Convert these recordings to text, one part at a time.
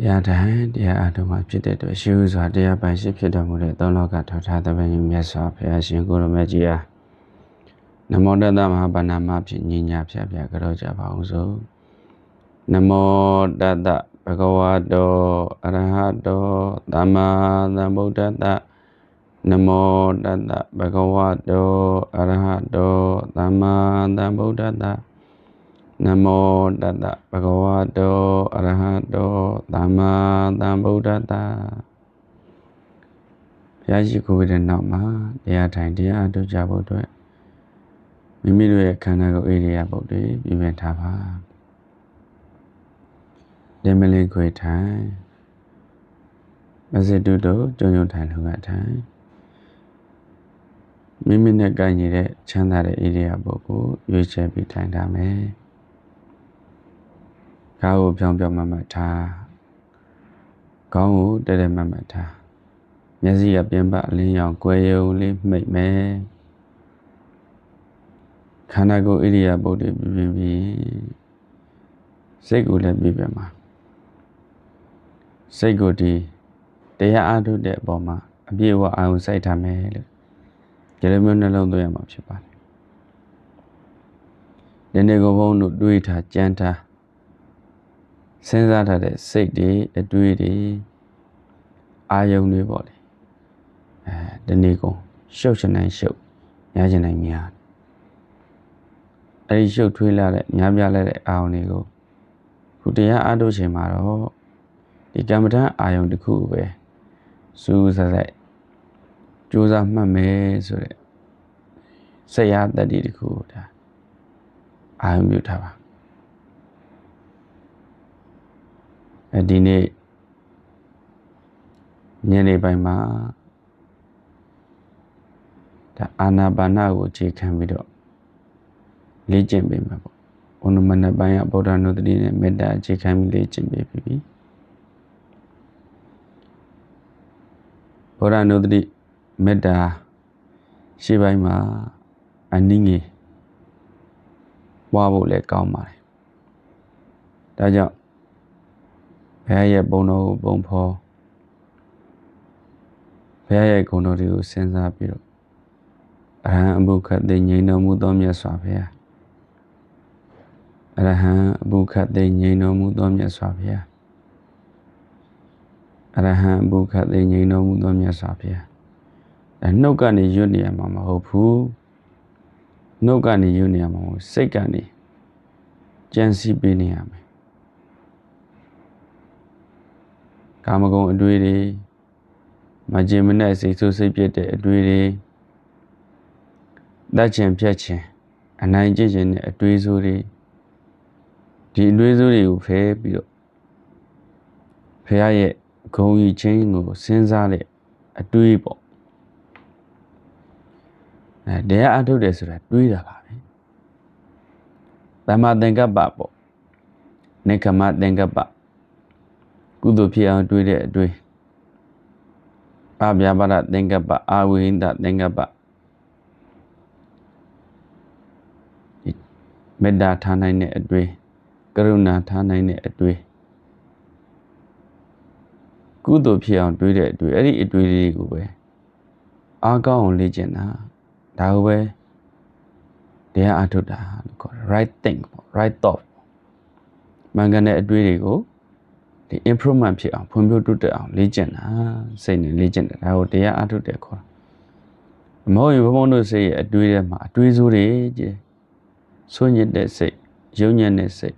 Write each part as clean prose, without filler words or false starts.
တရားတိုင်းတရားအထုံးမှာဖြစ်တဲ့အတွက်ရှိဥစွာတရားပိုင်ရှိဖြစ်တော်မူတဲ့သုံးလောကထောက်ထားသဘင်မြတ်စွာဘုရားရှင်ကိုရမကြီးအားနမောတတမဟာဗန္နာမဖြင့်ညီညာဖြတ်ကြကြပါအောင်စို့နမောတတဘဂဝတောအရဟတောသမ္မာသမ္ဗုဒ္ဓတ္တနမောတတဘဂဝတောအရဟတောသမ္မာသမ္ဗုဒ္ဓတ္တနမောတတဘဂဝတောအရဟတောသမ္မာသမ္ဗုဒ္ဓတ္တဘုရားရှိခိုးတဲ့နောက်မှာတရားထိုင်တရားအထုတ်ကြဖို့အတွက်မိမိတို့ရဲ့ခန္ဓာကိုယ်ဣရိယာပုတ်တွေပြင်ဆင်ထားပါဓမ္မလင်ခွေထိုင်မစတုတို့ကြုံကြုံထိုင်လှုပ်ထိုင်မိမိနဲ့ကိုင်နေတဲ့ချမ်းသာတဲ့ဣရိယာပုတ်ကိုရွေးချယ်ပြီးထိုင်ထားမယ်ကားကိုပြောင်းပြောင်းမထားခေါင်းကိုတဲတဲမထားမျက်စိကပြင်ပအလင်းရောင်ကွယ်ရုံလေးမှိတ်မယ်ခန္ဓာကိုယ်ဣရိယာပုတ်တွေပြင်ပြီးစိတ်ကိုလည်းပြပြမှာစိတ်ကိုဒီတရားအားထုတ်တဲ့အပေါ်မှာအပြည့်အဝအာရုံစိုက်ထားမယ်လို့ဒီလိုမျိုးနှလုံးသွင်းရမှာဖြစ်ပါတယ်ဒီနေ့ကိုဘုန်းတို့တွေးထားကြံထားစဉ်းစားထားတဲ့စိတ်တွေအတွေးတွေအာယုံတွေပေါ့လေဒီနေ့ကိုရှုပ်ချင်တိုင်းရှုပ်များချင်တိုင်းများအဲဒီရှုပ်ထွေးလာတဲ့များပြားလာတဲ့အာယုံတွေကိုခုတရားအားထုတ်ခြင်းမှာတော့ဒီကမ္မဋ္ဌာန်းအာယုံတစ်ခုပဲစူးစက်ကြိုးစားမှတ်မယ်ဆိုတဲ့စိတ်အားတတ္တိတစ်ခုဒါအာယုံပြုထားပါဒီနေ့ညနေပိုင်းမှာဒါအာနာပါနကိုအခြေခံပြီးတော့လေ့ကျင့်ပေးမှာပေါ့ဘုန်းတော်မနက်ပိုင်းကဗုဒ္ဓနုတ္တိနဲ့မေတ္တာအခြေခံပြီးလေ့ကျင့်ပေးပြီဗုဒ္ဓနုတ္တိမေတ္တာရှေ့ပိုင်းမှာအနည်းငယ်ပွားဖို့လည်းကောင်းပါတယ်ဒါကြောင့်ဘုရားရဲ့ဘုန်းတော်ကိုပုံဖော်ဘုရားရဲ့ဂုဏ်တော်တွေကိုစဉ်းစားပြီးတော့အရဟံအဘုခတ်သိငြိမ်တော်မူသောမြတ်စွာဘုရားအရဟံအဘုခတ်သိငြိမ်တော်မူသောမြတ်စွာဘုရားအရဟံအဘုခတ်သိငြိမ်တော်မူသောမြတ်စွာဘုရားနှုတ်ကနေရွတ်နေရမှာမဟုတ်ဘူးနှုတ်ကနေရွတ်နေရမှာမဟုတ်စိတ်ကနေကြံစည်ပေးနေရမယ်ကာမဂုဏ်အတွေ့တွေမကျေမနပ်စိတ်ဆိုးစိတ်ပြည့်တဲ့အတွေ့တွေတတ်ချင်ဖြတ်ချင်အနိုင်ကျင့်ခြင်းနဲ့အတွေ့ဆိုးတွေဒီအတွေ့ဆိုးတွေကိုဖယ်ပြီးတော့ဖះရဲ့ဂုဏ်ကြီးချင်းကိုစဉ်းစားတဲ့အတွေ့ပေါ့တရားအထုတ်တယ်ဆိုတာတွေးတာပါပဲသမ္မာသင်္ကပ္ပပေါ့နေကမသင်္ကပ္ပကုသိုလ်ဖြစ်အောင်တွေးတဲ့အတွေ့အဗျာပါဒသင်္ကပ္ပအာဝိဟိတသင်္ကပ္ပမေတ္တာထားနိုင်တဲ့အတွေ့ကရုဏာထားနိုင်တဲ့အတွေ့ကုသိုလ်ဖြစ်အောင်တွေးတဲ့အတွေ့အဲ့ဒီအတွေ့လေးကိုပဲအားကောင်းအောင်လေ့ကျင့်တာဒါကိုပဲတရားအထုတ်တာလို့ခေါ်တယ် right think ပေါ့ right thought မှန်ကန်တဲ့အတွေ့တွေကိုဒီ improvement ဖြစ်အောင်ဖွံ့ဖြိုးတိုးတက်အောင်လေ့ကျင့်တာစိတ်နဲ့လေ့ကျင့်တယ်ဒါကိုတရားအထုတ်တယ်ခေါ်တာမဟုတ်ရင်ဘုန်းတို့စိတ်ရဲ့အတွေ့ထဲမှာအတွေ့ဆိုးတွေကြီးဆွညစ်တဲ့စိတ်ယုံညံ့တဲ့စိတ်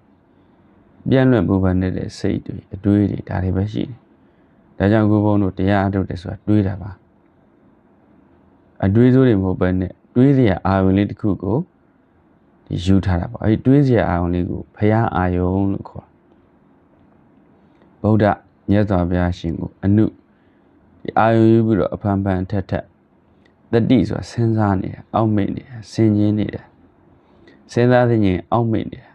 ပြန့်လွင့်ပူပန်တဲ့စိတ်တွေအတွေ့တွေဒါတွေပဲရှိတယ်ဒါကြောင့်ဘုန်းတို့တရားအထုတ်တယ်ဆိုတာတွေးတာပါအတွေးစိုးတွေမဟုတ်ဘဲနဲ့တွေးစရာအာရုံလေးတစ်ခုကိုဒီယူထားတာပေါ့အဲဒီတွေးစရာအာရုံလေးကိုဘုရားအာယုံလို့ခေါ်ဗုဒ္ဓမြတ်စွာဘုရားရှင်ကိုအနုဒီအာယုံယူပြီးတော့အဖန်ဖန်ထက်ထက်တတိဆိုတာစဉ်းစားနေတာအောက်မေ့နေတာဆင်ခြင်နေတာစဉ်းစားသိရင်အောက်မေ့နေတာ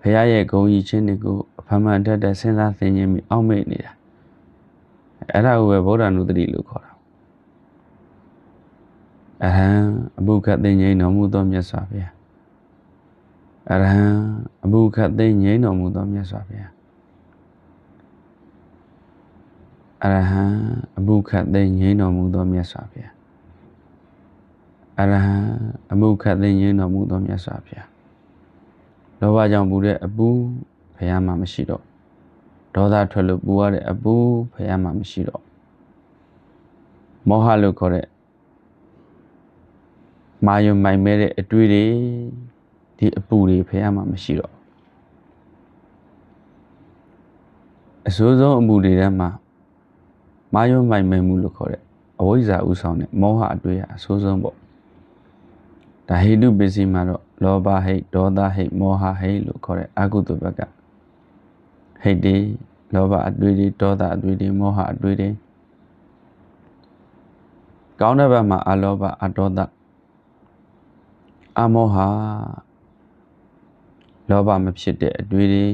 ဘုရားရဲ့ဂုဏ်ကြီးချင်းတွေကိုအဖန်ဖန်ထက်ထက်စဉ်းစားသိရင်ပြီးအောက်မေ့နေတာအဲ့ဒါကိုပဲဗုဒ္ဓနုတ္တိလို့ခေါ်တာအရဟံအဘုခတ်သိငြိမ်တော်မူသောမြတ်စွာဘုရားအရဟံအဘုခတ်သိငြိမ်တော်မူသောမြတ်စွာဘုရား အရဟံအမှုခတ်သိငြိမ်းတော်မူသောမြတ်စွာဘုရားအရဟံအမှုခတ်သိငြိမ်းတော်မူသောမြတ်စွာဘုရားလောဘကြောင့်ပူတဲ့အပူဘုရားမှာမရှိတော့ဒေါသထွက်လို့ပူရတဲ့အပူဘုရားမှာမရှိတော့မောဟလို့ခေါ်တဲ့မာယုံမိုင်မဲတဲ့အတွေ့တွေဒီအပူတွေဘုရားမှာမရှိတော့အဆိုးဆုံးအပူတွေထဲမှာမာယုံမိုင်မဲမှုလို့ခေါ်တဲ့အဝိဇ္ဇာဥဆောင်တဲ့မောဟအတွေ့အဆိုးဆုံးပေါ့ဒါဟိတုပစ္စည်းမှာတော့လောဘဟိတ်ဒေါသဟိတ်မောဟဟိတ်လို့ခေါ်တဲ့အကုသိုလ်ဘက်ကဟိတ်တွေလောဘအတွေ့တွေဒေါသအတွေ့တွေမောဟအတွေ့တွေကောင်းတဲ့ဘက်မှာအလောဘအဒေါသအမောဟလောဘမဖြစ်တဲ့အတွေ့တွေ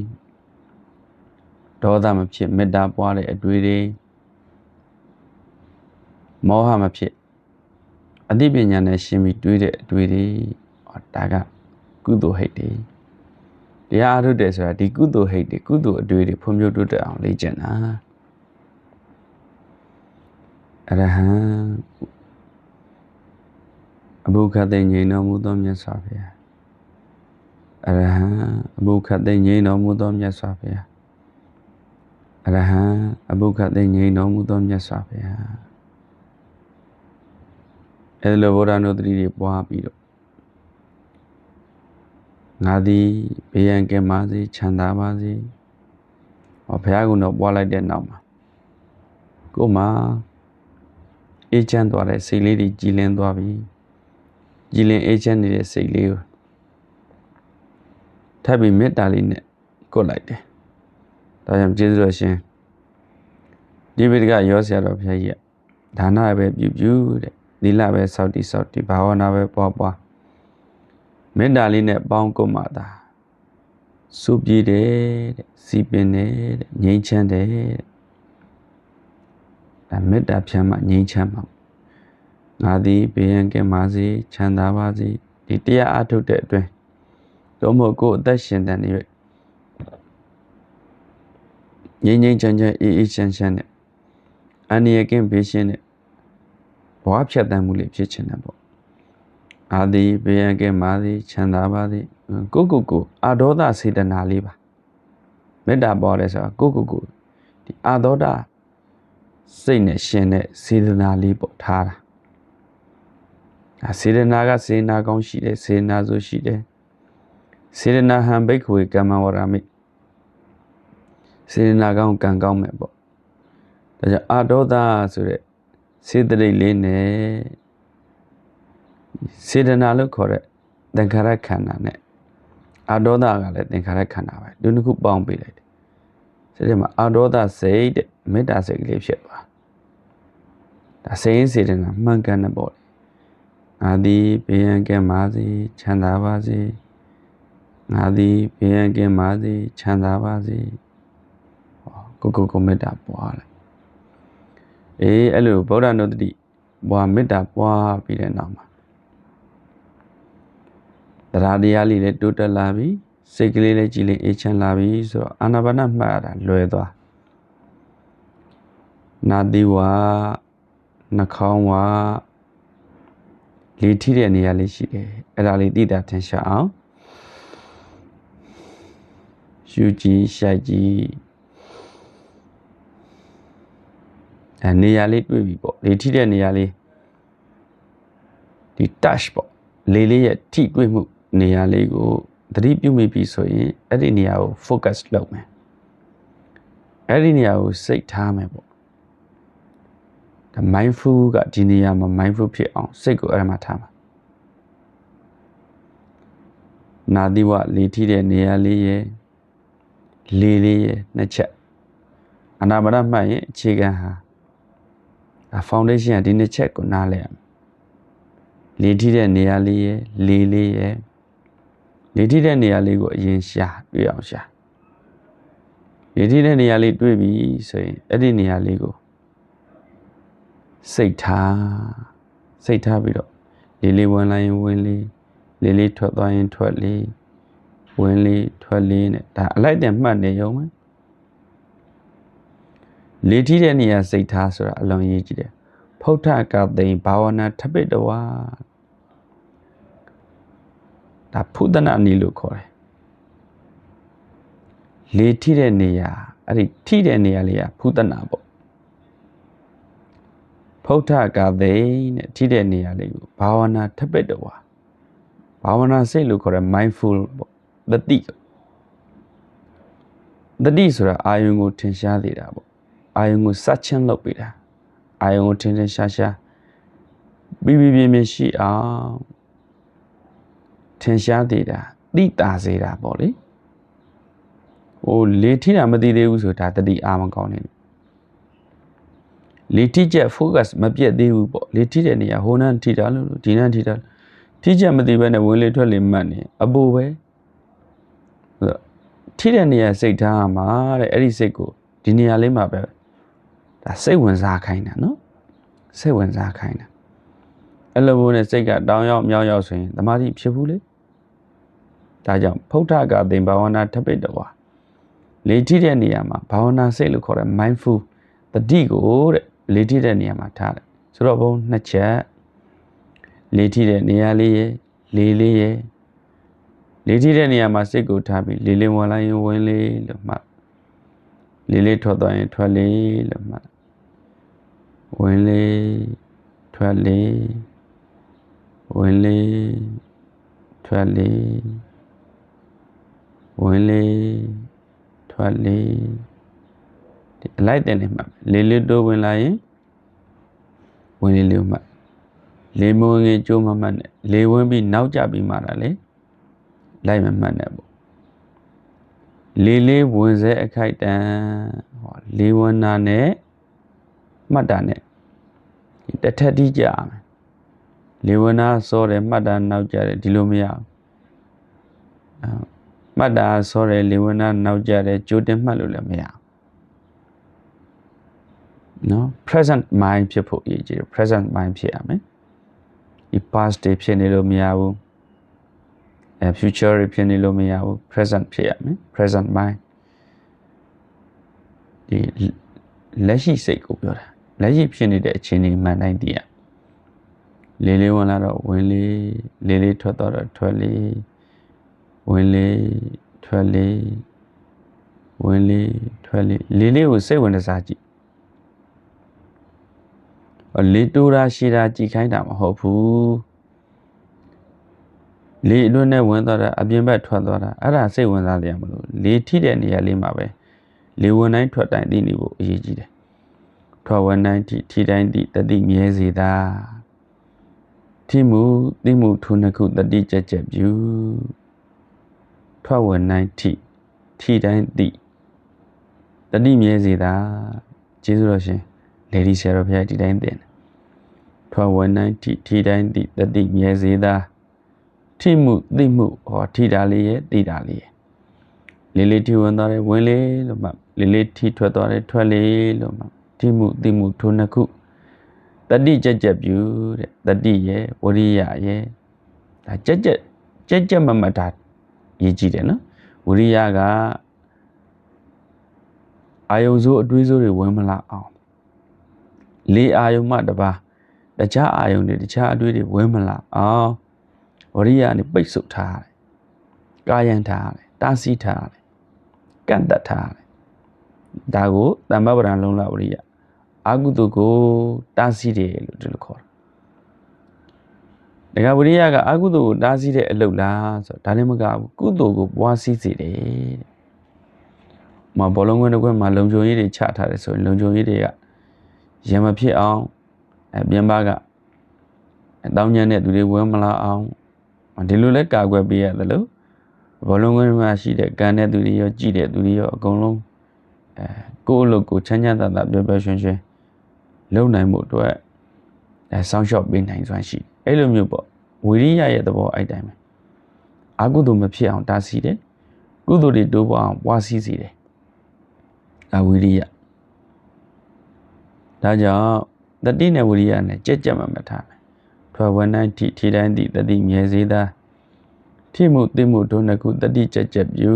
ဒေါသမဖြစ်မေတ္တာပွားတဲ့အတွေ့တွေမောဟမဖြစ်အသိပညာနဲ့ရှင်းပြီးတွေးတဲ့အတွေ့တွေဒါကကုသိုလ်ဟိတ်တွေတရားအားထုတ်တယ်ဆိုတာဒီကုသိုလ်ဟိတ်တွေကုသိုလ်အတွေ့တွေဖွံ့ဖြိုးတိုးတက်အောင်လေ့ကျင့်တာအရဟံအဘုခတ်သိငြိမ်းတော်မူသောမြတ်စွာဘုရားအရဟံအဘုခတ်သိငြိမ်းတော်မူသောမြတ်စွာဘုရားအရဟံအဘုခတ်သိငြိမ်းတော်မူသောမြတ်စွာဘုရားအဲ့လိုဗုဒ္ဓနုတ္တိတွေပွားပြီးတော့ငါသည်ဘေးရန်ကင်းပါစေချမ်းသာပါစေဘုရားကတော့ပွားလိုက်တဲ့နောက်မှာကိုယ်မှာအေးချမ်းသွားတဲ့စိတ်လေးတွေကြည်လင်းသွားပြီကြည်လင်အေးချမ်းနေတဲ့စိတ်လေးကိုထပ်ပြီးမေတ္တာလေးနဲ့ကုတ်လိုက်တယ်ဒါကြောင့်ကျေးဇူးတော်ရှင်ဒီပိဋကရောဆရာတော်ဘုရားကြီးကဒါနပဲပြုပြုတဲ့သီလပဲစောင့်တည်ဘာဝနာပဲပွားမေတ္တာလေးနဲ့ပေါင်းကုတ်မှသာစုပြည့်တယ်တဲ့စီပင်တယ်တဲ့ငြိမ်းချမ်းတယ်တဲ့ဒါမေတ္တာဖြန်းမှငြိမ်းချမ်းမှာငါသည်ဘေးရန်ကင်းပါစေချမ်းသာပါစေဒီတရားအထုတ်တဲ့အတွင်းတော့မဟုတ်ကိုယ်အသက်ရှင်တဲ့နေငြိမ်းငြိမ်းချမ်းချမ်းအေးအေးချမ်းချမ်းနဲ့အန္တရာယ်ကင်းဘေးရှင်းတဲ့ဘဝဖြတ်သန်းမှုလေးဖြစ်ချင်တယ်ပေါ့အာဒီဘေးရန်ကင်းပါစေချမ်းသာပါစေကိုအာဒေါသစေတနာလေးပါမေတ္တာပေါ်လဲဆိုတာကိုဒီအာဒေါသစိတ်နဲ့ရှင်တဲ့စေတနာလေးပေါ့ထားတာစေတနာကစေနာကောင်းရှိတယ်စေနာဆိုရှိတယ်စေတနာဟံဘိက္ခဝေကမ္မဝရမိစေတနာကောင်းကံကောင်းမယ်ပေါ့ဒါကြောင့်အာဒေါသဆိုတဲ့စေတသိက်လေးနဲ့စေတနာလို့ခေါ်တဲ့သင်္ခါရခန္ဓာနဲ့အာဒေါသကလည်းသင်္ခါရခန္ဓာပဲဒီနှစ်ခုပေါင်းပေးလိုက်တယ်စိတ်ထဲမှာအာဒေါသစိတ်တဲ့မေတ္တာစိတ်ကလေးဖြစ်သွားဒါစိတ်စေတနာမှန်ကန်တဲ့ပေါ့ငါသည်ဘေးရန်ကင်းပါစေချမ်းသာပါစေငါသည်ဘေးရန်ကင်းပါစေချမ်းသာပါစေကိုမေတ္တာပွားလိုက်အဲ့လိုဗုဒ္ဓနုတ္တိပွားမေတ္တာပွားပြီးတဲ့နောက်မှာတရားတရားလေးလည်းတိုးတက်လာပြီစိတ်ကလေးလည်းကြည်လင်အေးချမ်းလာပြီဆိုတော့အာနာပါနမှတ်ရတာလွယ်သွားနာသီဝါနှာခေါင်းဝါလေထိတဲ့နေရာလေးရှိတယ်အဲ့ဒါလေးသိတာထင်ရှားအောင်ရှုကြည့်ရှိုက်ကြည့်နေရာလေးတွေ့ပြီပေါ့လေထိတဲ့နေရာလေးဒီ touch ပေါ့လေလေးရဲ့ထိတွေ့မှုနေရာလေးကိုသတိပြုမိပြီဆိုရင်အဲ့ဒီနေရာကို focus လုပ်မယ်အဲ့ဒီနေရာကိုစိတ်ထားမယ်ပေါ့ဒါ mindful ကဒီနေရာမှာ mindful ဖြစ်အောင်စိတ်ကိုအဲ့ဒါမှာထားမှာနာသီဝလေထိတဲ့နေရာလေးရဲ့လေလေးရဲ့နှစ်ချက်အနာပါဒမှတ်ရင်အခြေခံဟာfoundation ကဒီနှစ်ချက်ကိုနားလဲရမယ်လေထိတဲ့နေရာလေးရဲ့လေလေးရဲ့လေထိတဲ့နေရာလေးကိုအရင်ရှာတွေ့အောင်ရှာလေထိတဲ့နေရာလေးတွေ့ပြီဆိုရင်အဲ့ဒီနေရာလေးကိုစိတ်ထားပြီးတော့လေလေးဝင်လာရင်ဝင်လေးလေလေးထွက်သွားရင်ထွက်လေးဝင်လေးထွက်လေးနဲ့ဒါအလိုက်တင်မှတ်နေရုံပဲ လေထီတဲ့နေရာစိတ်ထားဆိုတာအလွန်ရေးကြည့်တယ်ဖုဋ္ဌကသိဘာဝနာထပိတဝါဒါဖုဒနာနီလို့ခေါ်တယ်လေထီတဲ့နေရာအဲ့ဒီထိတဲ့နေရာလေးကဖုဒနာပေါ့ဖုဋ္ဌကသိနဲ့ထိတဲ့နေရာလေးကိုဘာဝနာထပိတဝါဘာဝနာစိတ်လို့ခေါ်တယ် mindful ပေါ့တတိဆိုတာအာယုံကိုထင်ရှားနေတာပေါ့အာယုံကိုစချင်းလုပ်ပေးတာအာယုံကိုထင်ရှားပြီးပြင်းရှိအောင်ထင်ရှားနေတာသိတာစေတာပေါ့လေဟိုလေထိတာမသိသေးဘူးဆိုတာတတိအားမကောင်းနေဘူးလေထိချက် focus မပြတ်သေးဘူးပေါ့လေထိတဲ့နေရာဟိုနန်းထိတာလို့ဒီနန်းထိတာထိချက်မသိဘဲနဲ့ဝင်လေထွက်လေမှတ်နေအပူပဲထိတဲ့နေရာစိတ်ထားမှာတဲ့အဲ့ဒီစိတ်ကိုဒီနေရာလေးမှာပဲဒါစိတ်ဝင်စားခိုင်းတာနော်စိတ်ဝင်စားခိုင်းတာအဲ့လိုမျိုးနဲ့စိတ်ကတောင်းရောက်မြောက်ရောက်ဆိုရင်သမာဓိဖြစ်ဘူးလေဒါကြောင့်ဖုဋ္ဌကသိဘာဝနာထပိတဝါလေထိတဲ့နေရာမှာဘာဝနာစိတ်လို့ခေါ်တဲ့ mindful တတိကိုတဲ့လေထိတဲ့နေရာမှာထားတယ်ဆိုတော့ဘုံနှစ်ချက်လေထိတဲ့နေရာလေးရဲ့လေလေးရဲ့လေထိတဲ့နေရာမှာစိတ်ကိုထားပြီးလေလေးဝင်လာရင်ဝင်လေလို့မှတ်လေလေးထွက်သွားရင်ထွက်လေလို့မှတ်ဝင်လေထွက်လေဝင်လေထွက်လေဝင်လေထွက်လေဒီအလိုက်တဲ့နေမှာလေလေးတိုးဝင်လာရင်ဝင်လေလေးမှတ်လေမဝင်ရင်ကျိုးမမှတ်နဲ့လေဝင်ပြီးနောက်ကျပြီးမှတာလေလိုက်မမှတ်နဲ့ပေါ့လေလေးဝင်စေအခိုက်တန်ဟောလေဝင်နာနဲ့မှတ်တာနဲ့တစ်ထက်တိကြမယ်လေဝင်နာစောတယ်မှတ်တာနောက်ကျတယ်ဒီလိုမရဘူးမှတ်တာစောတယ်လေဝင်နာနောက်ကျတယ်ကြိုတင်မှတ်လို့လည်းမရဘူးနော် present mind ဖြစ်ဖို့အရေးကြီးတယ် present mind ဖြစ်ရမယ်ဒီ past တွေဖြစ်နေလို့မရဘူးfuture တွေဖြစ်နေလို့မရဘူး present ဖြစ်ရမယ် present mind ဒီလက်ရှိစိတ်ကိုပြောတာလက်ရှိဖြစ်နေတဲ့အခြေအနေမှန်တိုင်းသိရလေလေးဝင်လာတော့ဝင်လေလေလေးထွက်တော့ထွက်လေဝင်လေထွက်လေဝင်လေထွက်လေလေလေးကိုစိတ်ဝင်စားကြည့်လေတိုးတာရှိတာကြည်ခိုင်းတာမဟုတ်ဘူးလေအတွင်းနဲ့ဝင်သွားတာအပြင်ဘက်ထွက်သွားတာအဲ့ဒါစိတ်ဝင်စားတယ်မလို့လေထိတဲ့နေရာလေးမှာပဲလေဝင်တိုင်းထွက်တိုင်းသိနေဖို့အရေးကြီးတယ်ထွက်ဝင်တိုင်းထိတိုင်းတတိမြဲစေတာထိမှုသိမှုထုနှစ်ခုတတိကြက်ပြုထွက်ဝင်တိုင်းထိတိုင်းတတိမြဲစေတာကျေးဇူးတော်ရှင်လေဒီဆရာတော်ဘုရားဒီတိုင်းသင်ထွက်ဝင်တိုင်းထိတိုင်းတတိမြဲစေတာထိမှုသိမှုဟောထိတာလေးရဲ့သိတာလေးရဲ့လေးလေးထိဝင်သွားတယ်ဝင်လေလို့မှလေးလေးထိထွက်သွားတယ်ထွက်လေလို့မှထိမှုသိမှုထိုနှစ်ခုတတိကြက်ပြုတဲ့တတိရဲ့ဝရိယရဲ့ဒါကြက်မမတာရေးကြည့်တယ်နော်ဝရိယကအာယုံစိုးအတွေးစိုးတွေဝင်မလာအောင်လေးအာယုံမှတပါတခြားအာယုံတွေတခြားအတွေးတွေဝင်မလာအောင်ဝရိယနဲ့ပိတ်ဆို့ထားတယ်ကာယံထားတယ်တားဆီးထားတယ်ကန့်သက်ထားတယ်ဒါကိုတမ္ပပဒံလုံးလဝရိယအာကုသိုလ်ကိုတားဆီးတယ်လို့ဒီလိုခေါ်တယ်ဒါကဝရိယကအာကုသိုလ်ကိုတားဆီးတဲ့အလုပ်လားဆိုတော့ဒါလည်းမကဘူးကုသိုလ်ကိုပွားစည်းစေတယ်တဲ့မဘောလုံးခွင်းတစ်ခွင်းမှာလုံခြုံရေးတွေချထားတယ်ဆိုရင်လုံခြုံရေးတွေကရံမဖြစ်အောင်ပြင်ပကတောင်းညံတဲ့သူတွေဝင်မလာအောင်ဒီလိုလဲကာကွယ်ပေးရတယ်လို့ဘောလုံးခွင်းမှာရှိတဲ့ကန်တဲ့သူတွေရောကြည့်တဲ့သူတွေရောအကုန်လုံးကိုယ့်အလုပ်ကိုချမ်းချမ်းသာသာပျော်ပျော်ရွှင်ရွှင်လုပ်နိုင်မှုအတွက်ဆောင်းလျှော့ပေးနိုင်စွမ်းရှိအဲ့လိုမျိုးပေါ့ဝိရိယရဲ့သဘောအဲ့တိုင်းပဲအကုသိုလ်မဖြစ်အောင်တားဆီးတယ်ကုသိုလ်တွေတိုးပေါ်အောင်ပွားစည်းစေတယ်ဒါဝိရိယဒါကြောင့်တတိနဲ့ဝိရိယနဲ့ကြက်မှထားမယ်ထွက်ဝင်တိုင်းထိတိုင်းတတိမြဲစေတာထိမှုသိမှုတို့နှစ်ခုတတိကြက်ပြု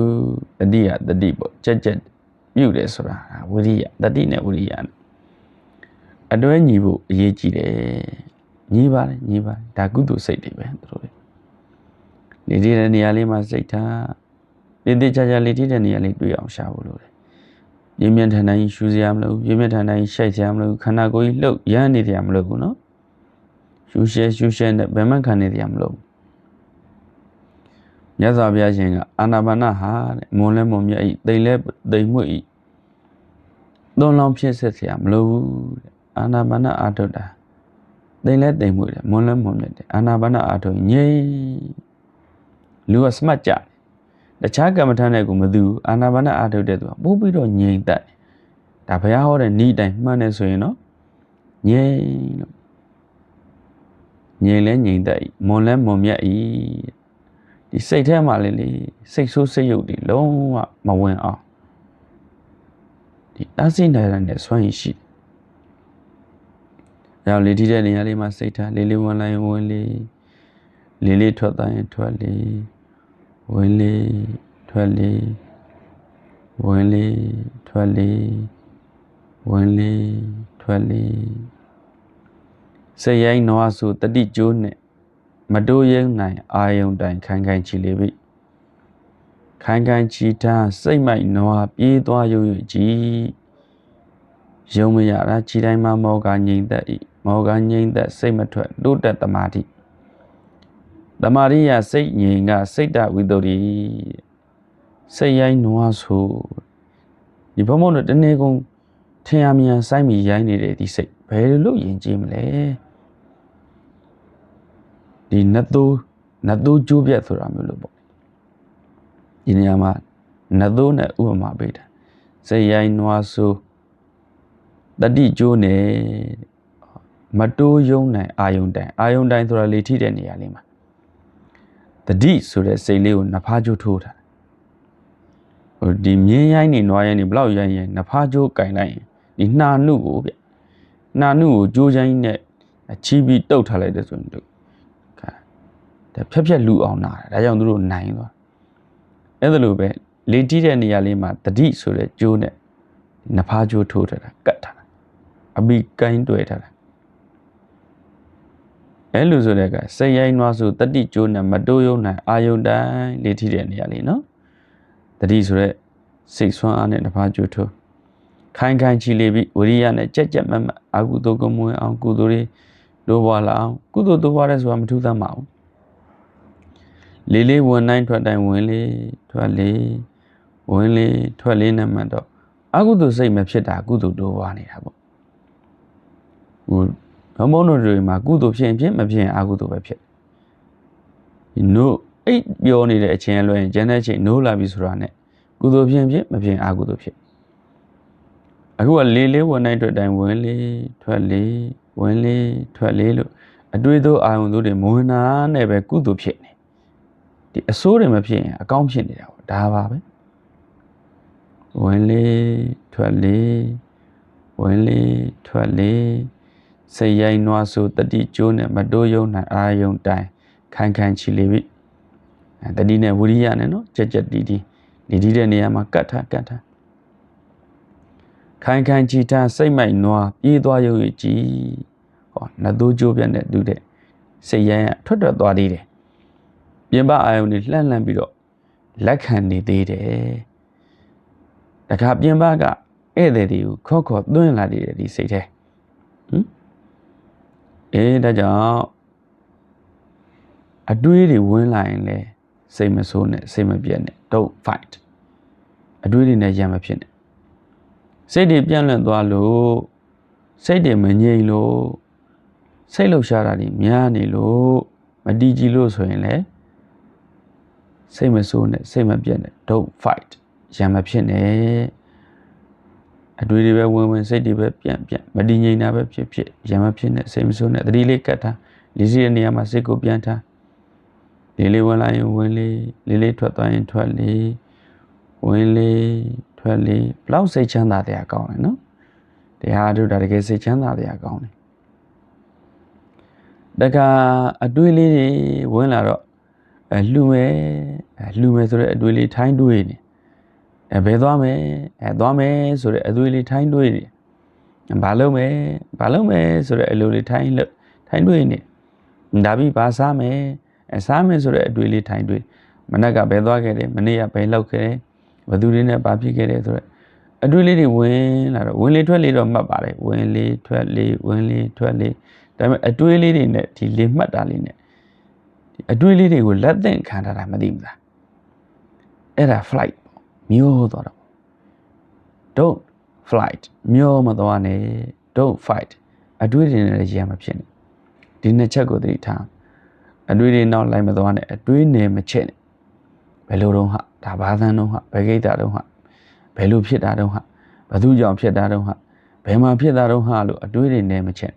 တတိယတတိပေါ့ကြက် ပြုတယ်ဆိုတာဝိရိယတတိနဲ့ဝိရိယအတွဲညီဖို့အရေးကြီးတယ်ညီပါတယ်ဒါကုသိုလ်စိတ်တွေပဲသူတို့လေထီးတဲ့နေရာလေးမှာစိတ်ထားတေးသေးချာချာလေထီးတဲ့နေရာလေးတွေ့အောင်ရှာဖို့လိုတယ်ပြင်းပြထန်ထန်ရှူစရာမလိုဘူးပြင်းပြထန်ထန်ရှိုက်စရာမလိုဘူးခန္ဓာကိုယ်ကြီးလှုပ်ရမ်းနေစရာမလိုဘူးနော်ရှူရှဲနဲ့ဘယ်မှခံနေစရာမလိုဘူးမြတ်စွာဘုရားရှင်ကအာနာပါနဟာတဲ့မွန်လဲမွန်မြတ်ဤတိမ်လဲတိမ်မွတ်ဤသွန်လောင်းဖြစ်ဆက်စရာမလိုဘူးတဲ့အာနာပါနအာထုတာတိမ်လဲတိမ်မွတ်တယ်မွန်လဲမွန်မြတ်တယ်အာနာပါနအာထုငြိမ်လူကစမတ်ကြတခြားကမ္မထာနဲ့ကိုမသိဘူးအာနာပါနအာထုတဲ့သူကပို့ပြီးတော့ငြိမ်သက်ဒါဘုရားဟောတဲ့ဤတိုင်မှန်တယ်ဆိုရင်တော့ငြိမ်လို့ငြိမ်လဲငြိမ်သက်ဤမွန်လဲမွန်မြတ်ဤဒီစိတ်ထဲမှာလေစိတ်ဆိုးစိတ်ယုတ်တွေလုံးဝမဝင်အောင်ဒီတသိနိုင်တဲ့စွမ်းရည်ရှိတယ်။ဒါလေထီးတဲ့နေရာလေးမှာစိတ်ထားလေးလေးဝင်လိုက်ဝင်လေးထွက်သွားရင်ထွက်လေးဝင်လေးထွက်လေးဝင်လေးထွက်လေးဝင်လေးထွက်လေးစိတ်ရိုင်းနွားဆိုတတိကျိုးနဲ့မတိုးရဲနိုင်အာယုန်တိုင်ခိုင်ခိုင်ချီလေပြီခိုင်ခိုင်ချီထားစိတ်မိုက်နွားပြေးသွားရုံကြီးယုံမရတာခြေတိုင်းမှာမောကငြိမ့်သက်ဤမောကငြိမ့်သက်စိတ်မထွက်တိုးတက်တမာတိတမာရိယစိတ်ငြိမ်ကစိတ်တဝိတ္တုရိစိတ်ရိုင်းနွားဆိုဒီဘုံဘုံတို့တနေ့ကုန်ထင်ရမြန်စိုက်မိရိုင်းနေတဲ့ဒီစိတ်ဘယ်လိုလုပ်ရင်ကြည့်မလဲဒီနတ်သိုးကျိုးပြတ်ဆိုတာမျိုးလို့ပေါ့ဒီနေရာမှာနတ်သိုးနဲ့ဥပမာပေးတာစိတ်ရိုင်းနွားဆိုတတိကျိုးနဲ့မတိုးယုံနိုင်အာယုန်တိုင်ဆိုတာလေထိတဲ့နေရာလေးမှာတတိဆိုတဲ့စိတ်လေးကိုနဖားကျိုးထိုးထားဟိုဒီမြင်းရိုင်းနေနွားရိုင်းနေဘလောက်ရိုင်းရင်နဖားကျိုးကင်လိုက်ရင်ဒီနှာနုကိုဗျနှာနုကိုကျိုးချိုင်းနဲ့ချီးပြီးတုတ်ထားလိုက်တဲ့ဆိုရင်တို့ဖြက်လူအောင်နာတယ်ဒါကြောင့်သူတို့နိုင်သွားအဲ့ဒါလိုပဲလေတီးတဲ့နေရာလေးမှာတတိဆိုတဲ့ကျိုးနဲ့နဖားကျိုးထိုးထားတာကတ်ထားတာအမိကိုင်းတွေ့ထားတာအဲ့လိုဆိုတဲ့ကစိတ်ရိုင်းနွားဆိုတတိကျိုးနဲ့မတိုးယုံနိုင်အာယုန်တိုင်းလေတီးတဲ့နေရာလေးနော်တတိဆိုတဲ့စိတ်ဆွမ်းအားနဲ့နဖားကျိုးထိုးခိုင်ချီလေပြီးဝိရိယနဲ့ကြက်မတ်အာကုသိုလ်ကမွေးအောင်ကုသိုလ်တွေတိုးပွားလာအောင်ကုသိုလ်တိုးပွားတဲ့ဆိုတာမထူးသမ်းပါဘူးလေးဝင်တိုင်းထွက်တိုင်းဝင်လေးထွက်လေးဝင်လေးထွက်လေးနဲ့မှတော့အကုသိုလ်စိတ်မဖြစ်တာကုသိုလ်တိုးပွားနေတာပေါ့ဟိုဘုံတို့တွေမှာကုသိုလ်ဖြစ်မဖြစ်အကုသိုလ်ပဲဖြစ်ဒီနို့အိတ်ပြောနေတဲ့အချိန်လွှဲရင်ကျန်တဲ့အချိန်နိုးလာပြီဆိုတာနဲ့ကုသိုလ်ဖြစ်မဖြစ်အကုသိုလ်ဖြစ်အခုကလေးဝင်တိုင်းထွက်တိုင်းဝင်လေးထွက်လေးဝင်လေးထွက်လေးလို့အတွေးသောအာယုံတို့တွေမဝင်တာနဲ့ပဲကုသိုလ်ဖြစ်နေဒီအစိုးတွေမဖြစ်ရင်အကောင်းဖြစ်နေတာပေါ့ဒါပါပဲဝင်လေးထွက်လေးဝင်လေးထွက်လေးစိတ်ရိုင်းနွားဆိုတတိကျိုးနဲ့မတိုးယုံနိုင်အာယုံတိုင်ခိုင်ချီလေပြီတတိနဲ့ဝိရိယနဲ့နော်ကြက်တီတဲ့နေရာမှာကတ်ထားခိုင်ချီထားစိတ်မိုက်နွားပြေးသွားရုံကြီးဟောနတ်သိုးကျိုးပြတ်နဲ့တူတဲ့စိတ်ရိုင်းကထွက်သွားသေးတယ်ပြင်ပအာယုန်တွေလှန့်ပြီးတော့လက်ခံနေသေးတယ်တခါပြင်ပကဧည့်သည်တွေကိုခေါ်သွင်းလာသေးတယ်ဒီစိတ်ထဲဒါကြောင့်အတွေးတွေဝင်လာရင်လေစိတ်မဆိုးနဲ့စိတ်မပြတ်နဲ့ don't fight အတွေးတွေနဲ့ရံမဖြစ်နဲ့စိတ်တွေပြန့်လွင့်သွားလို့စိတ်တွေမငြိမ်လို့စိတ်လှုပ်ရှားတာတွေများနေလို့မတည်ကြည်လို့ဆိုရင်လေစိတ်မဆိုးနဲ့စိတ်မပြတ်နဲ့ don't fight ရံမဖြစ်နဲ့အတွေးတွေပဲဝင်စိတ်တွေပဲပြန့်မတည်ငြိမ်တာပဲဖြစ်ရံမဖြစ်နဲ့စိတ်မဆိုးနဲ့တတိလေးကတ်ထားလေးစီတဲ့နေရာမှာစိတ်ကိုပြန်ထားလေးဝင်လာရင်ဝင်လေးထွက်သွားရင်ထွက်လေးဝင်လေးထွက်လေးဘလောက်စိတ်ချမ်းသာတရားကောင်းတယ်နော်တရားတို့ဒါတကယ်စိတ်ချမ်းသာတရားကောင်းတယ်တခါအတွေးလေးတွေဝင်လာတော့လှူမယ်ဆိုတဲ့အတွေးလေးထိုင်းတွေးနေ ဘယ်သွားမယ်သွားမယ်ဆိုတဲ့အသွေးလေးထိုင်းတွေးနေဘာလုပ်မယ်ဆိုတဲ့အလိုလေးထိုင်းတွေးနေဒါပြီးဘာစားမယ်စားမယ်ဆိုတဲ့အတွေ့လေးထိုင်းတွေးမနက်ကဘယ်သွားခဲ့တယ်မနေ့ကဘယ်လောက်ခဲ့တယ်ဘသူတွေနဲ့ဘာဖြစ်ခဲ့တယ်ဆိုတော့အတွေ့လေးတွေဝင်လာတော့ဝင်လေထွက်လေတော့မှတ်ပါတယ်ဝင်လေထွက်လေဝင်လေထွက်လေဒါပေမဲ့အတွေ့လေးတွေနဲ့ဒီလေမှတ်တာလေးနဲ့ဒီအတွေ့လေးတွေကိုလက်သင့်ခံထားတာမသိဘူးလားအဲ့ဒါ flight မျောသွားတော့ don't flight မျောမသွားနဲ့ don't fight အတွေ့တွေနဲ့ရံမဖြစ်နဲ့ဒီနှစ်ချက်ကိုသတိထားအတွေ့တွေနောက်လိုက်မသွားနဲ့အတွေ့နဲ့မချက်နဲ့ဘယ်လိုတော့ဟာဒါဘာသန်းတော့ဟာဘယ်ကိစ္စတော့ဟာဘယ်လိုဖြစ်တာတော့ဟာဘသူကြောင့်ဖြစ်တာတော့ဟာဘယ်မှာဖြစ်တာတော့ဟာလို့အတွေ့တွေနဲ့မချက်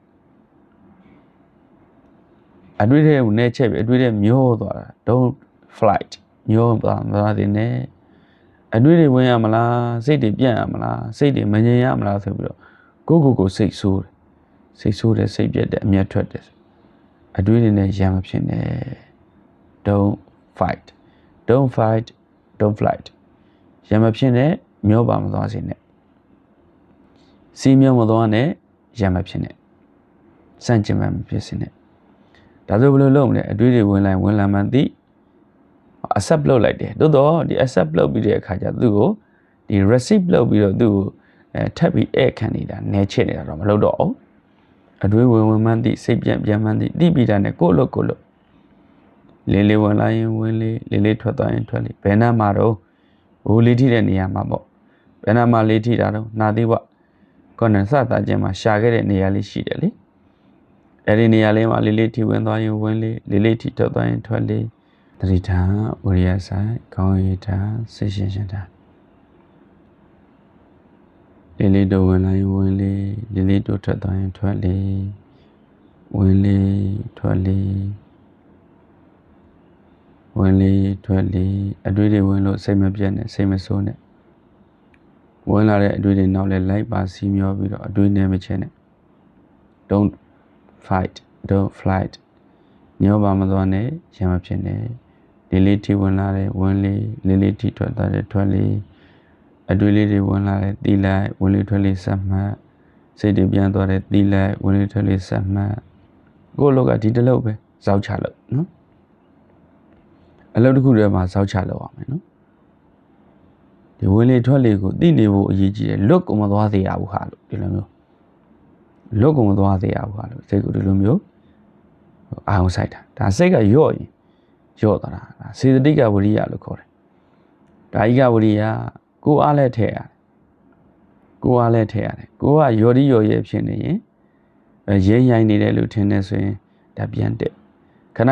အတွေ့တွေကိုနဲ့ချက်ပြီးအတွေ့တွေမျောသွားတာ don't flight မျောသွားတယ်နဲ့အတွေ့တွေဝင်ရမလားစိတ်တွေပြန့်ရမလားစိတ်တွေမငြိမ်ရမလားဆိုပြီးတော့ကိုစိတ်ဆိုးတယ်စိတ်ပြက်တယ်အမျက်ထွက်တယ်အတွေ့တွေနဲ့ရံမဖြစ်နဲ့ don't fight don't flight ရံမဖြစ်နဲ့မျောပါမသွားစေနဲ့စီးမျောမသွားနဲ့ရံမဖြစ်နဲ့စန့်ကျင်မှမဖြစ်စေနဲ့ဒါဆိုဘယ်လိုလုပ်မလဲအတွေ့တွေဝင်လာမှန်းသိ accept လုပ်လိုက်တယ်သို့တော့ဒီ accept လုပ်ပြီးတဲ့အခါကျသူ့ကိုဒီ receive လုပ်ပြီးတော့သူ့ကိုထပ်ပြီးဧခံနေတာနဲချစ်နေတာတော့မလုပ်တော့ဘူးအတွေးဝင်မှန်းသိစိတ်ပြန်မှန်းသိတိပိတာနဲ့ကိုလို့လေးဝင်လာရင်ဝင်လေးထွက်သွားရင်ထွက်လေးဘယ်နာမှာတော့ဘိုးလေးထိတဲ့နေရာမှာပေါ့ဘယ်နာမှာလေးထိတာတော့နာသေးဘကောနစတာကျင်းမှာရှာခဲ့တဲ့နေရာလေးရှိတယ်လေအဲ့ဒီနေရာလေးမှာလေးထိဝင်သွားရင်ဝင်လေးထိထွက်သွားရင်ထွက်လေးတတိထားဝိရိယဆိုင်ကောင်းရည်ထားစိတ်ရှင်ထားလေးတို့ဝင်လာရင်ဝင်လေးတို့ထွက်သွားရင်ထွက်လေးဝင်လေးထွက်လေးအတွေ့တွေဝင်လို့စိတ်မပြတ်နဲ့စိတ်မဆိုးနဲ့ဝင်လာတဲ့အတွေ့တွေနောက်လဲလိုက်ပါစီးမျောပြီးတော့အတွေ့နဲ့မချဲနဲ့ don't flight မျောပါမသွားနဲ့ရံမဖြစ်နဲ့လေးထိဝင်လာတယ်ဝင်လေးထိထွက်သွားတယ်ထွက်လေးအတွေ့လေးတွေဝင်လာတယ်တီးလိုက်ဝင်လေးထွက်လေးဆက်မှတ်စိတ်တွေပြန်သွားတယ်တီးလိုက်ဝင်လေးထွက်လေးဆက်မှတ်ကိုယ့်လောကဒီတလုပ်ပဲဇောက်ချလို့နော်အလုပ်တစ်ခုတည်းမှာဇောက်ချလို့ရမယ်နော်ဒီဝင်လေထွက်လေကိုသိနေဖို့အရေးကြီးတယ်လွတ်ကိုမသွားသေးရဘူးဟာလို့ဒီလိုမျိုးလွတ်ကိုမသွားသေးရဘူးဟာလို့စိတ်ကိုဒီလိုမျိုးအာရုံစိုက်တာဒါစိတ်ကယော့ရင်ယော့သွားတာဒါစေတသိက်ကဝိရိယလို့ခေါ်တယ်ဒါဤကဝိရိယကိုအားလဲထည့်ရတယ်ကိုကယော်ဒီယော်ရဲ့ဖြစ်နေရင်ရဲရိုင်းနေတယ်လို့ထင်နေဆိုရင်ဒါပြန်တက်ခဏ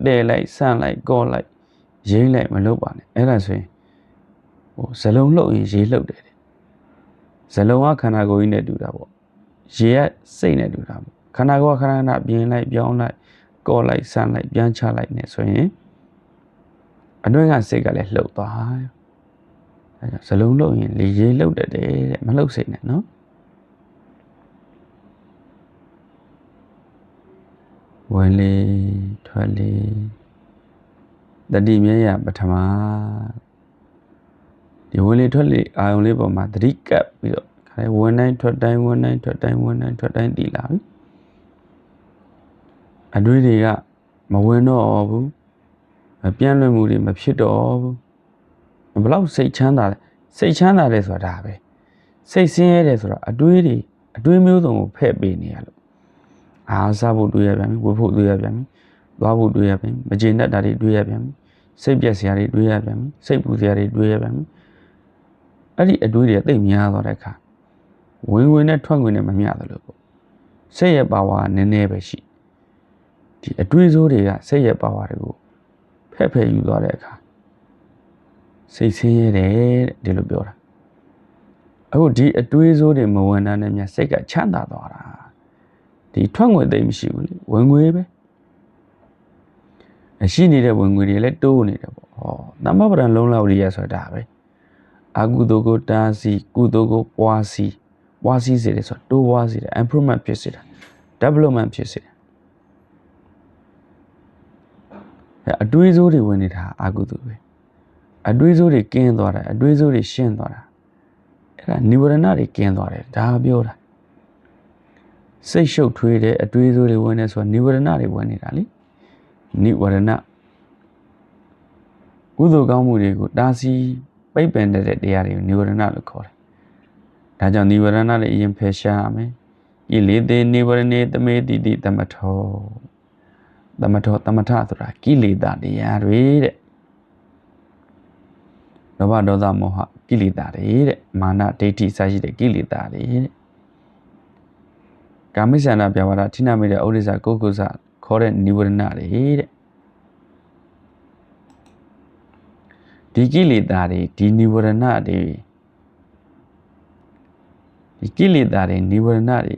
တဲ့လိုက်ဆန့်လိုက်ကော့လိုက်ရိမ့်လိုက်မလုပ်ပါနဲ့အဲ့ဒါဆိုရင်ဇလုံးလှုပ်ရင်ရေလှုပ်တယ်ဇလုံးကခန္ဓာကိုယ်ကြီးနဲ့တူတာပေါ့ရေကစိတ်နဲ့တူတာပေါ့ခန္ဓာကိုယ်ကခဏပြင်လိုက်ပြောင်းလိုက်ကော့လိုက်ဆန့်လိုက်ပြန်ချလိုက်နေဆိုရင်အတွင်းကစိတ်ကလည်းလှုပ်သွားအဲကြောင့်ဇလုံးလှုပ်ရင်လေရေလှုပ်တတ်တယ်တဲ့မလှုပ်စိတ်နဲ့နော်ဝင်လေထွက်လေတတိမြဲရပထမဒီဝင်လေထွက်လေအာယုံလေးပေါ်မှာတတိကပ်ပြီးတော့ခါဝင်တိုင်းထွက်တိုင်းတည်လာပြီအတွေးတွေကမဝင်တော့ဘူးပြန့်လွင့်မှုတွေမဖြစ်တော့ဘူးဘလောက်စိတ်ချမ်းသာလဲဆိုတာဒါပဲစိတ်ဆင်းရဲတယ်ဆိုတာအတွေးမျိုးစုံကိုဖဲ့ပေးနေရလို့အားစားဖို့တွေးရပြန်ပြီဝတ်ဖို့တွေးရပြန်ပြီသွားဖို့တွေးရပြန်ပြီမကျေနပ်တာတွေတွေးရပြန်ပြီစိတ်ပြက်စရာတွေတွေးရပြန်ပြီစိတ်ပူစရာတွေတွေးရပြန်ပြီအဲ့ဒီအတွေးတွေသိပ်များသွားတဲ့အခါဝင်နဲ့ထွက်ဝင်နဲ့မမျှသလိုပေါ့စိတ်ရဲ့ပါဝါနည်းနည်းပဲရှိဒီအတွေးစိုးတွေကစိတ်ရဲ့ပါဝါတွေကိုဖဲ့ယူသွားတဲ့အခါစိတ်ဆင်းရဲတယ်တဲ့ဒီလိုပြောတာအခုဒီအတွေးစိုးတွေမဝင်တာနဲ့များစိတ်ကချမ်းသာသွားတာဒီထွက်ငွေသိမ့်မရှိဘူးလေဝင်ငွေပဲရှိနေတဲ့ဝင်ငွေတွေလည်းတိုးနေတယ်ပေါ့ဟောသမ္မပဒံလုံးလောက်ရိယဆိုတာဒါပဲအကုသိုလ်ကိုတားစီကုသိုလ်ကိုပွားစီစေတယ်ဆိုတော့တိုးပွားစီတယ် improvement ဖြစ်စေတာ development ဖြစ်စေတယ်အတွေးစိုးတွေဝင်နေတာအကုသိုလ်ပဲ အတွေးစိုးတွေကင်းသွားတာအတွေးစိုးတွေရှင်းသွားတာအဲ့ဒါနိဝရဏတွေကင်းသွားတယ်ဒါပြောတာစိတ်ရှုပ်ထွေးတဲ့အတွေးစိုးတွေဝင်နေဆိုနိဝရဏတွေဝင်နေတာလေနိဝရဏကုသိုလ်ကောင်းမှုတွေကိုတားဆီးပိတ်ပင်တဲ့တရားတွေကိုနိဝရဏလို့ခေါ်တယ်ဒါကြောင့်နိဝရဏတွေအရင်ဖယ်ရှားရမယ်ကိလေသာနိဝရဏေသမေတိတိသမထောသမထဆိုတာကိလေသာတရားတွေတဲ့လောဘဒေါသမောဟကိလေသာတွေတဲ့မာနဒိဋ္ဌိစရှိတဲ့ကိလေသာတွေတဲ့ကာမိစ္ဆန္ဒပြဝါဒဌိနမိတဲ့ဥဒိစ္စကုက္ကုစခေါ်တဲ့နိဝရဏတွေတဲ့ဒီကိလေသာတွေဒီနိဝရဏတွေဒီကိလေသာတွေနိဝရဏတွေ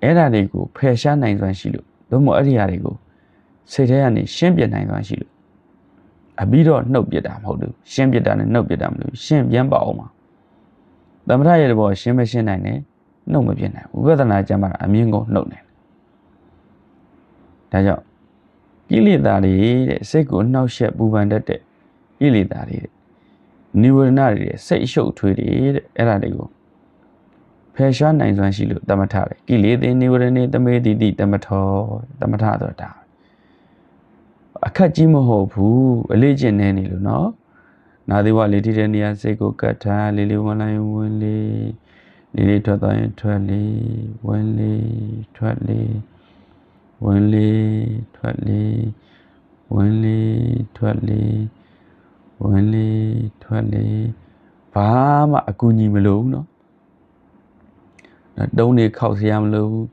အဲ့ဓာတွေကိုဖယ်ရှားနိုင်စွမ်းရှိလို့သို့မဟုတ်အဲ့ဒီဟာတွေကိုစိတ်ထဲကနေရှင်းပြနိုင်စွမ်းရှိလို့အပြီးတော့နှုတ်ပြတာမဟုတ်ဘူးရှင်းပြတာနဲ့နှုတ်ပြတာမလို့ရှင်းပြန်ပါအောင်ပါသမထရဲ့ဘောရှင်းမရှင်းနိုင်နဲ့နှုတ်မပြနိုင်ဘူးဝိပဿနာကျမ်းမှာအမြင့်ကုန်နှုတ်နိုင်ဒါကြောင့်ကိလေသာတွေတဲ့စိတ်ကိုနှောက်ယှက်ပူပန်တတ်တဲ့ကိလေသာတွေတဲ့နိဝရဏတွေစိတ်အရှုပ်ထွေးတွေတဲ့အဲ့ဒါတွေကိုဖယ်ရှားနိုင်စွမ်းရှိလို့သမထပဲကိလေသာနိဝရဏေသမေတိတိသမထောသမထဆိုတာအခက်ကြီးမဟုတ်ဘူးအလေးကျင့်နေနေလို့နော်နာသေးဝလေးထိတဲ့နေရာစိတ်ကိုကတ်ထားလေးလေးဝင်လိုက်ဝင်လေးလေးလေးထွက်သွားရင်ထွက်လေးဝင်လေးထွက်လေးဝင်လေးထွက်လေးဝင်လေးထွက်လေးဝင်လေးထွက်လေးဘာမှအကူအညီမလိုဘူးနော်တုံးတွေခောက်စရာမလိုဘူး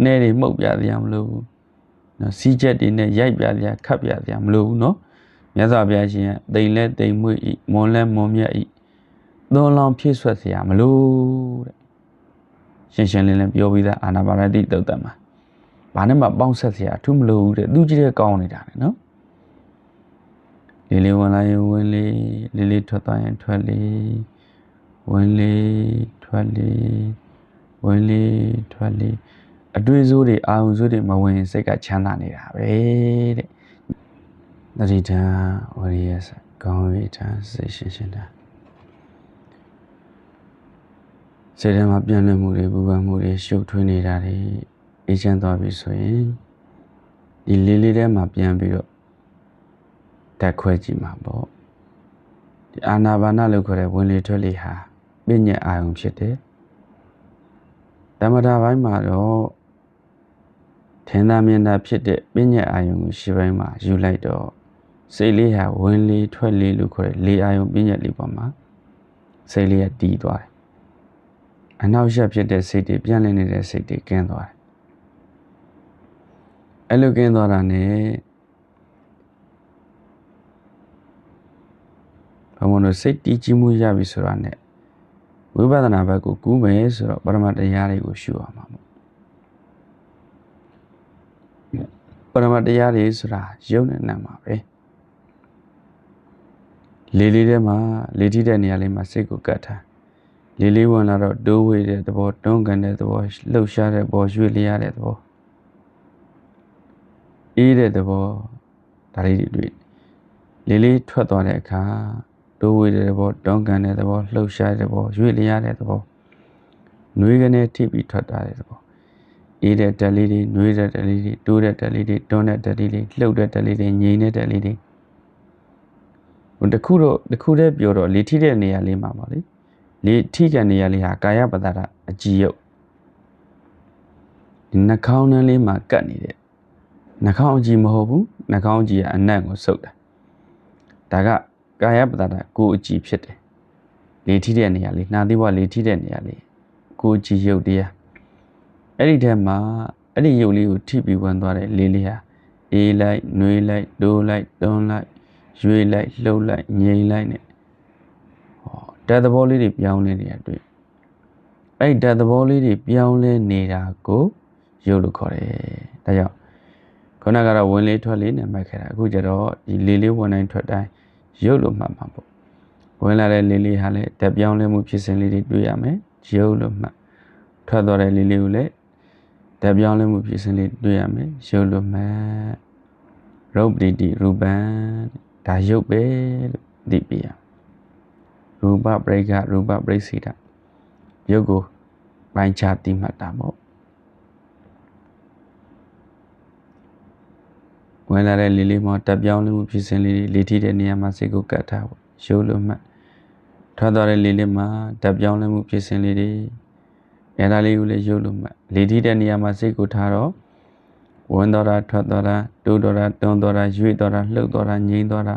နှဲတွေမှုတ်ပြစရာမလိုဘူးနော်စီးချက်တွေနဲ့ရိုက်ပြစရာခတ်ပြစရာမလိုဘူးနော်မြတ်စွာဘုရားရှင်ကတိမ်လဲတိမ်မွေ့ဤမွန်လဲမွန်မြတ်ဤသွန်လောင်ဖြည့်ဆွတ်စရာမလိုတဲ့ရှင်းရှင်းလင်းလင်းပြောပြီးသားအာနာပါနတိတုတ်တံမှာဘာနဲ့မှပေါင်းဆက်စရာအထူးမလိုဘူးတဲ့သူကြည့်တဲ့ကောင်းနေတာလေနော်လေးလေးဝင်လာရင်ဝင်လေးလေးလေးထွက်သွားရင်ထွက်လေးဝင်လေးထွက်လေးဝင်လေးထွက်လေးအတွေ့အကြုံတွေအာရုံစိုးတွေမဝင်စိတ်ကချမ်းသာနေတာပဲတဲ့သတိထားဝရိယစကောင်းရထားစိတ်ရှင်းရှင်းတာစိတ်ထဲမှာပြန်လည်မှုတွေပူပန်မှုတွေရှုပ်ထွေးနေတာတွေအေးချမ်းသွားပြီဆိုရင်ဒီလေးလေးထဲမှာပြန်ပြီးတော့တက်ခွဲကြည့်မှာပေါ့ဒီအာနာပါနလို့ခေါ်တဲ့ဝင်လေထွက်လေဟာပညာအာရုံဖြစ်တယ်တမထပိုင်းမှာတော့ထင်သာမြင်သာဖြစ်တဲ့ပညာအာရုံကိုရှေ့ပိုင်းမှာယူလိုက်တော့စိတ်လေးဟာဝင်လေထွက်လေလို့ခေါ်တဲ့လေအာရုံပညာလေးပေါ်မှာစိတ်လေးကတည်သွားတယ်အနောက်ရှက်ဖြစ်တဲ့စိတ်တွေပြန်လည်နေတဲ့စိတ်တွေကင်းသွားတယ်အဲ့လိုကင်းသွားတာ ਨੇ ဘုံဘုံတို့စိတ်တည်ကြည်မှုရပြီဆိုတာ ਨੇ ဝိပဿနာဘက်ကိုကူးမယ်ဆိုတော့ပရမတ်တရားတွေကိုရှုရမှာပေါ့ပရမတ်တရားတွေဆိုတာရုပ်နဲ့နာမ်ပါပဲလေးလေးထဲမှာလေးထိတဲ့နေရာလေးမှာစိတ်ကိုကတ်ထားလေးလေးဝင်လာတော့တိုးဝေးတဲ့သဘောတွန်းကန်တဲ့သဘောလှုပ်ရှားတဲ့သဘောရွေ့လျားတဲ့သဘောအေးတဲ့သဘောဒါလေးတွေတွေ့လေးလေးထွက်သွားတဲ့အခါတိုးဝေးတဲ့သဘောတွန်းကန်တဲ့သဘောလှုပ်ရှားတဲ့သဘောရွေ့လျားတဲ့သဘောနှွေးကနေထိပြီးထွက်သွားတဲ့သဘောအေးတဲ့တက်လေးတွေနှွေးတဲ့တက်လေးတွေတိုးတဲ့တက်လေးတွေတွန်းတဲ့တက်လေးတွေလှုပ်တဲ့တက်လေးတွေငြိမ်တဲ့တက်လေးတွေတခုတည်းပြောတော့လေထိတဲ့နေရာလေးမှာပါလေလေထိတဲ့နေရာလေးဟာကာယပတ္တရအကြည်ယုတ်ဒီနှာခေါင်းထဲလေးမှာကတ်နေတဲ့နှာခေါင်းအကြည်မဟုတ်ဘူးနှာခေါင်းအကြည်ကအနံ့ကိုစုပ်တာဒါကကာယပတ္တရကိုယ်အကြည်ဖြစ်တယ်လေထိတဲ့နေရာလေးနှာသီးဘဝလေထိတဲ့နေရာလေးကိုယ်အကြည်ယုတ်တရားအဲ့ဒီထဲမှာအဲ့ဒီယုတ်လေးကိုထိပြီးဝင်သွားတဲ့လေးလေးဟာအေးလိုက်နှွေးလိုက်တိုးလိုက်တွန်းလိုက်ရွေ့လိုက်လှုပ်လိုက်ငြိမ်လိုက်နဲ့ဓာတ်သဘောလေးတွေပြောင်းလဲနေတာတွေ့အဲ့ဓာတ်သဘောလေးတွေပြောင်းလဲနေတာကိုရုပ်လို့ခေါ်တယ်ဒါကြောင့်ခုနကတော့ဝင်လေးထွက်လေးနဲ့မှတ်ခဲ့တာအခုကျတော့ဒီလေးလေးဝင်တိုင်းထွက်တိုင်းရုပ်လို့မှတ်မှာပေါ့ဝင်လာတဲ့လေးလေးဟာလည်းဓာတ်ပြောင်းလဲမှုဖြစ်စဉ်လေးတွေတွေ့ရမယ်ရုပ်လို့မှတ်ထွက်သွားတဲ့လေးလေးကိုလည်းဓာတ်ပြောင်းလဲမှုဖြစ်စဉ်လေးတွေ့ရမယ်ရုပ်လို့မှတ်ရုပ်ပတိရူပံဓ ဒါရုပ်ပဲလို့သိပြရရူပပရိက္ခရူပပရိစ္ဆေဒရုပ်ကိုပိုင်းခြားသိမှတ်တာပေါ့ဝင်လာတဲ့လေးလေးမောတက်ပြောင်းလေးမှုဖြစ်စဉ်လေးလေးထိတဲ့နေရာမှာစိတ်ကိုကတ်ထားဖို့ရုပ်လို့မှတ်ထွက်သွားတဲ့လေးလေးမှာတက်ပြောင်းလေးမှုဖြစ်စဉ်လေးတွေအဲ့ဒါလေးကိုလည်းရုပ်လို့မှတ်လေးထိတဲ့နေရာမှာစိတ်ကိုထားတော့ဝင်သွားတာထွက်သွားတာတိုးသွားတာတွန်းသွားတာရွေ့သွားတာလှုပ်သွားတာငြိမ်းသွားတာ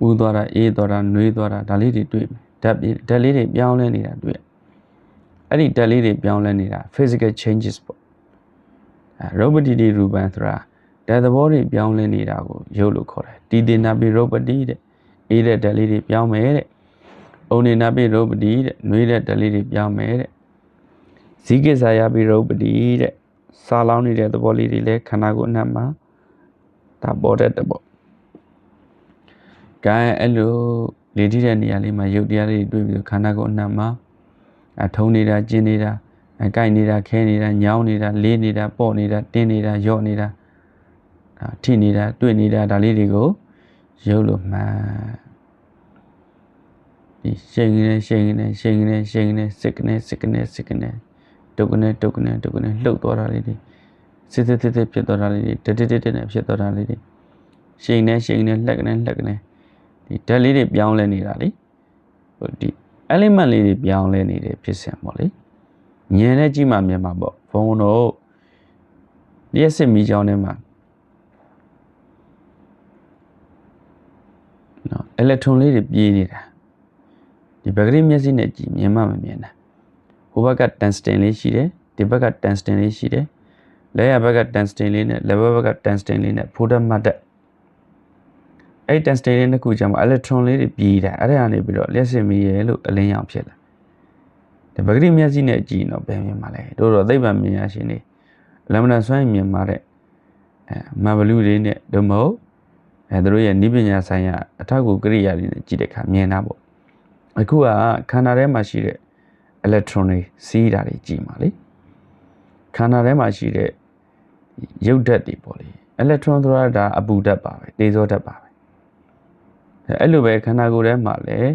ဥသွားတာအေးသွားတာနှွေးသွားတာဒါလေးတွေတွေ့မယ်ဓာတ်လေးတွေပြောင်းလဲနေတာတွေ့အဲ့ဒီဓာတ်လေးတွေပြောင်းလဲနေတာ physical changes ပေါ့ရုပ်ပတိတိရူပံဆိုတာဓာတ်သဘောတွေပြောင်းလဲနေတာကိုရုပ်လို့ခေါ်တယ်တီတေနာပိရုပ်ပတိတဲ့အေးတဲ့ဓာတ်လေးတွေပြောင်းမယ်တဲ့ဩနေနာပိရုပ်ပတိတဲ့နှွေးတဲ့ဓာတ်လေးတွေပြောင်းမယ်တဲ့ဇီကိစ္ဆာယပိရုပ်ပတိတဲ့စားလောင်းနေတဲ့သဘောလေးတွေလည်းခန္ဓာကိုယ်အနှံ့မှာဒါပေါ်တတ်တယ်ပေါ့ကဲအဲ့လိုလေထိတဲ့နေရာလေးမှာရုပ်တရားလေးတွေတွေ့ပြီးခန္ဓာကိုယ်အနှံ့မှာထုံနေတာကျင်းနေတာကိုက်နေတာခဲနေတာညောင်းနေတာလေးနေတာပေါ့နေတာတင်းနေတာယော့နေတာထိနေတာတွေ့နေတာဒါလေးတွေကိုရုပ်လို့မှန်ဒီရှိန်နေစိတ်ကနေဒုက္ခနဲ့လှုပ်သွားတာလေးတွေစစ်ဖြစ်သွားတာလေးတွေတက်နဲ့ဖြစ်သွားတာလေးတွေရှိန်နေလက်ကနေဒီဓာတ်လေးတွေပြောင်းလဲနေတာလေဟိုဒီ element လေးတွေပြောင်းလဲနေတဲ့ဖြစ်စဉ်ပေါ့လေဉာဏ်နဲ့ကြည့်မှမြင်မှာပေါ့ဘုံတို့လျှက်စစ်မီးကြောင်းထဲမှာနော် electron လေးတွေပြေးနေတာဒီဘဂရိမျက်စိနဲ့ကြည့်မြင်မှမမြင်တာဟိုဘက်က tungsten လေးရှိတယ်ဒီဘက်က tungsten လေးရှိတယ်လက်ရဘက်က tungsten လေးနဲ့လက်ဘက်က tungsten လေးနဲ့ဖိုးတက်မှတ်တဲ့အဲ့ tungsten လေးနှစ်ခုကျမှ electron လေးတွေပြေးတာအဲ့ဒါကနေပြီးတော့လျှက်စစ်မီးရဲ့လို့အလင်းရောင်ဖြစ်လာဒီပဂရိမျက်စိနဲ့ကြည့်တော့ဘယ်မြင်မှာလဲတို့တော့သိပ္ပံပညာရှင်တွေအလမနာစွမ်းမြင်မှာတဲ့မဘလူလေးနဲ့တို့မဟုတ်သူတို့ရဲ့နိပညာဆိုင်ရာအထောက်အကူကိရိယာတွေနဲ့ကြည့်တဲ့အခါမြင်တာပေါ့အခုကခန္ဓာထဲမှာရှိတဲ့ electron တွေစီးတာတွေကြည့်မှာလေခန္ဓာထဲမှာရှိတဲ့ရုပ်ဓာတ်တွေပေါ့လေ electron ဆိုတာဒါအပူဓာတ်ပါပဲတေဇောဓာတ်ပါပဲအဲ့လိုပဲခန္ဓာကိုယ်ထဲမှာလည်း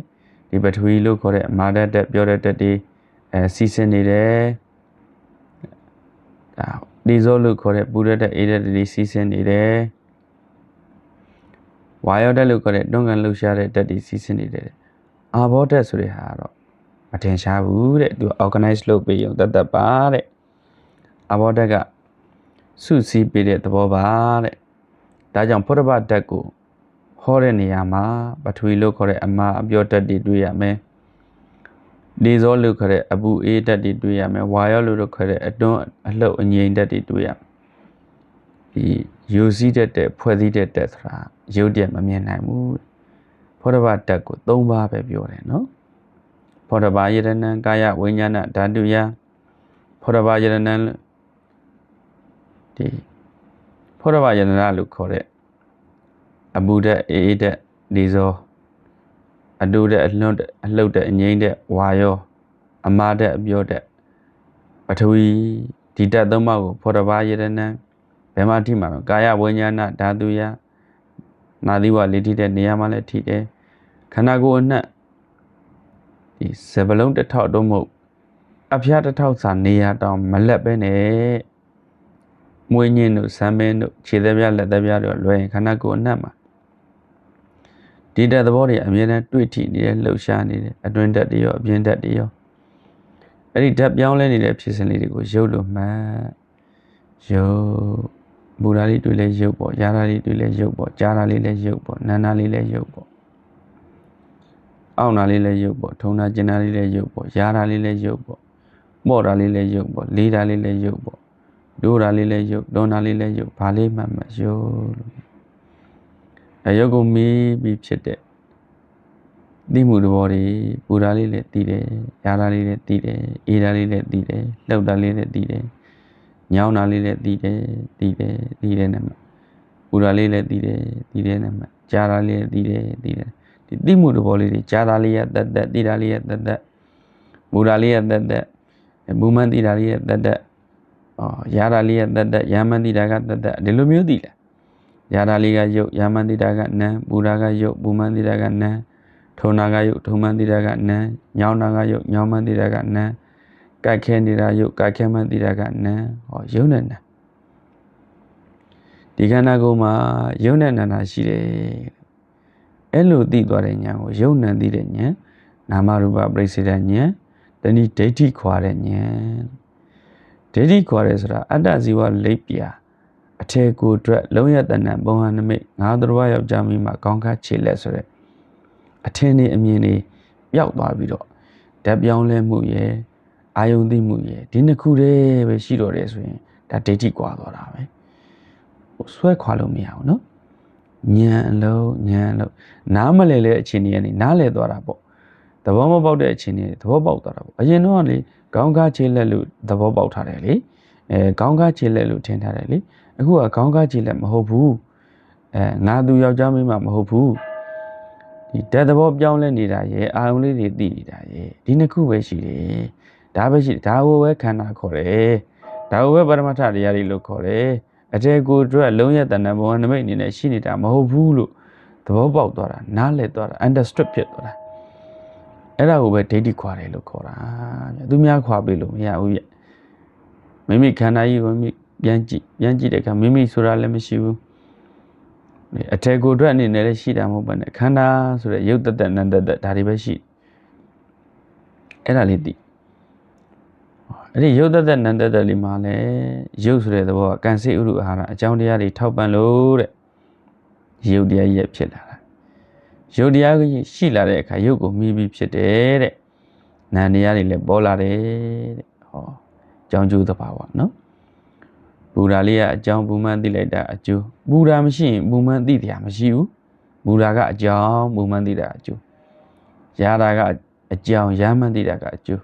ဒီပထဝီလို့ခေါ်တဲ့မာဓာတ်ပြောတဲ့ဓာတ်တွေစီးဆင်းနေတယ်ဒါတေဇောလို့ခေါ်တဲ့ပူဓာတ်အေးဓာတ်တွေစီးဆင်းနေတယ်ဝါယောဓာတ်လို့ခေါ်တဲ့တွန်းကန်လှုပ်ရှားတဲ့ဓာတ်တွေစီးဆင်းနေတယ်အာဘောဓာတ်ဆိုတဲ့ဟာကတော့မထင်ရှားဘူးတဲ့သူ organize လုပ်ပေးရုံတတ်ပါတဲ့အာဘောဓာတ်ကစုစည်းပေးတဲ့သဘောပါတဲ့ဒါကြောင့်ဖောဓဘဓာတ်ကိုဟောတဲ့နေရာမှာပထဝီလို့ခေါ်တဲ့အမာအပြောဓာတ်တွေတွေ့ရမယ်လေဇောလို့ခေါ်တဲ့အပူအေးဓာတ်တွေတွေ့ရမယ်ဝါယောလို့ခေါ်တဲ့အတွန်းအလှုပ်အငြိမ်ဓာတ်တွေတွေ့ရမယ်ဒီယူစည်းတဲ့ဖွဲ့စည်းတဲ့ဆိုတာရုပ်တရက်မမြင်နိုင်ဘူးဖောဓဘဓာတ်ကို၃ပါးပဲပြောတယ်နော်ဖောဓဘာယတနံကာယဝိညာဏဓာတုယဖောဓဘာယတနံဒီဖောဓဘာယတနာလို့ခေါ်တဲ့အပူဓာတ်အေးဓာတ်လေဇောအတူတဲ့အလှုပ်တဲ့အငြိမ့်တဲ့ဝါယောအမာဓာတ်အပြောဓာတ်ပထဝီဒီဓာတ်သုံးပါးကိုဖောဓဘာယတနံဘယ်မှာထိမှာတော့ကာယဝိညာဏဓာတုယနာသီဝလေးထိတဲ့နေရာမှာလည်းထိတယ်ခန္ဓာကိုယ်အနှံ့ဒီစပလုံးတစ်ထောက်တော့မဟုတ်အဖျားတစ်ထောက်စာနေရာတောင်မလက်ပဲနဲ့မွေးညင်းတို့ဆမ်းမင်းတို့ခြေသက်ပြလက်သက်ပြတို့လွယ်ရင်ခန္ဓာကိုယ်အနှံ့မှာဒီဓာတ်သဘောတွေအမြဲတမ်းတွေ့ထိနေတယ်လှုပ်ရှားနေတယ်အတွင်းဓာတ်တွေရောအပြင်ဓာတ်တွေရောအဲ့ဒီဓာတ်ပြောင်းလဲနေတဲ့ဖြစ်စဉ်လေးတွေကိုရုပ်လို့မှန်ရုပ်ဘူရာလေးတွေ့လဲရုပ်ပေါ့ရာရာလေးတွေ့လဲရုပ်ပေါ့ကြားရာလေးလဲရုပ်ပေါ့နာနာလေးလဲရုပ်ပေါ့အောင့်နာလေးလဲရုပ်ပေါ့ထုံနာကျင်နာလေးလဲရုပ်ပေါ့ရာရာလေးလဲရုပ်ပေါ့ပေါ့တာလေးလဲရုပ်ပေါ့လေးတာလေးလဲရုပ်ပေါ့ဒိုးတာလေးလဲရုပ်ဒွန်တာလေးလဲရုပ်ဘာလေးမှမရုပ်လို့ရုပ်ကိုမီးပြီးဖြစ်တဲ့သိမှုသဘောတွေပူတာလေးလည်းသိတယ်ရာတာလေးလည်းသိတယ်အေးတာလေးလည်းသိတယ်လှုပ်တာလေးလည်းသိတယ်ညောင်းတာလေးလည်းသိတယ်နဲ့မှပူတာလေးလည်းသိတယ်နဲ့မှကြားတာလေးလည်းသိတယ်ဒီသိမှုသဘောလေးတွေကြားတာလေးရတက်သိတာလေးရတက်ပူတာလေးရတက်ဘူမှန်သိတာလေးရတက်ရာတာလေးရတက်ရမ်းမှန်သိတာကတက်ဒီလိုမျိုးသိလား ယာဒါလေးကယုတ်ယာမန်တိတာကနံဘူရာကယုတ်ဘူမန်တိတာကနံထုံနာကယုတ်ထုံမန်တိတာကနံညောင်းနာကယုတ်ညောင်းမန်တိတာကနံကြိုက်ခဲနေတာယုတ်ကြိုက်ခဲမန်တိတာကနံဟောယုတ်နဲ့နံဒီခန္ဓာကိုယ်မှာယုတ်နဲ့နံတာရှိတယ်အဲ့လိုသိသွားတဲ့ဉာဏ်ကိုယုတ်နံသိတဲ့ဉာဏ်နာမရူပပရိစ္ဆေဒဉာဏ်တဏိဒိဋ္ဌိခွာတဲ့ဉာဏ်ဒိဋ္ဌိခွာတယ်ဆိုတာအတ္တဇီဝလိပ်ပြာအထေကိုအတွက်လုံးရတဏ္ဏဘုံဟာနမိတ်ငါတို့ဘယောက်ျားမိမှာကောင်းခါခြေလက်ဆိုတဲ့အထင်းနေအမြင်နေပျောက်သွားပြီးတော့ဓာတ်ပြောင်းလဲမှုရဲ့အာယုန်သိမှုရဲ့ဒီနှစ်ခုတည်းပဲရှိတော့တယ်ဆိုရင်ဒါဒိဋ္ဌိကွာသွားတာပဲဆွဲခွာလို့မရဘူးနော်ဉာဏ်အလုံးနားမလဲလဲအခြေအနေကနေနားလဲသွားတာပေါ့သဘောမပေါက်တဲ့အခြေအနေသဘောပေါက်သွားတာပေါ့အရင်တော့လေကောင်းကားခြေလက်လို့သဘောပေါက်ထားတယ်လေကောင်းကားခြေလက်လို့ထင်ထားတယ်လေအခုကကောင်းကားခြေလက်မဟုတ်ဘူးငါသူယောက်ျားမိန်းမမဟုတ်ဘူးဒီတဲ့သဘောပြောင်းလဲနေတာရဲ့အာယုံလေးတွေသိနေတာရဲ့ဒီနှစ်ခုပဲရှိတယ်ဒါပဲရှိတယ်ဒါကိုပဲခန္ဓာခေါ်တယ်ဒါကိုပဲပရမတ္ထတရားတွေလို့ခေါ်တယ်အတေကိုအတွက်လုံးရတဏ္ဍဘဝနမိတ်အနေနဲ့ရှိနေတာမဟုတ်ဘူးလို့သဘောပေါက်သွားတာနားလည်သွားတာ understood ဖြစ်သွားတာအဲ့ဒါကိုပဲဒိဋ္ဌိခွာတယ်လို့ခေါ်တာသူများခွာပြီလို့မရဘူးရဲ့မိမိခန္ဓာကြီးကိုမိပြန်ကြည့်တဲ့အခါမိမိဆိုတာလည်းမရှိဘူးအထေကိုအတွက်အနေနဲ့လည်းရှိတာမဟုတ်ပါနဲ့ခန္ဓာဆိုတဲ့ရုပ်တသက်နံတသက်ဒါတွေပဲရှိအဲ့ဒါလေးသိအဲ့ဒီရုပ်တသက်နံတသက်လေးမှာလည်းရုပ်ဆိုတဲ့သဘောကကံစိဥရုအာဟာရအကြောင်းတရားတွေထောက်ပံ့လို့တဲ့ရုပ်တရားကြီးဖြစ်လာတာရုပ်တရားကြီးရှိလာတဲ့အခါရုပ်ကိုမြည်ပြီးဖြစ်တယ်တဲ့နာမ်တရားတွေလည်းပေါ်လာတယ်တဲ့ဟောအကြောင်းကျိုးသဘာဝနော်ဘူရာလေးကအကြောင်းဘူမှန်းသိလိုက်တာအကျိုးဘူရာမရှိရင်ဘူမှန်းသိတရားမရှိဘူးဘူရာကအကြောင်းဘူမှန်းသိတာအကျိုးယာတာကအကြောင်းယာမှန်းသိတာကအကျိုး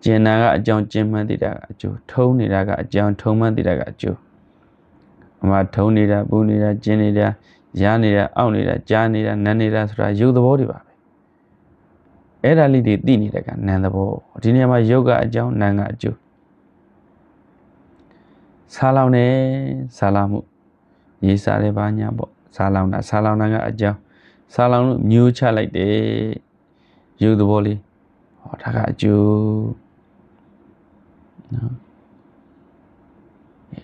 ကျင်နာကအကြောင်းကျင်မှန်းသိတာကအကျိုးထုံးနေတာကအကြောင်းထုံးမှန်းသိတာကအကျိုးအမှထုံးနေတာဘူနေတာကျင်နေတာယာနေတာအောင့်နေတာကြားနေတာနန်းနေတာဆိုတာရုပ်သဘောတွေပါပဲအဲ့ဒါလေးတွေသိနေတဲ့ကနန်းသဘောဒီနေရာမှာရုပ်ကအကြောင်းနန်းကအကျိုးဆာလောင်နေဆာလောင်မှုရေးစားတယ်ဘာညာပေါ့ဆာလောင်တာကအကြောင်းဆာလောင်လို့မျိုးချလိုက်တယ်ရုပ်သဘောလေးဟောဒါကအကျိုးနော်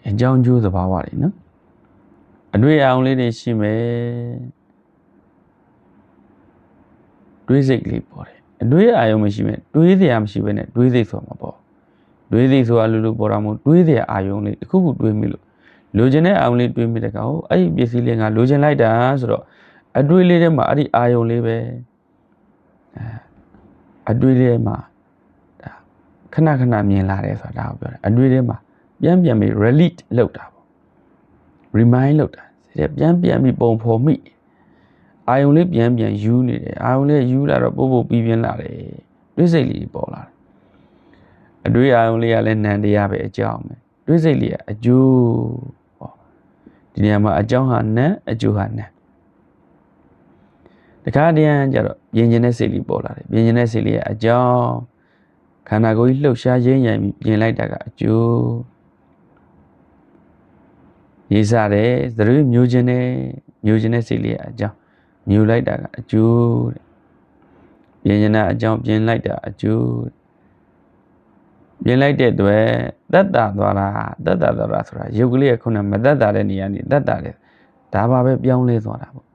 အကြောင်းကျိုးသဘာဝတွေနော်အတွေ့အအောင်လေးတွေရှိမယ်တွေးစိတ်လေးပေါ်တယ်အတွေ့အအောင်မရှိမဲ့တွေးတရားမရှိဘဲနဲ့တွေးစိတ်ဆိုမှာပေါ့တွေးစိတ်ဆိုတာလူပေါ်တာမဟုတ်တွေးတဲ့အာယုံလေးတစ်ခုခုတွေးမိလို့လိုချင်တဲ့အာယုံလေးတွေးမိတဲ့ကောင်အဲ့ဒီပစ္စည်းလေးငါလိုချင်လိုက်တာဆိုတော့အတွေးလေးထဲမှာအဲ့ဒီအာယုံလေးပဲအတွေးလေးမှာဒါခဏမြင်လာတယ်ဆိုတာဒါကိုပြောတယ်အတွေးထဲမှာပြန်ပြီး relate လုပ်တာပေါ့ remind လုပ်တာပြန်ပြီးပုံဖော်မိအာယုံလေးပြန်ယူနေတယ်အာယုံလေးယူလာတော့ပို့ပြီးပြင်းလာတယ်တွေးစိတ်လေးပေါ်လာတယ်အတွေးအာယုံလေးကလည်းနံတရားပဲအကြောင်းပဲတွေးစိတ်လေးကအကျိုးဟောဒီနေရာမှာအကြောင်းဟာနံအကျိုးဟာနံတခါတည်းကျတော့ပြင်ကျင်တဲ့စိတ်လေးပေါ်လာတယ်ပြင်ကျင်တဲ့စိတ်လေးကအကြောင်းခန္ဓာကိုယ်ကြီးလှုပ်ရှားရင်းပြီးပြင်လိုက်တာကအကျိုးရေးစားတယ်သတိမျိုးချင်းတဲ့စိတ်လေးကအကြောင်းမျိုးလိုက်တာကအကျိုးပြင်ကျင်တာအကြောင်းပြင်လိုက်တာအကျိုးပြင်လိုက်တဲ့အတွက်သက်တာသွားတာဆိုတာရုပ်ကလေးကခုနမသက်တာတဲ့နေရာနေသက်တာတဲ့ဒါပါပဲပြောင်းလဲသွားတာပေါ့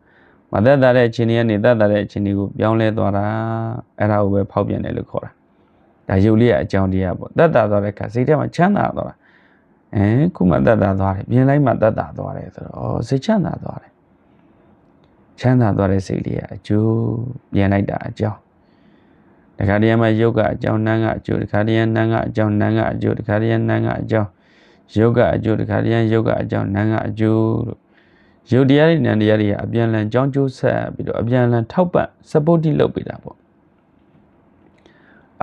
မသက်တာတဲ့အခြေအနေကနေသက်တာတဲ့အခြေအနေကိုပြောင်းလဲသွားတာအဲ့ဒါကိုပဲဖောက်ပြန်တယ်လို့ခေါ်တာဒါရုပ်လေးကအကြောင်းတရားပေါ့သက်တာသွားတဲ့အခါစိတ်ထဲမှာချမ်းသာသွားတာခုမှသက်တာသွားတယ်ပြင်လိုက်မှသက်တာသွားတယ်ဆိုတော့စိတ်ချမ်းသာသွားတယ်ချမ်းသာသွားတဲ့စိတ်လေးကအကျိုးပြင်လိုက်တာအကြောင်းတခါတည်းမှာယုတ်ကအကြောင်းနန်းကအကျိုးတခါတည်းနန်းကအကြောင်းနန်းကအကျိုးတခါတည်းနန်းကအကြောင်းယုတ်ကအကျိုးတခါတည်းယုတ်ကအကြောင်းနန်းကအကျိုးလို့ယုတ်တရားတွေနန်းတရားတွေကအပြန်လန်ကြောင်းကျိုးဆက်ပြီးတော့အပြန်လန်ထောက်ပံ့ support လုပ်ပေးတာပေါ့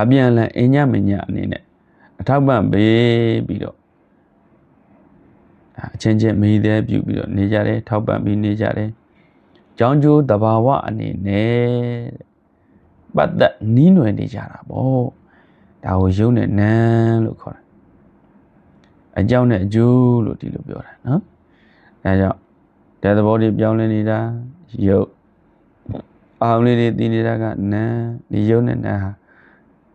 အပြန်လန်အညမညအနေနဲ့အထောက်ပံ့ပေးပြီးတော့အချင်းချင်းမိသေးပြုပြီးတော့နေကြတယ်ထောက်ပံ့ပြီးနေကြတယ်ကြောင်းကျိုးတဘာဝအနေနဲ့ပတ်သက်နီးနွယ်နေကြတာပေါ့ဒါကိုယုံနဲ့နန်းလို့ခေါ်တာအကြောင်းနဲ့အကျိုးလို့ဒီလိုပြောတာနော်ဒါကြောင့် တဲ့သဘောတွေပြောင်းလဲနေတာယုတ်အောင်လေးတွေသိနေတာကနာဒီယုတ်နဲ့နာဟာ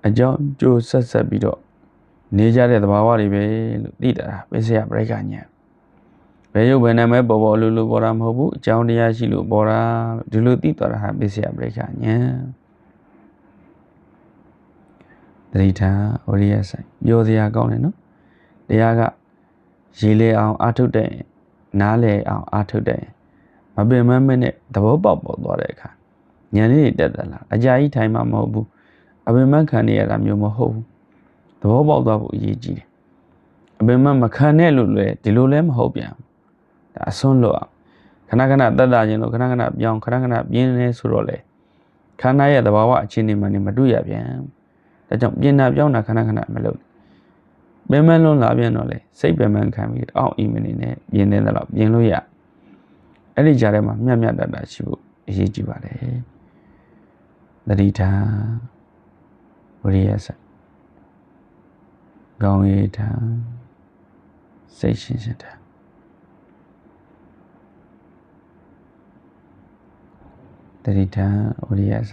အကြောင်းကျိုးဆက်ပြီးတော့နေကြတဲ့သဘာဝတွေပဲလို့သိတာပစ္စယပရိက္ခညာဘယ်ယုတ်ဘယ်နာမဲပေါ်လို့ပေါ်တာမဟုတ်ဘူးအကြောင်းတရားရှိလို့ပေါ်တာဒီလိုသိသွားတာဟာပစ္စယပရိက္ခညာတတိထာဝရိယဆိုင်ပြောစရာကောင်းတယ်နော်တရားကရေးလေအောင်အာထုတ်တဲ့နားလေအောင်အာထုတ်တဲ့မပင်မမဲ့နဲ့သဘောပေါက်ပေါ်သွားတဲ့အခါဉာဏ်လေးတက်တက်လာအကြာကြီးထိုင်မှမဟုတ်ဘူးအပင်မခံနေရတာမျိုးမဟုတ်ဘူးသဘောပေါက်သွားဖို့အရေးကြီးတယ်အပင်မခံနဲ့လို့လေဒီလိုလဲမဟုတ်ပြန်ဒါအစွန်းလို့ခဏခဏတက်တာခြင်းလို့ခဏခဏပြောင်းခဏခဏပြင်းနေဆိုတော့လေခန္ဓာရဲ့သဘာဝအခြေအနေမှနေမတွေ့ရပြန်ဒါကြောင့်ပြင်တာပြောင်းတာခဏခဏမလုပ်ပင်မလုံးလာပြန်တော့လေစိတ်ပင်မခံပြီးအောင့်အီမနေနဲ့ပြင်းနေတဲ့တော့ပြင်လို့ရအဲ့ဒီကြားထဲမှာမြတ်တတ်တာရှိဖို့အရေးကြီးပါတယ်တတိထာဝရိယစကောင်းရည်ထာစိတ်ရှင်းရှင်းထာတတိထာဝရိယစ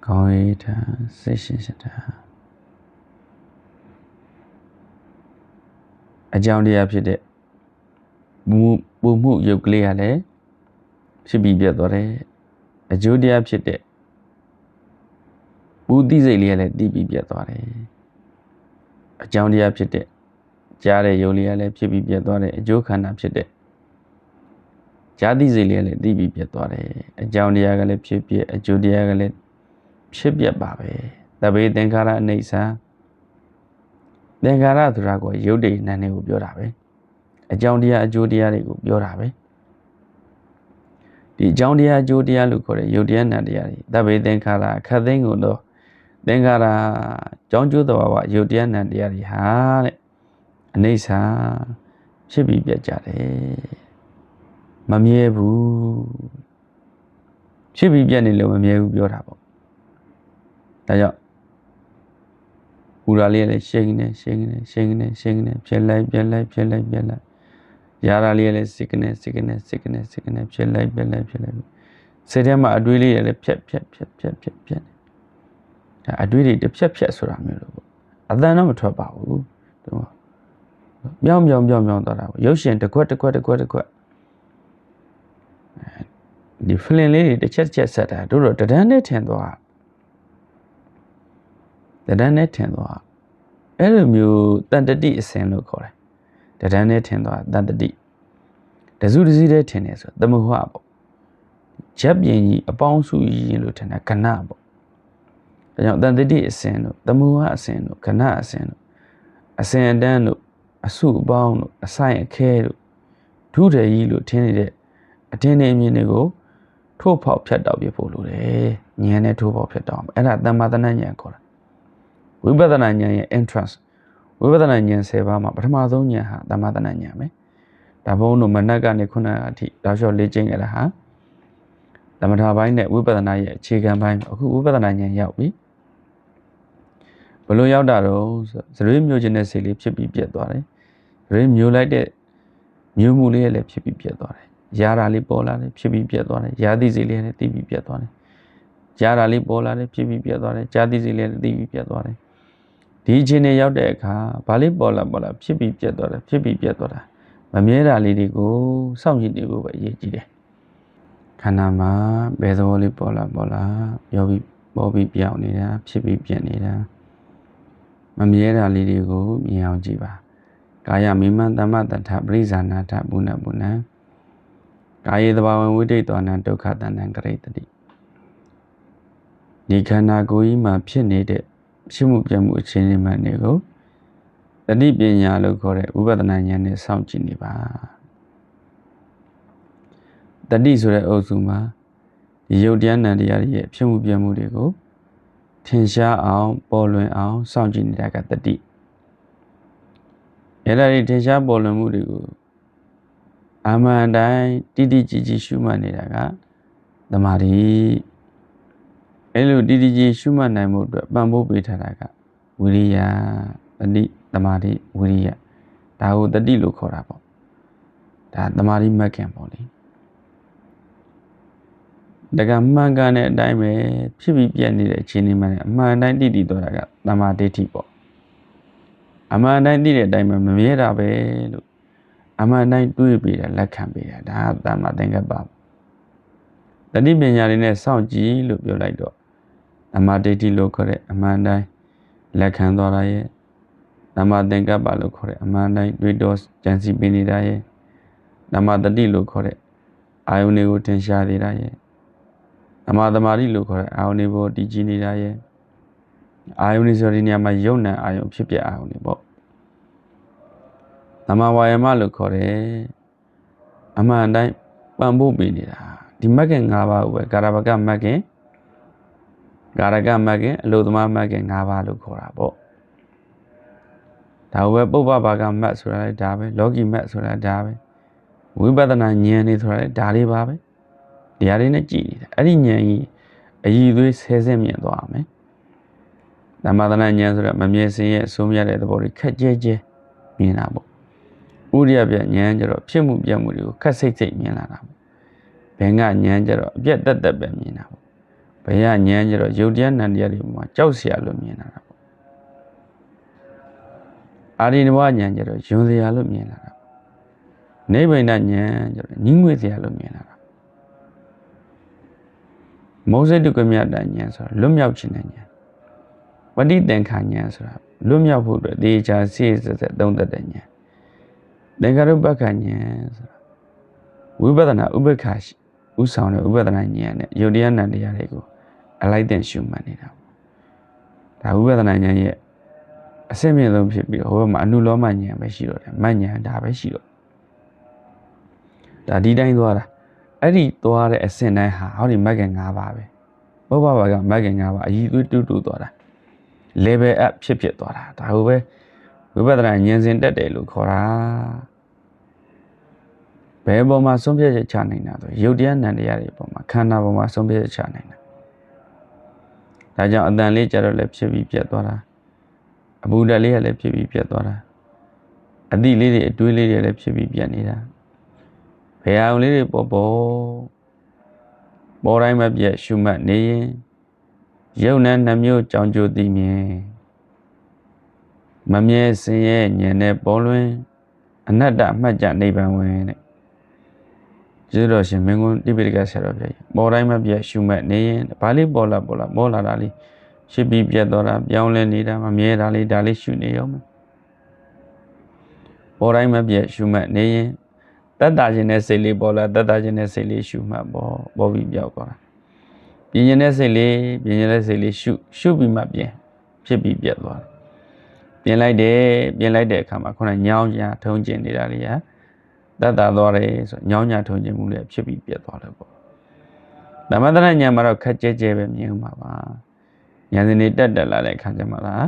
ကောင်းရည်ထာစိတ်ရှင်းရှင်းထာအကြောင်းတရားဖြစ်တဲ့ပူမှုရုပ်ကလေးကလည်းဖြစ်ပြီးပြတ်သွားတယ်အကျိုးတရားဖြစ်တဲ့ပူသိစိတ်လေးကလည်းသိပြီးပြတ်သွားတယ်အကြောင်းတရားဖြစ်တဲ့ကြားတဲ့ရုပ်လေးကလည်းဖြစ်ပြီးပြတ်သွားတယ်အကျိုးခန္ဓာဖြစ်တဲ့ကြားသိစိတ်လေးကလည်းသိပြီးပြတ်သွားတယ်အကြောင်းတရားကလည်းဖြစ်ပြအကျိုးတရားကလည်းဖြစ်ပြပါပဲသဗ္ဗေသင်္ခါရအိဋ္ဌာသင်္ခါရဆိုတာကရုပ်တည်နာနေကိုပြောတာပဲအကြောင်းတရားအကျိုးတရားတွေကိုပြောတာပဲဒီအကြောင်းတရားအကျိုးတရားလို့ခေါ်တဲ့ရုပ်တရားနာတရားတွေသဗ္ဗေသင်္ခါရခတ်သိမ်းကုန်တော့သင်္ခါရကြောင်းကျိုးသဘာဝရုပ်တရားနာတရားတွေဟာတဲ့အနိစ္စဖြစ်ပြီးပြတ်ကြတယ်မမြဲဘူးဖြစ်ပြီးပြတ်နေလို့မမြဲဘူးပြောတာပေါ့ဒါကြောင့်ပူရာလေးလည်းရှိန်နေဖြစ်လိုက်ပြက်လိုက်ရာရာလေးလည်းစိတ်ကနေဖြစ်လိုက်ပြက်လိုက်စိတ်ထဲမှာအတွေးလေးလည်းဖြက်ဒါအတွေးတွေတစ်ဖြက်ဆိုတာမျိုးလို့ပေါ့အတန်တော့မထွက်ပါဘူးသူကပြောင်းသွားတာပေါ့ရုပ်ရှင်တစ်ခွက်ဒီ feeling လေးတွေတစ်ချက်ဆက်တာတို့တော့တဒန်းနဲ့ထင်သွားအဲ့လိုမျိုးတန်တတိအစဉ်လို့ခေါ်တယ်တဒန်းနဲ့ထင်သွားတန်တတိတစုတစည်းတည်းထင်နေဆိုသမုဟပေါ့ချက်ပြင်းကြီးအပေါင်းစုကြီးလို့ထင်တာကဏပေါ့ဒါကြောင့်တန်တတိအစဉ်တို့သမုဟအစဉ်တို့ကဏအစဉ်တို့အစဉ်အတန်းတို့အစုအပေါင်းတို့အဆိုင်အခဲတို့ဒုရကြီးလို့ထင်နေတဲ့အထင်နဲ့အမြင်တွေကိုထိုးဖောက်ဖြတ်တောက်ပြဖို့လိုတယ်ဉာဏ်နဲ့ထိုးဖောက်ဖြတ်တောက်အဲ့ဒါသမ္မာသဏ္ဍာန်ဉာဏ်ခေါ်တာဝိပဿနာဉာဏ်ရဲ့ entrance ဝိပဿနာဉာဏ်10ပါးမှာပထမဆုံးဉာဏ်ဟာသမ္မာသဏ္ဍာန်ဉာဏ်ပဲဒါဘုံတို့မနက်ကနေခုနကအထိတောက်လျှောက်လေ့ကျင့်ကြတာဟာသမထပိုင်းနဲ့ဝိပဿနာရဲ့အခြေခံပိုင်းအခုဝိပဿနာဉာဏ်ရောက်ပြီဘလို့ရောက်တာတော့သရွေးမျိုးခြင်းတဲ့စိတ်လေးဖြစ်ပြီးပြတ်သွားတယ်သရွေးမျိုးလိုက်တဲ့မျိုးမှုလေးလည်းဖြစ်ပြီးပြတ်သွားတယ်ရာတာလေးပေါ်လာတယ်ဖြစ်ပြီးပြတ်သွားတယ်ရာသီစိတ်လေးလည်းသိပြီးပြတ်သွားတယ်ကြားတာလေးပေါ်လာတယ်ဖြစ်ပြီးပြတ်သွားတယ်ကြားသီစိတ်လေးလည်းသိပြီးပြတ်သွားတယ်ဒီအခြေအနေရောက်တဲ့အခါဘာလေးပေါ်လာဖြစ်ပြီးပြတ်သွားတာမမြဲတာလေးတွေကိုစောင့်ကြည့်နေဖို့ပဲအရေးကြီးတယ်ခန္ဓာမှာဘယ်သဘောလေးပေါ်လာပြောပြီးပေါ်ပြီးပြောင်းနေတာဖြစ်ပြီးပြတ်နေတာမမြဲတာလေးတွေကိုမြင်အောင်ကြည့်ပါကာယမိမံတမ္မတထပရိဇာနာထပုဏ္ဏကာယေသဘာဝဝိတိတောနံဒုက္ခတဏ္ဍံကရိတတိဒီခန္ဓာကိုယ်ကြီးမှာဖြစ်နေတဲ့ဖြစ်မှုပြမှုအခြေအနေမှန်တွေကိုတတိပညာလို့ခေါ်တဲ့ဥပဒနာဉာဏ်နဲ့စောင့်ကြည့်နေပါတတိဆိုတဲ့အုပ်စုမှာဒီယုတ်တရားနံတရားရဲ့ဖြစ်မှုပြမှုတွေကိုထင်ရှားအောင်ပေါ်လွင်အောင်စောင့်ကြည့်နေတာကတတိအဲ့ဒါတွေထင်ရှားပေါ်လွင်မှုတွေကိုအမှန်တိုင်းတိတိကျကျရှုမှတ်နေတာကသမာဓိအဲ့လိုတိတိကျကျရှုမှတ်နိုင်မှုအတွက်ပံ့ပိုးပေးထားတာကဝိရိယတတိသမာဓိဝိရိယဒါကိုတတိလို့ခေါ်တာပေါ့ ဒါတမာတိမက်ခင်ပေါ့လေတကမှန်ကန်တဲ့အတိုင်းပဲဖြစ်ပြီးပြက်နေတဲ့အခြေအနေမှလည်းအမှန်တိုင်းသိသွားတာကတမာဒိဋ္ဌိပေါ့အမှန်တိုင်းသိတဲ့အတိုင်းပဲမမြဲတာပဲလို့အမှန်တိုင်းတွေးပြီးတာလက်ခံပြီးတာဒါကတမာသင်္ကပ္ပတတိပညာတွေနဲ့စောင့်ကြည့်လို့ပြောလိုက်တော့တမာဒိဋ္ဌိလို့ခေါ်တဲ့အမှန်တိုင်းလက်ခံသွားတာရဲ့တမာသင်္ကပ္ပလို့ခေါ်တဲ့အမှန်တိုင်းတွေးတော့ကြံစည်ပေးနေတာရဲ့တမာတတိလို့ခေါ်တဲ့အာယုန်တွေကိုထင်ရှားနေတာရဲ့တမာသမာဓိလို့ခေါ်တဲ့အာယုန်တွေကိုတည်ကြည်နေတာရဲ့အာယုန်တွေဆိုတဲ့နေရာမှာယုံ nant အာယုန်ဖြစ်ပြအာယုန်တွေပေါ့တမာဝါယမလို့ခေါ်တဲ့အမှန်တိုင်းပံ့ပိုးပေးနေတာဒီမဂ်ခင်၅ပါးကိုပဲကာရပကမဂ်ခင်ကာရကမဂ်ခင်အလိုသမမဂ်ခင်၅ပါးလို့ခေါ်တာပေါ့ဒါပဲပုပ္ပဘာကမဂ်ဆိုတာလည်းဒါပဲလောကီမဂ်ဆိုတာဒါပဲဝိပဿနာဉာဏ်နေဆိုတာလည်းဒါလေးပါပဲတရားလေးနဲ့ကြည်နေတာအဲ့ဒီဉာဏ်ကြီးအည်သွေးဆဲဆဲမြင်သွားမယ်ဓမ္မသနာဉာဏ်ဆိုတာမမြဲစင်းရဲ့အဆုံးမြတဲ့သဘောတွေခက်ကြဲကြဲမြင်တာပေါ့ဥရိယပြဉာဏ်ကျတော့ဖြစ်မှုပြမှုတွေကိုခက်စိတ်စိတ်မြင်လာတာပေါ့ဘယ်ကဉာဏ်ကျတော့အပြက်တက်တက်ပဲမြင်တာပေါ့ဘယ်ကဉာဏ်ကျတော့ယုတ်တရားနံတရားတွေမှာကြောက်เสียလို့မြင်လာတာပေါ့အာရိနဝဉာဏ်ကျတော့ယွန်เสียလို့မြင်လာတာပေါ့နိဗ္ဗာန်ဉာဏ်ကျတော့ညှိငွေ့เสียလို့မြင်လာတာမောဇိတုကမြတ်တဉာဏ်ဆိုတာလွတ်မြောက်ခြင်းတဲ့ဉာဏ်ပဋိသင်္ခာဉာဏ်ဆိုတာလွတ်မြောက်ဖို့အတွက်တေချာစိတ်ဆက်သုံးတတ်တဲ့ဉာဏ်သင်္ခါရုပ္ပခဉာဏ်ဆိုတာဝိပဿနာဥပ္ပခဥဆောင်တဲ့ဥပဒနာဉာဏ်နဲ့ယုတ်တရားနံတရားတွေကိုအလိုက်တဲ့ရှုမှတ်နေတာဒါဝိပဿနာဉာဏ်ရဲ့အစစ်မြင့်ဆုံးဖြစ်ပြီးဟိုဘက်မှာအနုလောမဉာဏ်ပဲရှိတော့တယ်မဉာဏ်ဒါပဲရှိတော့ဒါဒီတိုင်းသွားတာအဲ့ဒီသွားတဲ့အစင်တိုင်းဟာဟောဒီမဂ်က၅ပါးပဲပုပ္ပဘာကမဂ်က၅ပါးအည်သွေးတူတူသွားတာ level up ဖြစ်သွားတာဒါကိုပဲဝိပဿနာဉာဏ်စဉ်တက်တယ်လို့ခေါ်တာဘယ်ပေါ်မှာဆုံးဖြတ်ချက်ချနိုင်တာဆိုရုပ်တရားနံတရားတွေပေါ်မှာခန္ဓာပေါ်မှာဆုံးဖြတ်ချက်ချနိုင်တာဒါကြောင့်အတန်လေးကြတော့လည်းဖြစ်ပြီးပြတ်သွားတာအဘူဓာလေးကလည်းဖြစ်ပြီးပြတ်သွားတာအတိလေးတွေအတွေးလေးတွေလည်းဖြစ်ပြီးပြတ်နေတာဘယ်အောင်လေးတွေပေါ်တိုင်းမပြတ်ရှုမှတ်နေရင်ရုပ်နဲ့နှမျိုးကြောင်ကြိုသိမြင်မမြဲစင်ရဲ့ဉာဏ်နဲ့ပေါ်လွင်အနတ္တမှတ်ကြနိဗ္ဗာန်ဝင်တဲ့ကျေးဇူးတော်ရှင်မင်းကွန်းတိပိဋကဆရာတော်ပြည့်ပေါ်တိုင်းမပြတ်ရှုမှတ်နေရင်ဘာလေးပေါ်လာတာလေးရှစ်ပြီးပြတ်တော့တာပြောင်းလဲနေတာမမြဲတာလေးဒါလေးရှုနေရောမယ်ပေါ်တိုင်းမပြတ်ရှုမှတ်နေရင်တတ္တခြင်းနဲ့စိတ်လေးပေါ်လာတတ္တခြင်းနဲ့စိတ်လေးရှုမှတ်ပေါ်ပြီးပြောက်သွားတာပြင်းတဲ့စိတ်လေးရှုပြီးမှပြင်ဖြစ်ပြီးပြတ်သွားတယ်ပြင်လိုက်တဲ့အခါမှာခုနညောင်းညာထုံးကျင်နေတာလေးဟာတတ်တာသွားတယ်ဆိုညောင်းညာထုံးကျင်မှုလည်းဖြစ်ပြီးပြတ်သွားတယ်ပေါ့ဓမ္မတရဉာဏ်မှာတော့ခက်ကြဲကြဲပဲမြင်မှာပါဉာဏ်စဉ်တွေတက်လာတဲ့အခါကျမှလား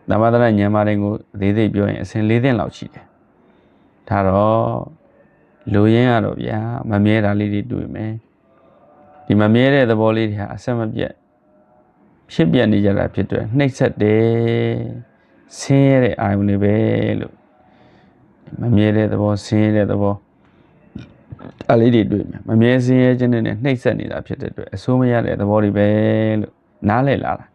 ဓမ္မတရဉာဏ်မှာတွေကိုသေးသေးပြောရင်အစဉ်၄သိန်းလောက်ရှိတယ်ဒါတော့လူရင်းကတော့ဗျာမမြဲတာလေးတွေတွေ့မယ်ဒီမမြဲတဲ့သဘောလေးတွေဟာအဆက်မပြတ်ဖြစ်ပြနေကြတာဖြစ်တဲ့နှိပ်စက်တယ်ဆင်းရဲတဲ့အာယုန်တွေပဲလို့မမြဲတဲ့သဘောဆင်းရဲတဲ့သဘောအလေးတွေတွေ့မယ်မမြဲဆင်းရဲခြင်းနဲ့နှိပ်စက်နေတာဖြစ်တဲ့အတွက်အဆိုးမရတဲ့သဘောတွေပဲလို့နားလည်လာတာ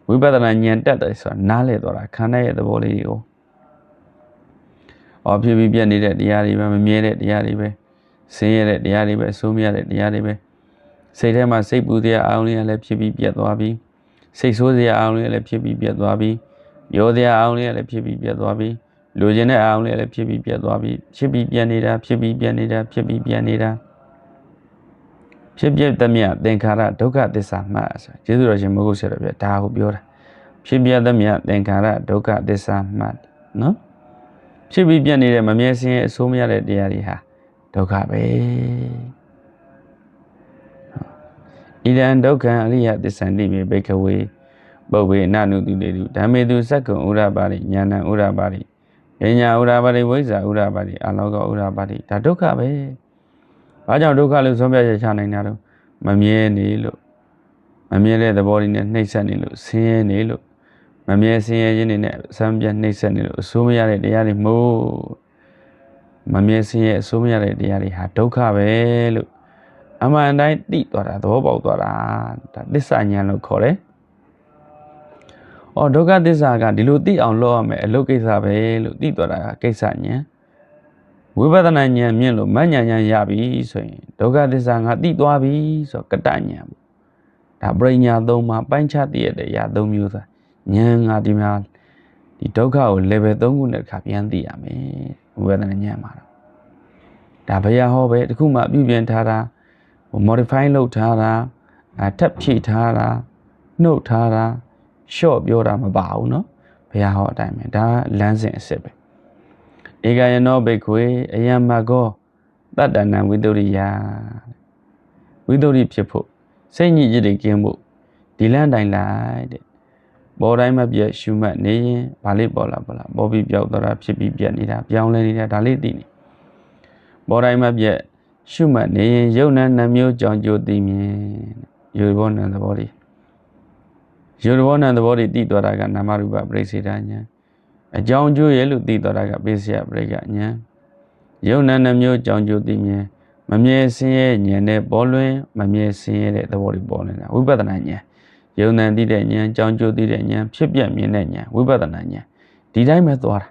ဝိပဿနာဉာဏ်တက်တယ်ဆိုတာနားလည်သွားတာခန္ဓာရဲ့သဘောလေးကိုဖြစ်ပြီးပြတ်နေတဲ့တရားတွေပဲမမြဲတဲ့တရားတွေပဲဆင်းရဲတဲ့တရားတွေပဲအဆိုးမရတဲ့တရားတွေပဲစိတ်ထဲမှာစိတ်ပူစရာအာရုံလေးလည်းဖြစ်ပြီးပြတ်သွားပြီစိတ်ဆိုးစရာအာရုံလေးလည်းဖြစ်ပြီးပြတ်သွားပြီရောစရာအာရုံလေးလည်းဖြစ်ပြီးပြတ်သွားပြီလိုချင်တဲ့အာရုံလေးလည်းဖြစ်ပြီးပြတ်သွားပြီဖြစ်ပြီးပြတ်နေတာဖြစ်ပြီးပြတ်နေတာဖြစ်ပြီးပြတ်နေတာဖြစ်ပြသမျှသင်္ခါရဒုက္ခသစ္စာမှတ်ဆိုကျေးဇူးတော်ရှင်မဟုတ်ဆရာတော်ပြဒါကိုပြောတာဖြစ်ပြသမျှသင်္ခါရဒုက္ခသစ္စာမှတ်နော်ဖြစ်ပြီးပြတ်နေတဲ့မမြဲစင်းရဲ့အဆိုးမရတဲ့တရားတွေဟာဒုက္ခပဲဣဒံဒုက္ခံအရိယသစ္ဆန္တိမေဘိက္ခဝေပုဗ္ဗေနနုတုတေတုဓမ္မေတုသက္ကုံဥရပါရိဉာဏံဥရပါရိပညာဥရပါရိဝိဇ္ဇာဥရပါရိအာလောကဥရပါရိဒါဒုက္ခပဲဘာကြောင့်ဒုက္ခလို့ဆုံးဖြတ်ချက်ချနိုင်တာတော့မမြဲနေလို့မမြဲတဲ့သဘောတွေနဲ့နှိမ့်ဆက်နေလို့ဆင်းရဲနေလို့မမြဲဆင်းရဲခြင်းတွေနဲ့ဆံပြနှိမ့်ဆက်နေလို့အဆိုးမရတဲ့တရားတွေမို့ မမြဲစင်းရဲ့အစိုးမရတဲ့တရားတွေဟာဒုက္ခပဲလို့အမှန်တိုင်းသိသွားတာသဘောပေါက်သွားတာဒါသစ္စာဉာဏ်လို့ခေါ်တယ်။အော်ဒုက္ခသစ္စာကဒီလိုသိအောင်လုပ်ရမယ်အလုပ်ကိစ္စပဲလို့သိသွားတာကကိစ္စဉာဏ်ဝိပဿနာဉာဏ်မြင့်လို့မဉာဏ်ဉာဏ်ရပြီဆိုရင်ဒုက္ခသစ္စာငါသိသွားပြီဆိုကတ္တဉာဏ်ပေါ့ဒါပရိညာသုံးပါပိုင်းခြားသိရတဲ့ရာသုံးမျိုးသာဉာဏ်ငါဒီမှာဒီဒုက္ခကို level 3ခုနဲ့တစ်ခါပြန်သိရမယ်ဝိပဿနာဉာဏ်မှာဒါဘယ်ရဟောပဲတခုမှပြုပြင်ထားတာ modify လုပ်ထားတာထပ်ဖြည့်ထားတာနှုတ်ထားတာ short ပြောတာမပါဘူးเนาะဘယ်ရဟောအတိုင်းပဲဒါလမ်းစဉ်အစစ်ပဲဧကယနောဘိက္ခွေအယံမကောတတ္တနံဝိတုရိယဝိတုရိဖြစ်ဖို့စိတ်ညစ်ကြေးတွေကင်းဖို့ဒီလမ်းတိုင်းလိုက်တဲ့ပေါ်တိုင်းမပြတ်ရှုမှတ်နေရင်ဘာလေးပေါ်လာပေါ်ပြီးပြောက်သွားတာဖြစ်ပြီးပြတ်နေတာပြောင်းလဲနေတာဒါလေးသိနေပေါ်တိုင်းမပြတ်ရှုမှတ်နေရင်ယုံနာနှမျိုးကြောင့်ကြိုသိမြင်ယူဘောနံသဘောတွေယူဘောနံသဘောတွေသိသွားတာကနာမရူပပရိစ္ဆေဒဉာဏ်အကြောင်းကျိုးရဲ့လို့သိသွားတာကပိစ္ဆယပရိက္ခဉာဏ်ယုံနာနှမျိုးကြောင့်ကြိုသိမြင်မမြဲစင်းရဲ့ဉာဏ်နဲ့ပေါ်လွင်မမြဲစင်းရဲ့သဘောတွေပေါ်နေတာဝိပဿနာဉာဏ်ယုံနာသိတဲ့ဉာဏ်ကြောင့်ကြိုသိတဲ့ဉာဏ်ဖြစ်ပြမြင်တဲ့ဉာဏ်ဝိပဿနာဉာဏ်ဒီတိုင်းပဲသွားတာ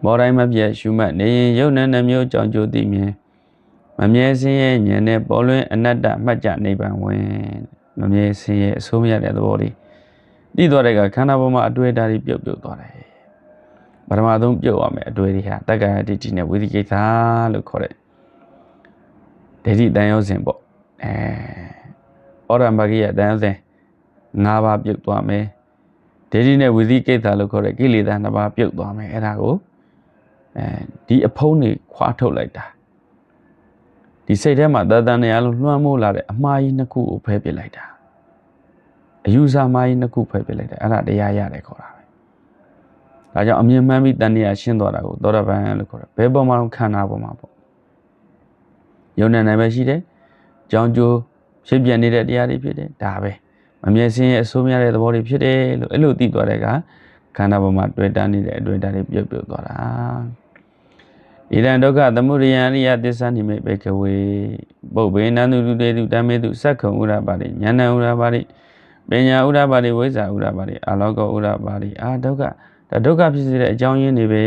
ပေါ်တိုင်းမပြတ်ရှုမှတ်နေရင်ယုံနာနှမျိုးကြောင့်ကြိုသိမြင်မမြဲစင်းရဲ့ဉာဏ်နဲ့ပေါ်လွင်အနတ္တမှတ်ကြနိဗ္ဗာန်ဝင်မမြဲစင်းရဲ့အဆိုးမရတဲ့သဘောတွေသိသွားတဲ့ကခန္ဓာပေါ်မှာအတွေ့အတာတွေပြုတ်သွားတယ်ပထမဆုံးပြုတ်ရမယ်အတွေ့တွေဟာတက္ကရာဒိဋ္ဌိနဲ့ဝိသိကိစ္စလို့ခေါ်တဲ့ဒိဋ္ဌိတန်ရောစဉ်ပေါ့ဩရမဂိယတန်ရောစဉ်၅ပါးပြုတ်သွားမယ်ဒိဋ္ဌိနဲ့ဝိသိကိစ္စလို့ခေါ်တဲ့ကိလေသာ၅ပါးပြုတ်သွားမယ်အဲ့ဒါကိုဒီအဖုံးတွေခွာထုတ်လိုက်တာဒီစိတ်ထဲမှာတသန်နေရလို့လွှမ်းမိုးလာတဲ့အမှားကြီးနှစ်ခုကိုဖယ်ပစ်လိုက်တာအယူဆမှားကြီးနှစ်ခုဖယ်ပစ်လိုက်တာအဲ့ဒါတရားရတယ်ခေါ်တာပဲဒါကြောင့်အမြင်မှန်းပြီးတဏှာရှင်းသွားတာကိုသောတာပန်လို့ခေါ်တယ်ဘယ်ပေါ်မှာခန္ဓာပေါ်မှာပေါ့ယုံနဲ့နိုင်ပဲရှိတယ်ကြောင်းကျိုးဖြစ်ပြနေတဲ့တရားတွေဖြစ်တယ်ဒါပဲမမြဲစင်းရဲ့အဆိုးများတဲ့သဘောတွေဖြစ်တယ်လို့အဲ့လိုသိသွားတဲ့ကခန္ဓာပေါ်မှာတွေ့တာနေတဲ့အတွေ့အတာတွေပြုတ်သွားတာဣဒံဒုက္ခသမုဒယအရိယသစ္စာနိမိတ်ဘေကဝေပုဗ္ဗေနန္တုတုတေတုဓမ္မေတုစက္ခုံဥရပါတိဉာဏဥရပါတိပညာဥရပါတိဝိဇ္ဇာဥရပါတိအာလောကောဥရပါတိဒုက္ခဒါဒုက္ခဖြစ်စေတဲ့အကြောင်းရင်းတွေပဲ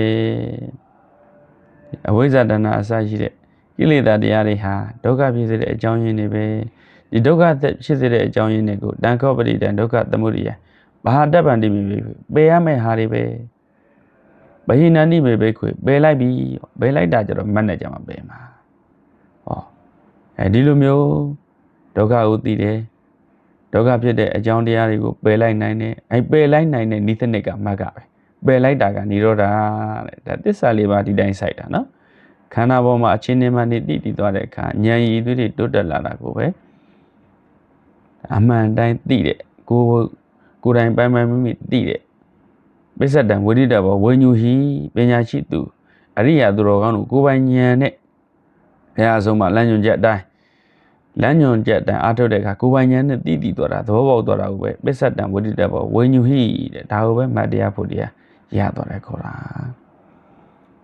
အဝိဇ္ဇာတဏ္ဍအစရှိတဲ့ကိလေသာတရားတွေဟာဒုက္ခဖြစ်စေတဲ့အကြောင်းရင်းတွေပဲဒီဒုက္ခဖြစ်စေတဲ့အကြောင်းရင်းတွေကိုတန်ခောပရိဒံဒုက္ခသမုဒယဘာတပ္ပန္တိမိပယ်ရမယ့်ဟာတွေပဲဘဟိနန္တိမေဘိခွေပယ်လိုက်ပြီပယ်လိုက်တာကြတော့မတ်နဲ့ကြမှာပယ်မှာဟောဒီလိုမျိုးဒုက္ခကိုသိတယ်ဒုက္ခဖြစ်တဲ့အကြောင်းတရားတွေကိုပယ်လိုက်နိုင်တယ်ပယ်လိုက်နိုင်တဲ့နိသနစ်ကမတ်ကပဲပယ်လိုက်တာကនិရောဓတဲ့ဒါသစ္စာလေးပါးဒီတိုင်းစိုက်တာနော်ခန္ဓာပေါ်မှာအချင်းချင်းမှနေတည်သွားတဲ့အခါဉာဏ်ရည်သွေးတွေတိုးတက်လာတာကိုပဲအမှန်တိုင်းသိတဲ့ကိုယ်တိုင်ပိုင်မိမိသိတဲ့ပိဿတံဝိရိဒဘောဝိညူဟိပညာရှိသူအရိယာသူတော်ကောင်းတို့ကိုယ်ပိုင်ဉာဏ်နဲ့ဘုရားဆုံးမှာလမ်းညွှန်ချက်အတိုင်းအားထုတ်တဲ့အခါကိုယ်ပိုင်ဉာဏ်နဲ့သိသွားတာသဘောပေါက်သွားတာကိုပဲပိဿတံဝိရိဒဘောဝိညူဟိတဲ့ဒါကိုပဲမတရားဖို့တရားရသွားတယ်ခေါ်တာ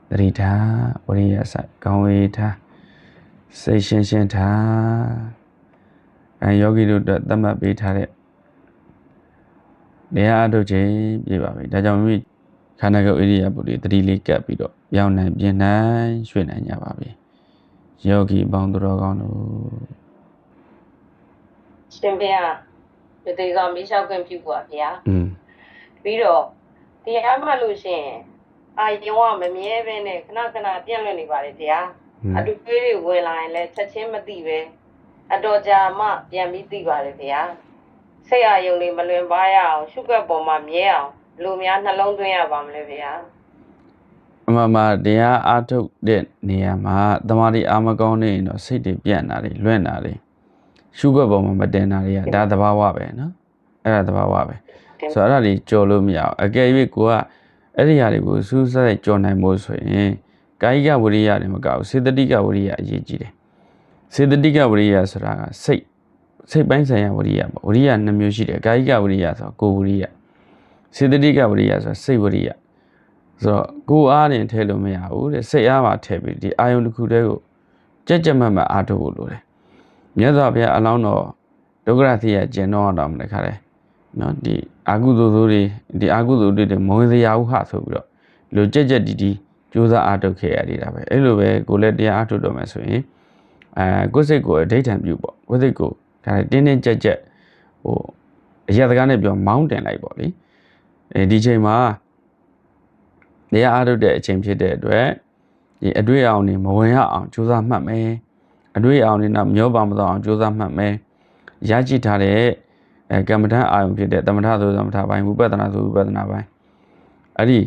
သတိထားဝရိယစကောင်းဝေးထားစိတ်ရှင်းထားယောဂီတို့သတ်မှတ်ပေးထားတဲ့တရားအထုတ်ခြင်းပြပါပြီဒါကြောင့်မိခန္ဓာကိုယ်ဣရိယာပုတွေတတိလေးကပ်ပြီးတော့ပြောင်းနိုင်ပြင်နိုင်ရွှေ့နိုင်ကြပါပြီယောဂီပေါင်းသူတော်ကောင်းတို့ရှင်ဗျာဒီသေးစွာမေးလျှောက်ခွင့်ပြုပါဗျာပြီးတော့တရားမှလို့ရှိရင်အာယုံကမမြဲပဲနဲ့ခဏပြန့်လွင့်နေပါလေဗျာအတူတွေးတွေဝင်လာရင်လည်းချက်ချင်းမသိပဲအတော်ကြာမှပြန်ပြီးသိပါလေဗျာစိတ်အာယုံလေးမလွင်ပါရအောင်ရှုပ်ပေါ်မှာမြဲအောင်လူများနှလုံးသွင်းရပါမလဲဗျာအမှန်တရားအားထုတ်တဲ့နေရာမှာတမာတိအာမကောင်းနေရင်တော့စိတ်တွေပြန့်တာတွေလွင့်တာတွေရှုပ်ပေါ်မှာမတင်တာတွေကဒါသဘာဝပဲနော်အဲ့ဒါသဘာဝပဲဆိုတော့အဲ့ဒါတွေကြော်လို့မရအောင်အကယ်၍ကိုကအဲ့ဒီຢာတွေကိုစူးစိုက်ကြော်နိုင်ဖို့ဆိုရင်ကာယကဝိရိယတွေမကဘူးစေတသိကဝိရိယအရေးကြီးတယ်စေတသိကဝိရိယဆိုတာကစိတ်ပိုင်းဆိုင်ရာဝိရိယပေါ့ဝိရိယ2မျိုးရှိတယ်ကာယကဝိရိယဆိုကိုယ်ဝိရိယစေတသိကဝိရိယဆိုစိတ်ဝိရိယ ဆိုတော့ကိုယ်အားရင်ထဲလို့မရဘူးတဲ့စိတ်အားပါထဲပြီးဒီအာယုံတစ်ခုတည်းကိုကြက်ကြက်မတ်မတ်အားထုတ်ဖို့လိုတယ်မြတ်စွာဘုရားအလောင်းတော်ဒုက္ခရတိရကျင်တော့တော်မလဲခါတယ်နော်ဒီအာကုသိုလ်တွေဒီအာကုသိုလ်တွေမဝင်စရာဘူးဟာဆိုပြီးတော့လိုကြက်ကြက်တီကြိုးစားအားထုတ်ခဲ့ရတာပဲအဲ့လိုပဲကိုလည်းတရားအားထုတ်တော့မယ်ဆိုရင်ကိုယ်စိတ်ကိုအဋိဌံပြုပေါ့ကိုယ်စိတ်ကိုဒါတင်းတင်းကြက်ကြက်ဟိုအရာတကားနဲ့ပြောမောင်းတင်လိုက်ပေါ့လေဒီချိန်မှာတရားအားထုတ်တဲ့အချိန်ဖြစ်တဲ့အတွက်ဒီအတွေ့အအောင်တွေမဝင်ရအောင်ကြိုးစားမှတ်မယ်အတွေ့အအောင်တွေတော့မျောပါမတော့အောင်ကြိုးစားမှတ်မယ်ရရှိထားတဲ့ကမ္မဋ္ဌာန်းအာရုံဖြစ်တဲ့သမထဆိုသမထပိုင်းဝိပဿနာဆိုဝိပဿနာပိုင်းအဲ့ဒီ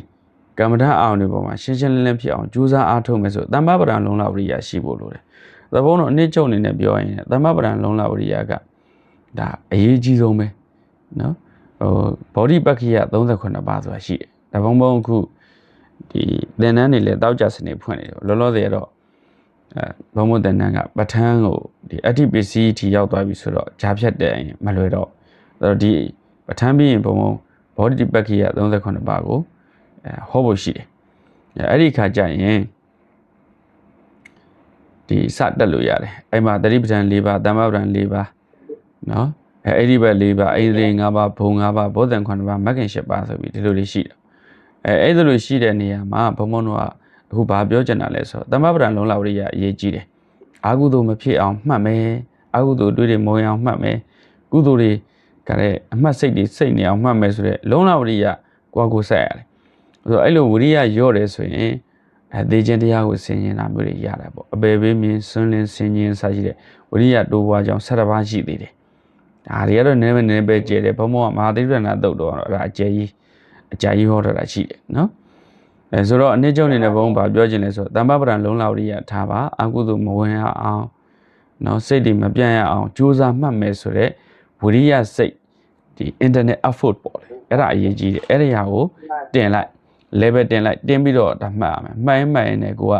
ကမ္မဋ္ဌာန်းအာရုံတွေပေါ်မှာရှင်းရှင်းလင်းလင်းဖြစ်အောင်ကြိုးစားအားထုတ်မယ်ဆိုတမ္ပပဒံလုံလဝရိယရှိဖို့လိုတယ်သဘောတော့အနည်းချုပ်အနေနဲ့ပြောရင်တမ္ပပဒံလုံလဝရိယကဒါအရေးကြီးဆုံးပဲနော်ဘောဓိပက္ခိယ38ပါးဆိုတာရှိတယ်ဒါဘုံခုဒီသင်္นานတွေလည်းတောက်ကြစနေဖွင့်နေတယ်လောလောဆယ်တော့ဘုံသင်္นานကပဋ္ဌာန်းကိုဒီအဋ္ဌိပစ္စည်းထီရောက်သွားပြီဆိုတော့ဂျာဖြတ်တဲ့မလွယ်တော့ဒီပဋ္ဌာန်းပြီးရင်ဘုံဘောဓိပက္ခိယ38ပါးကိုဟောဖို့ရှိတယ်အဲ့ဒီခါကျရင်ဒီစတက်လို့ရတယ်အဲ့မှာတတိပဋ္ဌာန်း၄ပါးသမ္မာပဋ္ဌာန်း၄ပါးနော်အဲ့ဒီဘက်၄ပါးအိန္ဒြေ၅ပါးဘုံ၅ပါးဘောဓံ9ပါးမဂ္ဂင်10ပါးဆိုပြီးဒီလိုလေးရှိတယ်အဲ့ဒါလိုရှိတဲ့နေရာမှာဘုံဘုံတို့ကအခုဘာပြောချင်တာလဲဆိုတော့သမ္မာပဋ္ဌာန်းလုံလဝရိယအရေးကြီးတယ်အာဟုသို့မဖြစ်အောင်မှတ်မယ်အာဟုသို့တွေးတွေမဝင်အောင်မှတ်မယ်ကုသိုလ်တွေကလည်းအမှတ်စိတ်တွေစိတ်နေအောင်မှတ်မယ်ဆိုတဲ့လုံလဝရိယကိုဆက်ရတယ်ဆိုတော့အဲ့လိုဝရိယရော့တယ်ဆိုရင်သေခြင်းတရားကိုဆင်ញင်တာမျိုးတွေရတယ်ပေါ့အပေပေးမြင်ဆွန်းလင်းဆင်ញင်စရှိတဲ့ဝရိယတိုးပွားကြောင့်7ပါးရှိသေးတယ်ဒါတွေကတော့နည်းနည်းပဲကျဲတယ်ဘုံဘုံကမဟာသီရဏတုတ်တော့အဲ့ဒါအကျယ်ကြီးဟောတာရှိတယ်နော်ဆိုတော့အနည်းချုပ်နေတဲ့ဘုံဘာပြောချင်လဲဆိုတော့တမ္ပပဒံလုံလဝရိယထားပါအကုသို့မဝင်ရအောင်နော်စိတ်တွေမပြန့်ရအောင်ကြိုးစားမှတ်မယ်ဆိုတော့ဝရိယစိတ်ဒီ internet effort ပေါ့လေအဲ့ဒါအရေးကြီးတယ်အဲ့ဒီဟာကိုတင်လိုက် level တင်လိုက်တင်ပြီးတော့ဒါမှတ်ရမယ်မှတ်ရင်လည်းကိုက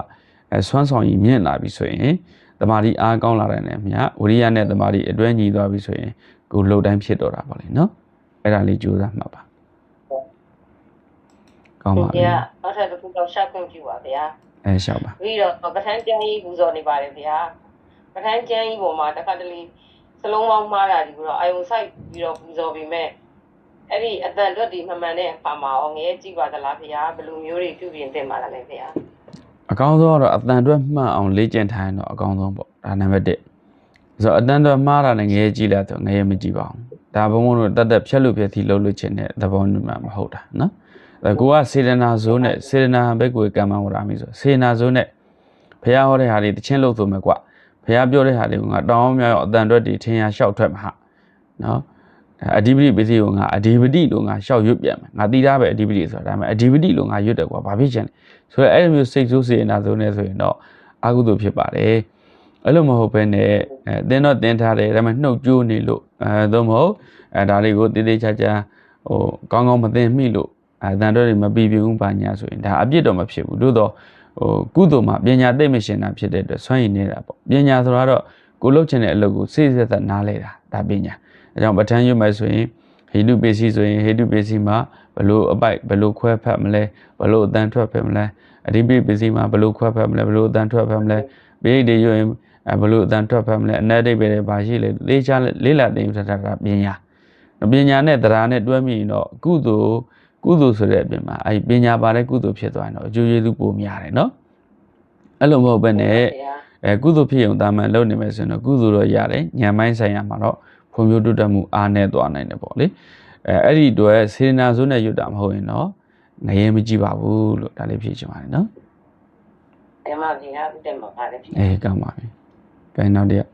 ဆွမ်းဆောင်ရည်မြင့်လာပြီဆိုရင်တမာတိအားကောင်းလာတဲ့နဲ့မြတ်ဝရိယနဲ့တမာတိအတွဲညီသွားပြီဆိုရင်ကိုလှုပ်တိုင်းဖြစ်တော့တာပေါ့လေနော်အဲ့ဒါလေးကြိုးစားမှတ်ပါကောင်းပါပြီနောက်ထပ်တစ်ခုတော့ရှောက်ခွင့်ပြုပါဗျာရှောက်ပါပြီးတော့ပဋ္ဌာန်းကျမ်းကြီးပူဇော်နေပါတယ်ဗျာပဋ္ဌာန်းကျမ်းကြီးပေါ်မှာတစ်ခါတလေစလုံးပေါင်းမှားတာဒီကတော့အာယုံဆိုင်ပြီးတော့ပူဇော်ပြီးမဲ့အဲ့ဒီအတန်တွက်ဒီမှန်မှန်တဲ့အခါမှာငရဲကြည့်ပါသလားဗျာဘယ်လိုမျိုးတွေပြုပြင်သင့်ပါလဲဗျာအကောင်းဆုံးကတော့အတန်တွက်မှန်အောင်လေ့ကျင့်ထားရင်တော့အကောင်းဆုံးပေါ့ဒါနံပါတ်1ဆိုတော့အတန်တွက်မှားတာနဲ့ငရဲကြည့်လာတော့ငရဲမကြည့်ပါဘူးဒါဘုံဘုံတို့တက်ဖြတ်လို့ပြည့်သီလှုပ်လို့ချင်တဲ့သဘောမှမဟုတ်တာနော်ကိုကစေတနာဇိုးနဲ့စေတနာဘက်ကိုကံမှန်ဝရမီဆိုစေတနာဇိုးနဲ့ဘုရားဟောတဲ့ဟာတွေတချင်းလို့ဆိုမယ်ကွာဘုရားပြောတဲ့ဟာတွေကိုငါတောင်းမြောက်အတန်တွက်တွေထင်ရလျှောက်ထွက်မှာနော်အဓိပတိပစ္စည်းကိုငါအဓိပတိလို့ငါလျှောက်ရွတ်ပြန်မယ်ငါတီးသားပဲအဓိပတိဆိုတာဒါပေမဲ့အဓိပတိလို့ငါရွတ်တယ်ကွာဘာဖြစ်ချင်လဲဆိုတော့အဲ့လိုမျိုးစိတ်ဆိုးစေတနာဇိုးနဲ့ဆိုရင်တော့အာဟုသို့ဖြစ်ပါတယ်အဲ့လိုမဟုတ်ဘဲနဲ့တင်းတော့တင်းထားတယ်ဒါပေမဲ့နှုတ်ကြိုးနေလို့သို့မဟုတ်ဒါလေးကိုတေးသေးချာချာဟိုကောင်းကောင်းမသိမိလို့အတန်တော်တွေမပြီးပြဘူးပါညာဆိုရင်ဒါအပြစ်တော့မဖြစ်ဘူးသို့တော့ဟိုကုသိုလ်မှာပညာသိမရှင်တာဖြစ်တဲ့အတွက်ဆွမ်းရည်နေတာပေါ့ပညာဆိုတော့ကိုလှုပ်ချင်တဲ့အလုပ်ကိုစိတ်ဆက်သက်နားလဲတာဒါပညာအဲကြောင့်ပဋ္ဌာန်းရွတ်မယ်ဆိုရင်ဟိတုပစ္စည်းဆိုရင်ဟိတုပစ္စည်းမှာဘလို့အပိုက်ဘလို့ခွဲဖက်မလဲဘလို့အတန်ထွက်ဖက်မလဲအဓိပတိပစ္စည်းမှာဘလို့ခွဲဖက်မလဲဘလို့အတန်ထွက်ဖက်မလဲပိဋိတွေရွတ်ရင်ဘလို့အတန်ထွက်ဖက်မလဲအနတ္တိပဲတွေဘာရှိလဲလေးချလေးလာသိထတာပညာပညာနဲ့တရားနဲ့တွဲမိရင်တော့ကုသိုလ်ဆိုတဲ့အပြင်မှာအဲ့ပညာပါတဲ့ကုသိုလ်ဖြစ်သွားရင်တော့အကျိုးကျေးဇူးပိုများတယ်နော်အဲ့လိုမဟုတ်ဘဲနဲ့ကုသိုလ်ဖြစ်ုံတာမှန်လုပ်နေမယ်ဆိုရင်တော့ကုသိုလ်တော့ရတယ်ဉာဏ်ပိုင်းဆိုင်ရာမှာတော့ဖွံ့ဖြိုးတိုးတက်မှုအားနည်းသွားနိုင်တယ်ပေါ့လေအဲ့ဒီအတွက်စေတနာဇုနဲ့ရွတ်တာမဟုတ်ရင်တော့ငရဲမကြည့်ပါဘူးလို့ဒါလေးဖြေချင်ပါတယ်နော်တင်ပါပြီဟာတင်ပါပါတယ်ကောင်းပါပြီကဲနောက်တစ်ယောက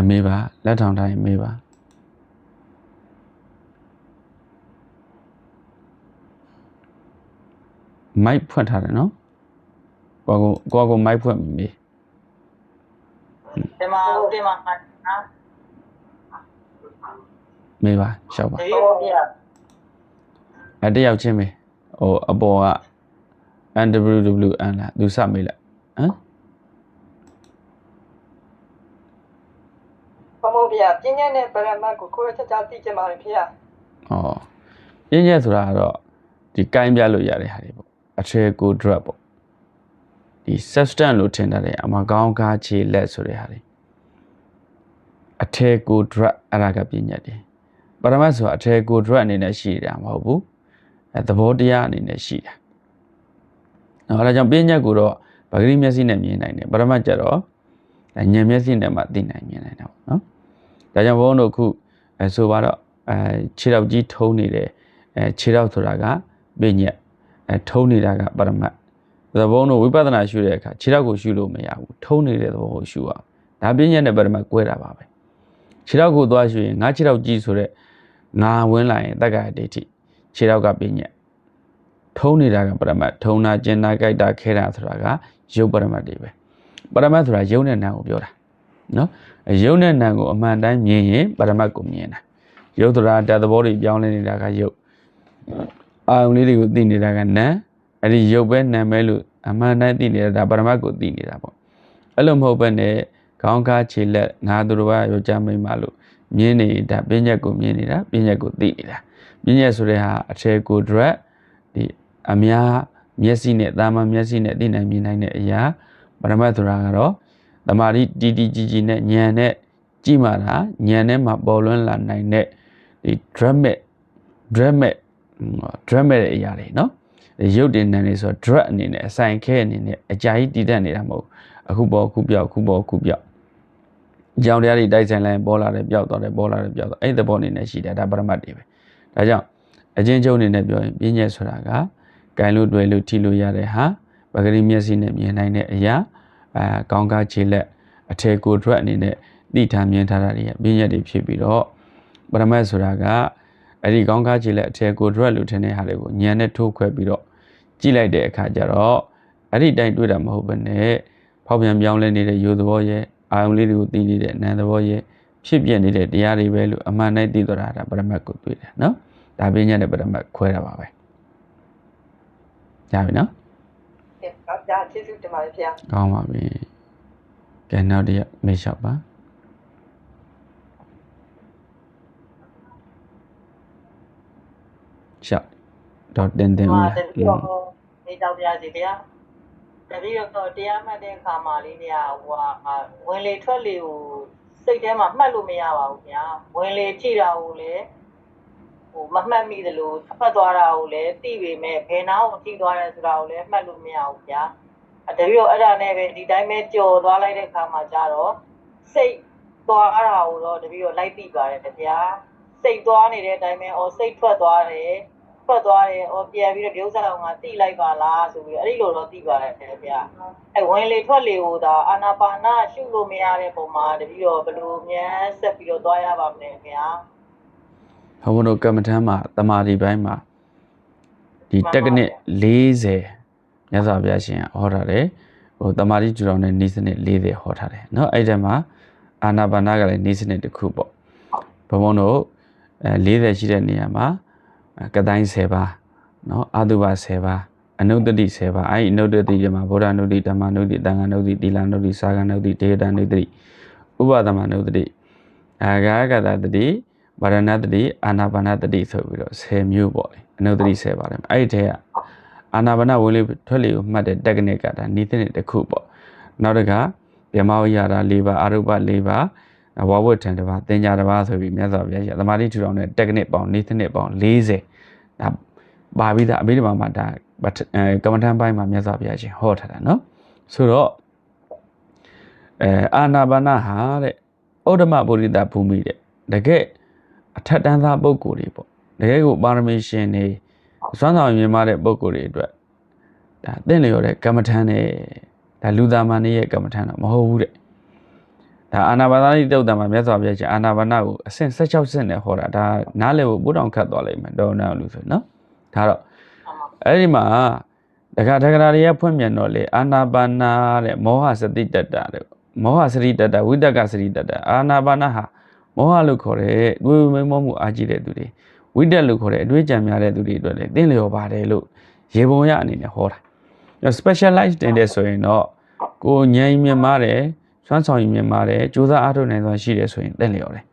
်မေးပါလက်ထောင်ထားရင်မေးပါမိုက်ဖွင့်ထားတယ်နော်ကိုမိုက်ဖွင့်မေးတင်ပါနော်မေးပါရှောက်ပါတယောက်ချင်းမေးဟိုအပေါ်က NWWN လားသူစမေးလိုက်ဟမ် မဟုတ်ဗျာပြင်းညက်နဲ့ပရမတ်ကိုကိုယ်ချက်ချသိချင်ပါတယ်ဖေ။ဩပြင်းညက်ဆိုတာကတော့ဒီကိုင်းပြလို့ရတဲ့ဟာတွေပေါ့အထည်ကို drug ပေါ့ဒီ substance လို့ထင်တဲ့အမကောင်းကားခြေလက်ဆိုတဲ့ဟာတွေအထည်ကို drug အဲ့ဒါကပြင်းညက်တယ်ပရမတ်ဆိုတာအထည်ကို drug အနေနဲ့ရှိတာမဟုတ်ဘူးသဘောတရားအနေနဲ့ရှိတာနော်အဲဒါကြောင့်ပြင်းညက်ကိုတော့ဗဂရိမျက်စိနဲ့မြင်နိုင်တယ်ပရမတ်ကျတော့ဉာဏ်မျက်စိနဲ့မှသိနိုင်မြင်နိုင်တာပေါ့နော်ဒါကြောင့်ဘုန်းတို့ခုဆိုပါတော့ခြေထောက်ကြီးထုံးနေတယ်ခြေထောက်ဆိုတာကပြင်းညက်ထုံးနေတာကပရမတ်ဒါဘုန်းတို့ဝိပဿနာရှုတဲ့အခါခြေထောက်ကိုရှုလို့မရဘူးထုံးနေတဲ့သဘောကိုရှုအောင်ဒါပြင်းညက်နဲ့ပရမတ်ကွဲတာပါပဲခြေထောက်ကိုသွားရှုရင်ငါခြေထောက်ကြီးဆိုတဲ့ငါဝင်လာရင်တက္ကရာဒိဋ္ဌိခြေထောက်ကပြင်းညက်ထုံးနေတာကပရမတ်ထုံးတာကျင်တာကြိုက်တာခဲတာဆိုတာကရုပ်ပရမတ်တွေပဲပရမတ်ဆိုတာရုပ်နဲ့နာမ်ကိုပြောတာနော်ရုပ်နဲ့နာမ်ကိုအမှန်တိုင်းမြင်ရင်ပရမတ်ကိုမြင်တာရုပ်ဆိုတာဓာတ်သဘောတွေပြောင်းလဲနေတာကရုပ်အာယုန်လေးတွေကိုသိနေတာကနာမ်အဲ့ဒီရုပ်ပဲနာမ်ပဲလို့အမှန်တိုင်းသိနေတာဒါပရမတ်ကိုသိနေတာပေါ့အဲ့လိုမဟုတ်ဘဲနဲ့ခေါင်းကားခြေလက်ငါတို့ဘာယောက်ျားမိန်းမလို့မြင်နေတာပြည့်ညက်ကိုမြင်နေတာပြည့်ညက်ကိုသိနေတာပြည့်ညက်ဆိုတဲ့ဟာအထည်ကို drug ဒီအများမျက်စိနဲ့တာမန်မျက်စိနဲ့သိနိုင်မြင်နိုင်တဲ့အရာပရမတ်ဆိုတာကတော့တမာတိတီတီကြီးကြီးနဲ့ဉာဏ်နဲ့ကြည့်မှတာဉာဏ်နဲ့မှပေါ်လွင်လာနိုင်တဲ့ဒီ dramatic တဲ့အရာတွေနော်ရုပ်တင်နေနေဆို drug အနေနဲ့အဆိုင်ခဲအနေနဲ့အကြာကြီးတည်တတ်နေတာမဟုတ်အခုပေါ်အခုပြောက်အခုပေါ်အခုပြောက်ကြောင်တရားတွေတိုက်ဆိုင်လိုက်ပေါ်လာတယ်ပြောက်သွားတယ်ပေါ်လာတယ်ပြောက်သွားအဲ့ဒီသဘောအနေနဲ့ရှိတယ်ဒါပရမတ်တွေပဲဒါကြောင့်အချင်းချုပ်အနေနဲ့ပြောရင်ပြင်းညက်ဆိုတာကဂိုင်လို့တွေ့လို့ထိလို့ရတဲ့ဟာပဂရိမျက်စိနဲ့မြင်နိုင်တဲ့အရာကောင်းကားခြေလက်အထည်ကို drug အနေနဲ့သိထားမြင်ထားတာတွေပြင်းညက်တွေဖြစ်ပြီးတော့ပရမတ်ဆိုတာကအဲ့ဒီကောင်းကားခြေလက်အထည်ကို drug လို့ထင်တဲ့ဟာတွေကိုဉာဏ်နဲ့ထိုးခွဲပြီးတော့ကြည့်လိုက်တဲ့အခါကျတော့အဲ့ဒီတိုင်းတွေ့တာမဟုတ်ဘဲနဲ့ဖောက်ပြန်ပြောင်းလဲနေတဲ့ရိုးသဘောရဲ့အာယုံလေးတွေကိုသိနေတဲ့နာမ်သဘောရဲ့ဖြစ်ပြနေတဲ့တရားတွေပဲလို့အမှန်တိုင်းသိတော့တာပရမတ်ကိုတွေ့တယ်နော်ဒါပြင်းညက်တဲ့ပရမတ်ခွဲတာပါပဲရပြီနော်ဟုတ်ပါကျေးဇူးတင်ပါတယ်ဖေ။ကောင်းပါပြီ။ကဲနောက်တစ်ရက်မေးလျှောက်ပါ။ရှောက်တော့တင်ဦးလား။ဒီတော့နေတော့ပြစီဗျာ။တပည့်တော့တရားမှတ်တဲ့အခါမှာလေးဗျာဟိုဝင်လေထွက်လေကိုစိတ်ထဲမှာမှတ်လို့မရပါဘူးဗျာ။ဝင်လေကြည့်တာကိုလည်းမမှတ်မိသလိုဖတ်သွားတာကိုလည်းသိပေမဲ့ဘယ်နာကိုကြည့်သွားတယ်ဆိုတာကိုလည်းမှတ်လို့မရဘူးဗျာတပည့်တော့အဲ့ဒါနဲ့ပဲဒီတိုင်းပဲကြော်သွားလိုက်တဲ့အခါမှာကျတော့စိတ်သွားတာကိုတော့တပည့်တော့လိုက်သိပါတယ်ဗျာစိတ်သွားနေတဲ့အတိုင်းပဲစိတ်ထွက်သွားတယ်ပြန်ပြီးတော့ဒီဥစ္စာကသိလိုက်ပါလားဆိုပြီးအဲ့ဒီလိုတော့သိပါတယ်ဗျာအဲ့ဝင်လေထွက်လေကိုဒါအာနာပါနရှုလို့မရတဲ့ပုံမှာတပည့်တော့ဘယ်လိုများဆက်ပြီးတော့သွားရပါမလဲဗျာဘုံတို့ကမ္မထမ်းမှာတမာတိပိုင်းမှာဒီတက္ကနစ်40မြတ်စွာဘုရားရှင်ဟောထားတယ်ဟိုတမာတိကျူတော်နဲ့ဤစနစ်40ဟောထားတယ်เนาะအဲ့ဒီမှာအာနာပါနကလည်းဤစနစ်တစ်ခုပေါ့ဘုံတို့40ရှိတဲ့နေရာမှာကတိုင်း10ပါးเนาะအာတုဘ10ပါးအနုတ္တိ10ပါးအဲ့ဒီအနုတ္တိကျမှာဗုဒ္ဓနုတ္တိဓမ္မနုတ္တိသံဃာနုတ္တိသီလနုတ္တိစာဃနုတ္တိဒေတာနုတ္တိဥပဒမနုတ္တိအာဂါကတတတိဗရဏတတိအာနာပါနတတိဆိုပြီးတော့10မျိုးပေါ့လေအနုတ္တိ10ပါတယ်အဲ့ဒီထဲကအာနာပါနဝင်လေထွက်လေကိုမှတ်တဲ့တက္ကနစ်ကဒါနိသနစ်တစ်ခုပေါ့နောက်တစ်ခါဗြဟ္မဝိဟာရ4ပါးအာရုပ4ပါးဝဝဋ္ဌံ1ပါးသင်္ညာ1ပါးဆိုပြီးမြတ်စွာဘုရားရှင်သမာဓိထူထောင်တဲ့တက္ကနစ်ပေါင်းနိသနစ်ပေါင်း40ဒါပါပြီးသားအဘိဓမ္မာမှာဒါကမ္မထမ်းပိုင်းမှာမြတ်စွာဘုရားရှင်ဟောထားတာနော်ဆိုတော့အာနာပါနဟာတဲ့ဩဒ္ဓမပုရိသဘူမိတဲ့တကယ်အထက်တန်းသားပုဂ္ဂိုလ်တွေပေါ့တကယ်ကိုပါရမီရှင်တွေစွမ်းဆောင်မြင်မာတဲ့ပုဂ္ဂိုလ်တွေအတွက်ဒါသင်လျော်တဲ့ကမ္မထမ်းနဲ့ဒါလူသားမဏေရဲ့ကမ္မထမ်းတော့မဟုတ်ဘူးတဲ့ဒါအာနာပါနတိတုတ်တံမှာမြတ်စွာဘုရားရှင်အာနာပါနကိုအဆင့်16ဆင့်နဲ့ဟောတာဒါနားလည်ဖို့ဘုတောင်ခတ်သွားလိမ့်မယ်တော်နာလူဆိုနော်ဒါတော့အဲ့ဒီမှာတက္ကရာတွေကဖွင့်ပြန်တော့လေအာနာပါနာတဲ့မောဟစတိတ္တတဲ့မောဟစရိတ္တဝိတကစရိတ္တအာနာပါနဟာမောဟလို့ခေါ်တဲ့တွေးမိမောမှုအားကြီးတဲ့သူတွေဝိတက်လို့ခေါ်တဲ့အတွေးကြံများတဲ့သူတွေအတွက်လည်းသင်လျော်ပါတယ်လို့ရေပုံရအနေနဲ့ဟောတာ specialize တင်တဲ့ဆိုရင်တော့ကိုဉာဏ်မြင်မာတယ် စွမ်းဆောင်ရည်မြင်ပါတယ်ကြိုးစားအားထုတ်နိုင်စွာရှိတယ်ဆိုရင်တက်လျော်တယ်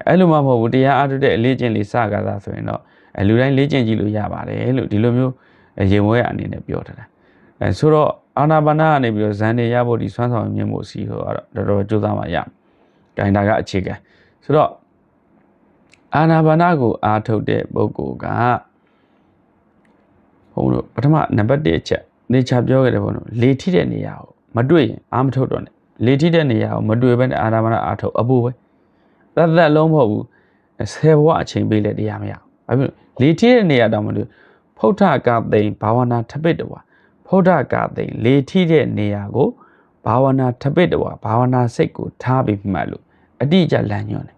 အဲ့လိုမှမဟုတ်ဘူးတရားအားထုတ်တဲ့အလေးကျင့်လေးစကားသာဆိုရင်တော့လူတိုင်းလေ့ကျင့်ကြည့်လို့ရပါတယ်လို့ဒီလိုမျိုးရေမွဲအနေနဲ့ပြောထားတာဆိုတော့အာနာပါနကနေပြီးတော့ဇန်နေရဖို့ဒီစွမ်းဆောင်ရည်မြင်ဖို့စီဆိုတော့တော်တော်ကြိုးစားမှရဂိုင်းတာကအခြေခံဆိုတော့အာနာပါနကိုအားထုတ်တဲ့ပုဂ္ဂိုလ်ကဘုန်းတို့ပထမနံပါတ်1အချက်နေချပြောခဲ့တယ်ဘုန်းတို့လေထိတဲ့နေရာကိုမတွေ့ရင်အားမထုတ်တော့နဲ့လေထိတဲ့နေရာကိုမတွေ့ဘဲနဲ့အာနာပါနအားထုတ်အပူပဲသက်လုံးမဟုတ်ဘူး10ဘဝအချိန်ပေးလက်တရားမရဘူးဘာဖြစ်လို့လေထိတဲ့နေရာတောင်မတွေ့ဖုဋ္ဌကသိမ်ဘာဝနာထပိတ္တဝါဖုဋ္ဌကသိမ်လေထိတဲ့နေရာကိုဘာဝနာထပိတ္တဝါဘာဝနာစိတ်ကိုထားပြီးမှတ်လို့အတိအကျလမ်းညွှန်တယ်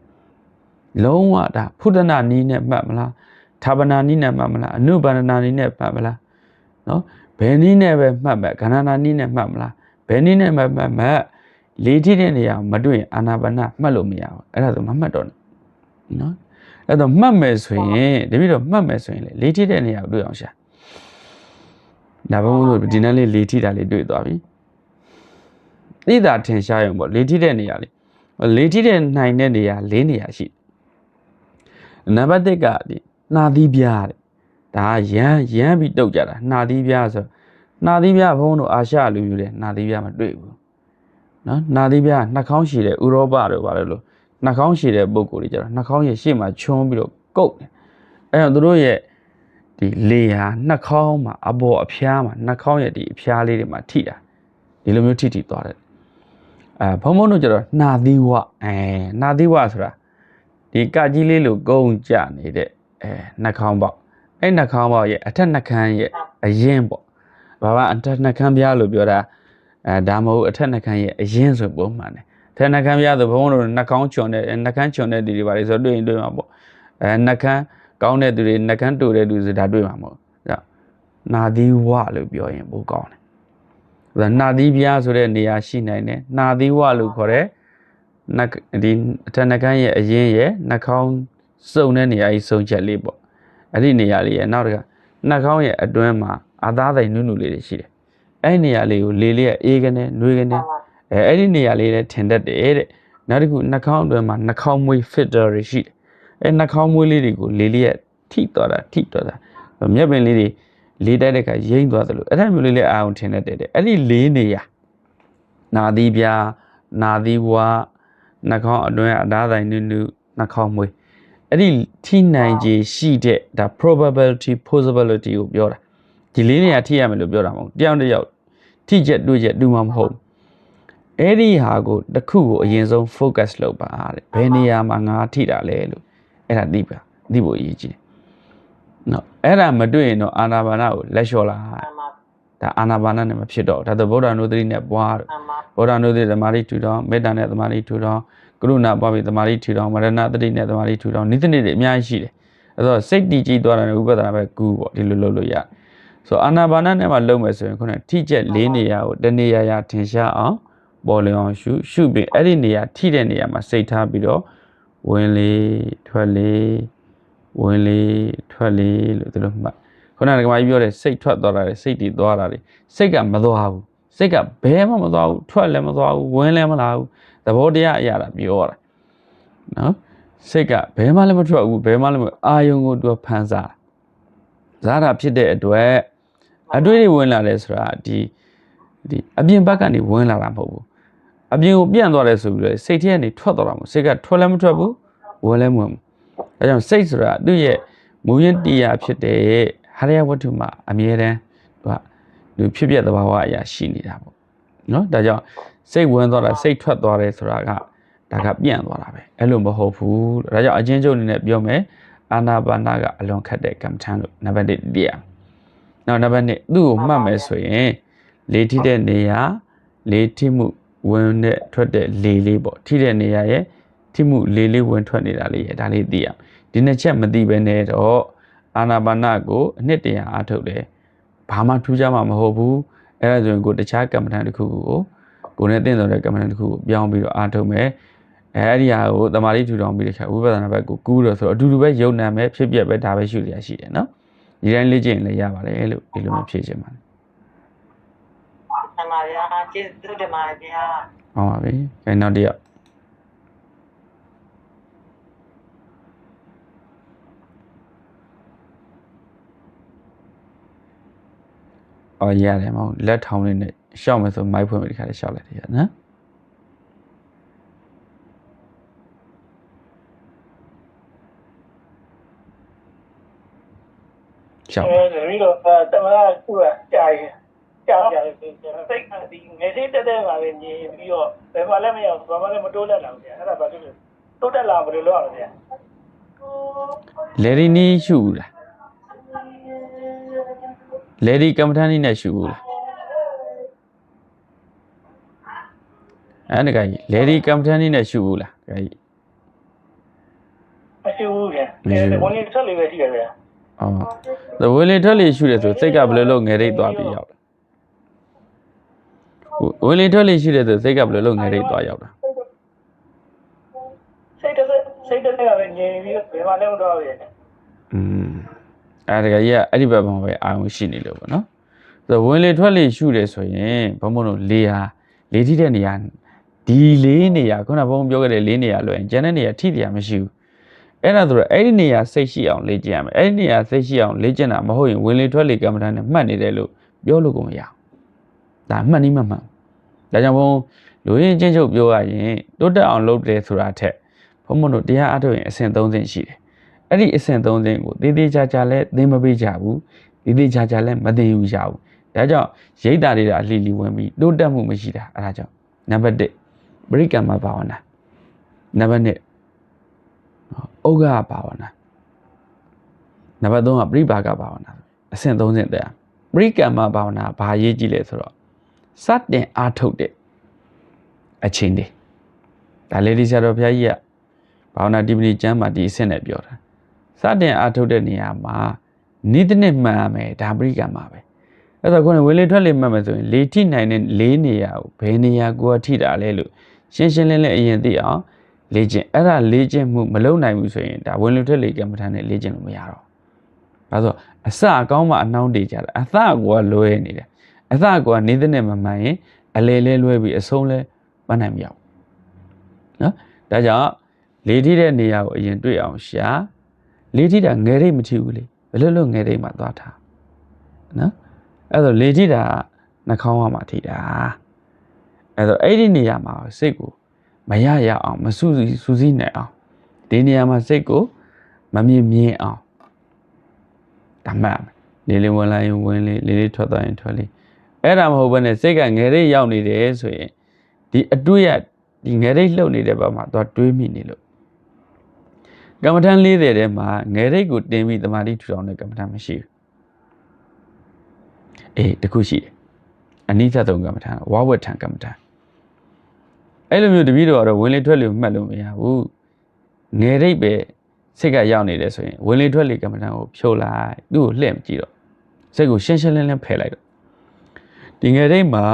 လုံးဝဒါဖုဒ္ဒနာနီးနဲ့မှတ်မလားသာပနာနီးနဲ့မှတ်မလားအနုပါဒနာနီးနဲ့မှတ်မလားနော်ဘယ်နီးနဲ့ပဲမှတ်မှတ်ခန္ဓာနာနီးနဲ့မှတ်မလားဘယ်နီးနဲ့မှတ်မှတ်လေထိတဲ့နေရာမတွေ့ရင်အာနာပါနမှတ်လို့မရဘူးအဲ့ဒါဆိုမမှတ်တော့နော်အဲ့တော့မှတ်မယ်ဆိုရင်တပည့်တော့မှတ်မယ်ဆိုရင်လေထိတဲ့နေရာကိုတွေ့အောင်ရှာဒါဘုန်းတို့ဒီနေ့လေးလေထိတာလေးတွေ့သွားပြီသိတာထင်ရှားရုံပေါ့လေထိတဲ့နေရာလေးလေထိတဲ့နိုင်တဲ့နေရာ၄နေရာရှိနံပါတ်1ကဒီနှာသီးပြားတဲ့ဒါရမ်းပြီးတုတ်ကြတာနှာသီးပြားဆိုနှာသီးပြားဘုန်းတို့အာရှလူယူတဲ့နှာသီးပြားမတွေ့ဘူးနော်နှာသီးပြားနှာခေါင်းရှည်တဲ့ဥရောပတို့ဘာလို့နှာခေါင်းရှည်တဲ့ပုံကိုယ်တွေကျတော့နှာခေါင်းရဲ့ရှေ့မှာချွန်းပြီးတော့ကုတ်တယ်အဲ့တော့သူတို့ရဲ့ဒီလေဟာနှာခေါင်းမှာအပေါ်အဖျားမှာနှာခေါင်းရဲ့ဒီအဖျားလေးတွေမှာထိတာဒီလိုမျိုးထိသွားတယ်ဘုံဘုံတို့ကျတော့နှာသီးဝနှာသီးဝဆိုတာဒီကကြီးလေးလိုကုန်းကြနေတဲ့နှာခေါင်းပေါက်အဲ့နှာခေါင်းပေါက်ရဲ့အထက်နှာခမ်းရဲ့အရင်ပေါ့ဘာအထက်နှာခမ်းပြားလို့ပြောတာဒါမဟုတ်အထက်နှာခမ်းရဲ့အရင်ဆိုပုံမှန်တယ်အထက်နှာခမ်းပြားဆိုဘုံတို့နှာခေါင်းချွန်တဲ့နှာခမ်းချွန်တဲ့သူတွေပါလေဆိုတွေ့ရင်တွေ့မှာပေါ့နှာခမ်းကောင်းတဲ့သူတွေနှာခမ်းတူတဲ့သူတွေဒါတွေ့မှာမဟုတ်နာသီးဝလို့ပြောရင်ပိုကောင်းတယ်နာသီးပြားဆိုတဲ့နေရာရှိနိုင်တယ်နာသီးဝလို့ခေါ်တဲ့ဒီအထက်နှာခမ်းရဲ့အရင်ရဲ့နှာခေါင်းစုံတဲ့နေရာကြီးစုံချက်လေးပေါ့အဲ့ဒီနေရာလေးရဲ့နောက်တစ်ခါနှာခေါင်းရဲ့အတွင်းမှာအသားသိမ်နုနုလေးတွေရှိတယ်အဲ့ဒီနေရာလေးကိုလေလေးရဲ့အေးကနေနှွေးကနေအဲ့ဒီနေရာလေးနဲ့ထင်တတ်တယ်တဲ့နောက်တစ်ခုနှာခေါင်းအတွင်းမှာနှာခေါင်းမွေး filter တွေရှိတယ်အဲ့နှာခေါင်းမွေးလေးတွေကိုလေလေးရဲ့ထိသွားတာမျက်ပင်လေးတွေလေးတိုက်တဲ့အခါရိမ့်သွားတယ်လို့အဲ့ဒါမျိုးလေးလည်းအာရုံထင်တတ်တယ်အဲ့ဒီ၄နေရာနာသီးပြားနာသီးဝါနှာခေါင်းအတွင်းအသားသိမ်နုနုနှာခေါင်းမွေးအဲ့ဒီထိနိုင်ခြေရှိတဲ့ဒါ probability possibility ကိုပြောတာဒီ၄နေရာထိရမယ်လို့ပြောတာမဟုတ်တယောက်တစ်ယောက်ထိချက်တွေ့ချက်တူမှာမဟုတ်အဲ့ဒီဟာကိုတစ်ခုကိုအရင်ဆုံး focus လုပ်ပါတဲ့ဘယ်နေရာမှာငါထိတာလဲလို့အဲ့ဒါသိဖို့အရေးကြီးတယ်နော်အဲ့ဒါမတွေ့ရင်တော့အာနာပါနကိုလက်လျှော့လိုက်ဒါအာနာပါနနဲ့မဖြစ်တော့ဒါဆိုဗုဒ္ဓနုဒတိနဲ့ပွားတော့ဗုဒ္ဓနုဒတိသမာဓိထူထောင်မေတ္တာနဲ့သမာဓိထူထောင်ကရုဏာပွားပြီးသမာဓိထူထောင်မရဏတတိနဲ့သမာဓိထူထောင်နိသနိတွေအများကြီးရှိတယ်အဲ့တော့စိတ်တည်ကြည်သွားတယ်ဥပဒနာပဲကူပေါ့ဒီလိုလုပ်လို့ရဆိုအာနာပါနနဲ့မှလုပ်မယ်ဆိုရင်ခုနထိချက်၄နေရာကိုတနေရာထင်ရှားအောင်ပေါ်လျောင်ရှုပြီးအဲ့ဒီနေရာထိတဲ့နေရာမှာစိတ်ထားပြီးတော့ဝင်လေထွက်လေဝင်လေထွက်လေလို့ဒီလိုမှခုနကမှပြောတဲ့စိတ်ထွက်သွားတာလေစိတ်တည်သွားတာလေစိတ်ကမသွားဘူးစိတ်ကဘဲမှမသွားဘူးထွက်လည်းမသွားဘူးဝင်လည်းမလာဘူးသဘောတရားအရာတာပြောတာနော်စိတ်ကဘဲမှလည်းမထွက်ဘူးဘဲမှလည်းအာယုံကိုသူဖန်စားတာဖြစ်တဲ့အတွက်အတွေ့အဝင်လာတယ်ဆိုတာဒီအပြင်ဘက်ကနေဝင်လာတာမဟုတ်ဘူးအပြင်ကိုပြန့်သွားတယ်ဆိုပြီးတော့စိတ်ထဲကနေထွက်သွားတာမဟုတ်စိတ်ကထွက်လည်းမထွက်ဘူးဝင်လည်းမဝင်ဘူးဒါကြောင့်စိတ်ဆိုတာသူ့ရဲ့မူရင်းတရားဖြစ်တဲ့ဟာရယဝတ္ထုမှာအမြဲတမ်းသူဖြစ်ပြသဘာဝအရာရှိနေတာပေါ့နော်ဒါကြောင့်စိတ်ဝင်သွားတာစိတ်ထွက်သွားတယ်ဆိုတာကဒါကပြန့်သွားတာပဲအဲ့လိုမဟုတ်ဘူးဒါကြောင့်အချင်းချုပ်အနေနဲ့ပြောမယ်အာနာပါနကအလွန်ခက်တဲ့ကမ္မထမ်းလို့နံပါတ်1သိရနောက်နံပါတ်2သူ့ကိုမှတ်မယ်ဆိုရင်လေထိတဲ့နေရာလေထိမှုဝင်တဲ့ထွက်တဲ့လေလေးပေါ့ထိတဲ့နေရာရဲ့ထိမှုလေလေးဝင်ထွက်နေတာလေးရဲ့ဒါလေးသိရဒီနှစ်ချက်မသိဘဲနဲ့တော့အာနာပါနကိုအနှစ်တရာအားထုတ်တယ်ဘာမှထူးခြားမှာမဟုတ်ဘူးအဲ့ဒါဆိုရင်ကိုတခြားကမ္မထမ်းတစ်ခုကိုနဲ့သိတဲ့ကမ္မထမ်းတစ်ခုကိုပြောင်းပြီးတော့အားထုတ်မယ်အဲ့ဒီဟာကိုတမာတိထူထောင်ပြီးတဲ့ခါဝိပဿနာဘက်ကိုကူးတော့ဆိုတော့အတူတူပဲယုံနာမယ်ဖြစ်ပြက်ပဲဒါပဲရှုရရှိတယ်နော်ဒီတိုင်းလေ့ကျင့်လည်းရပါတယ်လို့ဒီလိုမျိုးဖြည့်ချင်ပါတယ်မှန်ပါဗျာကျေးဇူးတင်ပါတယ်ဗျာ ဟုတ်ပါပြီခိုင်နောက်တစ်ယောက်အော်ရတယ်မဟုတ်လက်ထောင်လေးနဲ့ရှောက်မယ်ဆိုမိုက်ဖွင့်ပြီးဒီခါလေးရှောက်လိုက်တယ်နော်ရှောက်ပြီးတော့တမန်ကခုကကြာရင်စိတ်ကဒီငယ်လေးတက်ပါပဲညီပြီးတော့ဘယ်မှာလဲမရဘူးဘာမှလည်းမတိုးတက်လာဘူးဗျာအဲ့ဒါဘာဖြစ်လို့တိုးတက်လာဘယ်လိုလုပ်ရလဲဗျာလေဒီနီးရှူလားလေဒီကမ္မထန်နီးနဲ့ရှူလားအဲ့ဒါကြီးလေဒီကမ္မထန်နီးနဲ့ရှူလားဒါကြီးမရှိဘူးဗျာဝင်လေထွက်လေပဲရှိတယ်ဗျာအော်ဝင်လေထွက်လေရှူတယ်ဆိုစိတ်ကဘယ်လိုလုပ်ငယ်ရိတ်သွားပြီးရောက်တာဝင်လေထွက်လေရှူတယ်ဆိုစိတ်ကဘယ်လိုလုပ်ငယ်ရိတ်သွားရောက်တာစိတ်တက်ကပဲငြိမ်ပြီးဘယ်မှာလဲမတော့ဘူးဗျာအဲ့ဒါကြီးကအဲ့ဒီဘက်မှာပဲအာရုံရှိနေလို့ပေါ့နော်ဆိုတော့ဝင်လေထွက်လေရှူတယ်ဆိုရင်ဘုံဘုံတို့လေဟာလေထိတဲ့နေရာဒီလေးနေရာခုနဘုံပြောခဲ့တဲ့လေးနေရာလို့ရင်ကျန်တဲ့နေရာထိတရားမရှိဘူးအဲ့ဒါဆိုတော့အဲ့ဒီနေရာစိတ်ရှိအောင်လေ့ကျင့်ရမယ်အဲ့ဒီနေရာစိတ်ရှိအောင်လေ့ကျင့်တာမဟုတ်ရင်ဝင်လေထွက်လေကမ္မဋ္ဌာန်းနဲ့မှတ်နေတယ်လို့ပြောလို့ကိုမရဘူးဒါမှတ်နည်းမှန်ဒါကြောင့်ဘုံလူရင်းချင်းချုပ်ပြောရရင်တိုးတက်အောင်လုပ်တယ်ဆိုတာထက်ဘုံဘုံတို့တရားအားထုတ်ရင်အဆင့်3ဆင့်ရှိတယ်အဲ့ဒီအဆင့်3ဆင့်ကိုသေးသေးချာချာလဲသင်မပေးကြဘူးသေးသေးချာချာလဲမသင်ယူကြဘူးဒါကြောင့်ရိတ်တာတွေအလှလီဝင်ပြီးတိုးတက်မှုမရှိတာအဲ့ဒါကြောင့်နံပါတ်1ပရိကမ္မဘာဝနာနံပါတ်2ဩဃဘာဝနာနံပါတ်3ကပရိပါကဘာဝနာအဆင့်3ဆင့်တဲ့ပရိကမ္မဘာဝနာဘာရေးကြည့်လဲဆိုတော့စတင်အားထုတ်တဲ့အချိန်တွေဒါလေးဒီဆရာတော်ဘုရားကြီးကဘာဝနာဒီပတိကျမ်းမှာဒီအဆင့်နဲ့ပြောတာစတင်အားထုတ်တဲ့နေရာမှာနေ့တစ်နေ့မှန်ရမယ်ဒါပရိကမ္မပဲအဲ့တော့ခုနဝင်လေထွက်လေမှတ်မယ်ဆိုရင်လေထိနိုင်တဲ့၄နေရာကိုဘယ်နေရာကိုထိတာလဲလို့ရှင်းရှင်းလင်းလင်းအရင်သိအောင်လေ့ကျင့်အဲ့ဒါလေ့ကျင့်မှုမလုပ်နိုင်ဘူးဆိုရင်ဒါဝင်လေထွက်လေကမ္မဋ္ဌာန်းနဲ့လေ့ကျင့်လို့မရတော့ဘာလို့အစအကောင်းမှအနှောင်းတေးကြတာအစကွာလွဲနေတယ်အစကွာနေတဲ့နဲ့မမှန်ရင်အလေလဲလွဲပြီးအဆုံးလဲမနိုင်မရဘူးနော်ဒါကြောင့်လေထိတဲ့နေရာကိုအရင်တွေ့အောင်ရှာလေထိတာငယ်ရိတ်မထီဘူးလေဘယ်လိုလုပ်ငယ်ရိတ်မှသွားထားနော်အဲ့တော့လေထိတာနှာခေါင်းကမှထိတာအဲ့တော့အဲ့ဒီနေရာမှာစိတ်ကိုမရရအောင်မစူးစီးနိုင်အောင်ဒီနေရာမှာစိတ်ကိုမမြင်အောင်ဒါမှတ်လေးလေးဝင်လာရင်ဝင်လေးလေးလေးထွက်သွားရင်ထွက်လေးအဲ့ဒါမဟုတ်ဘဲနဲ့စိတ်ကငယ်ရိတ်ရောက်နေတယ်ဆိုရင်ဒီအတွေ့ရဒီငယ်ရိတ်လှုပ်နေတဲ့ဘက်မှာသွားတွေးမိနေလို့ကမ္မဋ္ဌာန်း40ထဲမှာငယ်ရိတ်ကိုတင်ပြီးတမာတိထူထောင်တဲ့ကမ္မဋ္ဌာန်းမရှိဘူးအေးတခုရှိတယ်အနိစ္စသုံးကမ္မဋ္ဌာန်းဝါဝဋ္ဌံကမ္မဋ္ဌာန်းအဲ့လိုမျိုးတပည့်တော်ကတော့ဝင်လေထွက်လေမှတ်လို့မရဘူးငယ်ရိတ်ပဲစိတ်ကရောက်နေတယ်ဆိုရင်ဝင်လေထွက်လေကမ္မဋ္ဌာန်းကိုဖြုတ်လိုက်သူ့ကိုလှည့်မကြည့်တော့စိတ်ကိုရှင်းရှင်းလင်းလင်းဖယ်လိုက်တော့ဒီငယ်ရိတ်မှာ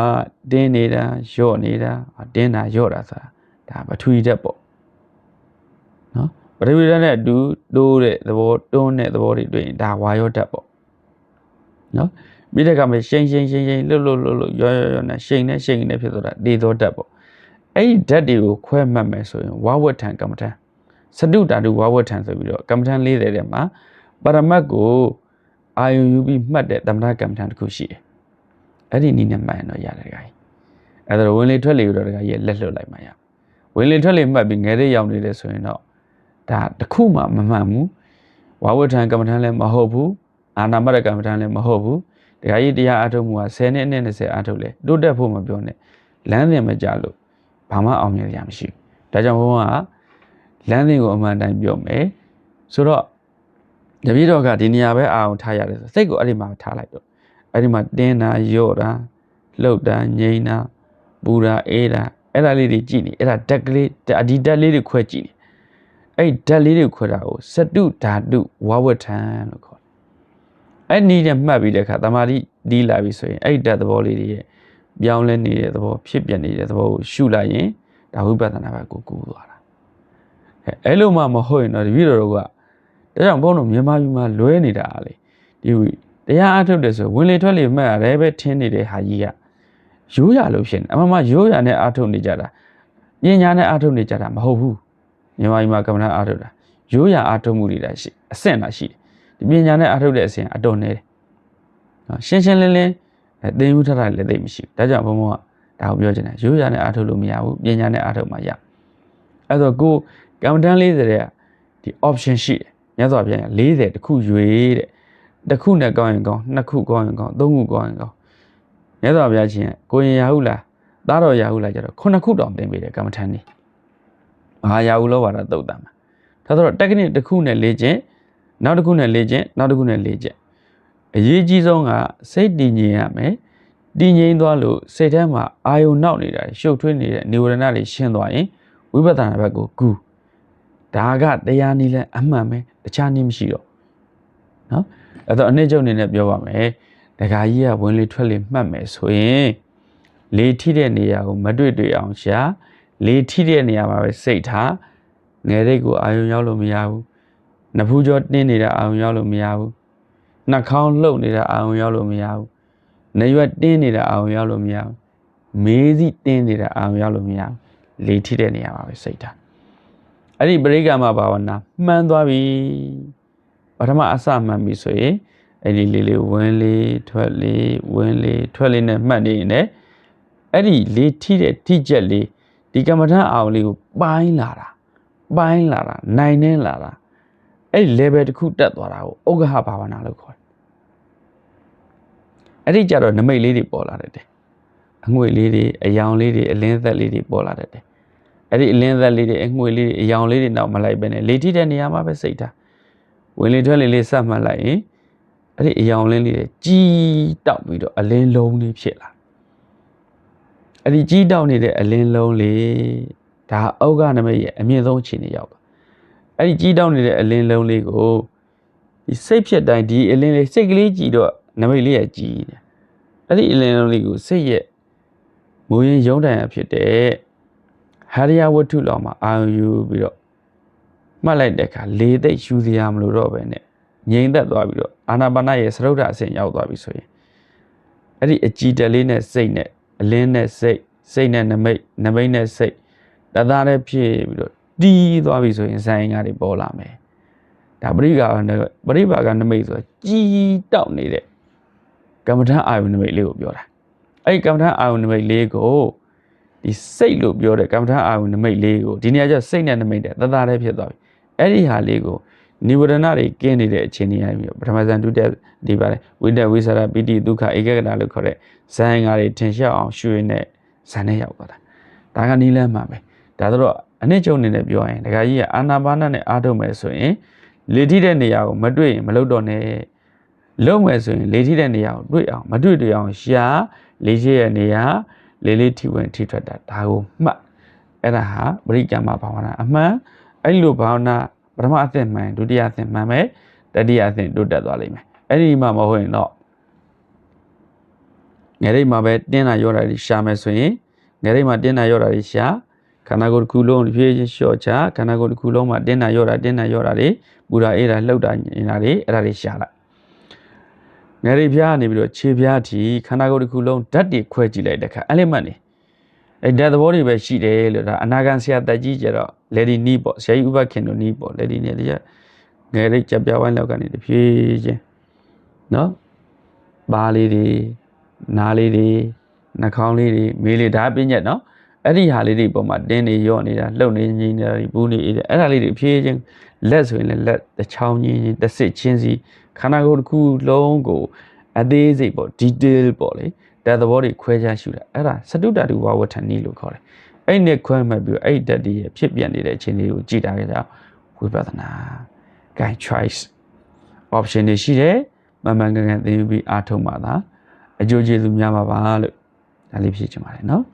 တင်းနေတာရော့နေတာတင်းတာရော့တာဆိုတာဒါပထဝီဓာတ်ပေါ့နော်ပထဝီဓာတ်နဲ့အတူတိုးတဲ့သဘောတွန်းတဲ့သဘောတွေတွေ့ရင်ဒါဝါရောဓာတ်ပေါ့နော်ပြီးတဲ့အခါမှာရှိန်လှုပ်ရောနဲ့ရှိန်နဲ့ဖြစ်သွားတာဒေသောဓာတ်ပေါ့အဲ့ဒီဓာတ်တွေကိုခွဲမှတ်မယ်ဆိုရင်ဝါဝဋ္ဌံကမ္မဋ္ဌာန်းစတုဓာတုဝါဝဋ္ဌံဆိုပြီးတော့ကမ္မဋ္ဌာန်း40ထဲမှာပရမတ်ကိုအာယုယူပြီးမှတ်တဲ့သမထကမ္မဋ္ဌာန်းတစ်ခုရှိတယ်အဲ့ဒီနည်းနဲ့မှတ်ရင်တော့ရတယ်ကြိုင်အဲ့ဒါဝင်လေထွက်လေတော့တခါကြီးလက်လွတ်လိုက်မှရဝင်လေထွက်လေမှတ်ပြီးငယ်တဲ့ရောက်နေတယ်ဆိုရင်တော့ဒါတစ်ခုမှမမှန်ဘူးဝါဝဋ္ဌံကမ္မဋ္ဌာန်းလည်းမဟုတ်ဘူးအာနာမရကမ္မဋ္ဌာန်းလည်းမဟုတ်ဘူးတခါကြီးတရားအထုတ်မှုက10နှစ်နဲ့20အထုတ်လဲတိုးတက်ဖို့မပြောနဲ့လမ်းစဉ်မကြလို့ဘာမှအောင်မြင်ရမရှိဘူးဒါကြောင့်ဘုန်းကလမ်းစဉ်ကိုအမှန်တိုင်းပြောမယ်ဆိုတော့တပည့်တော်ကဒီနေရာပဲအာရုံထားရတယ်ဆိုစိတ်ကိုအဲ့ဒီမှာထားလိုက်တော့အဲ့ဒီမှာတင်းတာရော့တာလှုပ်တာငြိမ်တာပူတာအေးတာအဲ့ဒါလေးတွေကြည့်နေအဲ့ဒါဓာတ်ကလေးဒီဓာတ်လေးတွေခွဲကြည့်နေအဲ့ဓာတ်လေးတွေခွဲတာကိုစတုဓာတုဝါဝဋ္ဌံလို့ခေါ်တယ်အဲ့နည်းနဲ့မှတ်ပြီးတဲ့အခါတမာတိဒီလာပြီဆိုရင်အဲ့ဓာတ်သဘောလေးတွေရဲ့ပြောင်းလဲနေတဲ့သဘောဖြစ်ပြနေတဲ့သဘောကိုရှုလိုက်ရင်ဒါဝိပဿနာဘက်ကိုကူးသွားတာအဲ့လိုမှမဟုတ်ရင်တော့တပည့်တော်တို့ကဒါကြောင့်ဘုန်းတော်မြန်မာပြည်မှာလွဲနေတာလေဒီတရားအထုတ်တယ်ဆိုဝင်လေထွက်လေမှတ်ရတယ်ပဲထင်းနေတဲ့ဟာကြီးက ရိုးရလို့ဖြစ်နေအမှန်မှရိုးရနဲ့အားထုတ်နေကြတာပညာနဲ့အားထုတ်နေကြတာမဟုတ်ဘူးမြန်မာပြည်မှာကမ္ဘာအားထုတ်တာရိုးရအားထုတ်မှုတွေတာရှိအဆင့်တာရှိတယ်ဒီပညာနဲ့အားထုတ်တဲ့အဆင့်အတော်နေတယ်နော်ရှင်းရှင်းလင်းလင်းသင်ယူထားတာလည်းသိမရှိဘူးဒါကြောင့်ဘုံဘုံကဒါကိုပြောချင်တယ်ရိုးရနဲ့အားထုတ်လို့မရဘူးပညာနဲ့အားထုတ်မှရအဲ့တော့ကိုကမ္ဘာတန်း40တဲ့ဒီ option ရှိတယ်ညစွာပြန်40တခုရွေးတဲ့တစ်ခုနဲ့ကောင်းရင်ကောင်းနှစ်ခုကောင်းရင်ကောင်းသုံးခုကောင်းရင်ကောင်းညစွာပြချင်းကိုရင်ရဟုလားသားတော်ရဟုလားကြတော့ခုနှစ်ခုတောင်တင်ပေးတယ်ကမ္ဘာထန်းနေမဟာရဟုလောပါတော့တုတ်တမ်းမှာဒါဆိုတော့ technique တစ်ခုနဲ့လေ့ကျင့်နောက်တစ်ခုနဲ့လေ့ကျင့်နောက်တစ်ခုနဲ့လေ့ကျင့်အရေးကြီးဆုံးကစိတ်တည်ငြိမ်ရမယ်တည်ငြိမ်သွားလို့စိတ်ထဲမှာအာယုံနောက်နေတာရှုပ်ထွေးနေတဲ့နေဝရဏတွေရှင်းသွားရင်ဝိပဿနာဘက်ကိုကူဒါကတရားနည်းလဲအမှန်ပဲတခြားနည်းမရှိတော့နော်အဲ့တော့အနှစ်ချုပ်အနေနဲ့ပြောပါမယ်ဒကာကြီးကဝင်လေထွက်လေမှတ်မယ်ဆိုရင်လေထိတဲ့နေရာကိုမတွေ့အောင်ရှာလေထိတဲ့နေရာမှာပဲစိတ်ထားငယ်ရိတ်ကိုအာယုံရောက်လို့မရဘူးနဖူးကြောတင်းနေတာအာယုံရောက်လို့မရဘူးနှာခေါင်းလှုပ်နေတာအာယုံရောက်လို့မရဘူးနေရွက်တင်းနေတာအာယုံရောက်လို့မရဘူးမေးစီတင်းနေတာအာယုံရောက်လို့မရဘူးလေထိတဲ့နေရာမှာပဲစိတ်ထားအဲ့ဒီပရိက္ခမဘာဝနာမှန်သွားပြီပထမအစမှန်ပြီဆိုရင်အဲ့ဒီလေးဝင်လေးထွက်လေးဝင်လေးထွက်လေးနဲ့မှတ်နေရင်လည်းအဲ့ဒီလေးထိတဲ့ထိချက်လေးဒီကမ္မထအာရုံလေးကိုပိုင်းလာတာနိုင်နေလာတာအဲ့ဒီ level တစ်ခုတက်သွားတာကိုဥက္ကဟဘာဝနာလို့ခေါ်တယ်အဲ့ဒီကြတော့နမိတ်လေးတွေပေါ်လာတတ်တယ်အငွေလေးတွေအယောင်လေးတွေအလင်းသက်လေးတွေပေါ်လာတတ်တယ်အဲ့ဒီအလင်းသက်လေးတွေအငွေလေးတွေအယောင်လေးတွေတော့မလိုက်ပဲနဲ့လေထိတဲ့နေရာမှာပဲစိတ်ထားဝင်လေထွက်လေလေးစမှတ်လိုက်ရင်အဲ့ဒီအယောင်လင်းလေးတွေကြီးတောက်ပြီးတော့အလင်းလုံးလေးဖြစ်လာအဲ့ဒီကြီးတောက်နေတဲ့အလင်းလုံးလေးဒါအောက်ကနမိတ်ရဲ့အမြင့်ဆုံးအခြေအနေရောက်ပါအဲ့ဒီကြီးတောက်နေတဲ့အလင်းလုံးလေးကိုဒီစိတ်ဖြစ်တိုင်းဒီအလင်းလေးစိတ်ကလေးကြည်တော့နမိတ်လေးရဲ့ကြီးတယ်အဲ့ဒီအလင်းလုံးလေးကိုစိတ်ရဲ့မူရင်းရုံးတိုင်ရဖြစ်တဲ့ဟာရယဝတ္ထုလောမှာအာယုယူပြီးတော့မှတ်လိုက်တဲ့အခါလေသိပ်ရှူစရာမလိုတော့ပဲနဲ့ငြိမ်သက်သွားပြီးတော့အာနာပါနရဲ့သရုပ်ဓာတ်အဆင့်ရောက်သွားပြီဆိုရင်အဲ့ဒီအကြည်တက်လေးနဲ့စိတ်နဲ့အလင်းနဲ့စိတ်နဲ့နမိတ်နဲ့စိတ်တသားနဲ့ဖြစ်ပြီးတော့တီးသွားပြီဆိုရင်ဇာယင်္ဂါတွေပေါ်လာမယ်ဒါပရိပါကနမိတ်ဆိုတာကြီးတောက်နေတဲ့ကမ္မဋ္ဌာန်းအာယုန်နမိတ်လေးကိုပြောတာအဲ့ဒီကမ္မဋ္ဌာန်းအာယုန်နမိတ်လေးကိုဒီစိတ်လို့ပြောတဲ့ကမ္မဋ္ဌာန်းအာယုန်နမိတ်လေးကိုဒီနေရာကျစိတ်နဲ့နမိတ်တဲ့တသားနဲ့ဖြစ်သွားပြီအဲ့ဒီဟာလေးကိုနိဝရဏတွေကင်းနေတဲ့အခြေအနေအရပြီးပထမဇန်ဒုတက်ဒီပါလေဝိတ္တဝိသရာပိတိဒုက္ခဧကဂတလို့ခေါ်တဲ့ဇာယင်္ဂါတွေထင်ရှားအောင်ရှုရင်းနဲ့ဇန်နဲ့ရောက်သွားတာဒါကနီးလန်းမှာပဲဒါဆိုတော့အနှစ်ချုပ်အနေနဲ့ပြောရင်ဒကာကြီးကအာနာပါနနဲ့အားထုတ်မယ်ဆိုရင်လေထိတဲ့နေရာကိုမတွေ့ရင်မလုပ်တော့နဲ့လုပ်မယ်ဆိုရင်လေထိတဲ့နေရာကိုတွေ့အောင်မတွေ့အောင်ရှာလေရှိရဲ့နေရာလေးထိဝင်ထိထွက်တာဒါကိုမှတ်အဲ့ဒါဟာပရိက္ခမဘာဝနာအမှန်အဲ့လိုဘာဝနာပထမအဆင့်မှန်ဒုတိယအဆင့်မှန်မယ်တတိယအဆင့်တိုးတက်သွားလိမ့်မယ်အဲ့ဒီမှာမဟုတ်ရင်တော့ငယ်ရိတ်မှာပဲတင်းတာရောတာတွေရှာမယ်ဆိုရင်ငယ်ရိတ်မှာတင်းတာရောတာတွေရှာခန္ဓာကိုယ်တစ်ခုလုံးဖြည်းဖြည်းလျှော့ချခန္ဓာကိုယ်တစ်ခုလုံးမှာတင်းတာရောတာတွေပူတာအေးတာလှုပ်တာညင်တာတွေအဲ့ဒါတွေရှာလိုက်ငယ်ရိတ်ဖျားနေပြီးတော့ခြေဖျားထိခန္ဓာကိုယ်တစ်ခုလုံးဓာတ်တွေခွဲကြည့်လိုက်တဲ့အခါအဲ့လေးမှတ်နေအဲ့ဓာတ်သဘောတွေပဲရှိတယ်လို့ဒါအနာဂတ်ဆရာတက်ကြီးကျတော့လေဒီနီးပေါ့ဆရာကြီးဥပခင်တို့နီးပေါ့လေဒီနေတည်းငယ်ရိတ်ကြပြဝိုင်းလောက်ကနေတဖြည်းချင်းနော်ပါးလေးတွေနားလေးတွေနှာခေါင်းလေးတွေမေးလေးဒါပညက်နော်အဲ့ဒီဟာလေးတွေပုံမှာတင်းနေရော့နေတာလှုပ်နေငိမ့်နေတာဘူးနေအဲ့ဒါလေးတွေဖြည်းချင်းလက်ဆိုရင်လည်းလက်တစ်ချောင်းချင်းတစ်စစ်ချင်းစီခန္ဓာကိုယ်တစ်ခုလုံးကိုအသေးစိတ်ပေါ့ detail ပေါ့လေဓာတ်သဘောတွေခွဲခြားရှုတာအဲ့ဒါစတုတ္တတုဝဝဋ္ဌာနီလို့ခေါ်တယ်အဲ့နဲ့ခွဲမှတ်ပြီးအဲ့ဓာတ်တွေဖြစ်ပြနေတဲ့အခြေအနေကိုကြည့်တာကြတော့ဝိပဿနာ guide choice option တွေရှိတယ်မှန်မှန်ကန်ကန်သင်ယူပြီးအားထုတ်မှသာအကျိုးကျေးဇူးများပါလို့ဒါလေးဖြည့်ချင်ပါတယ်နော်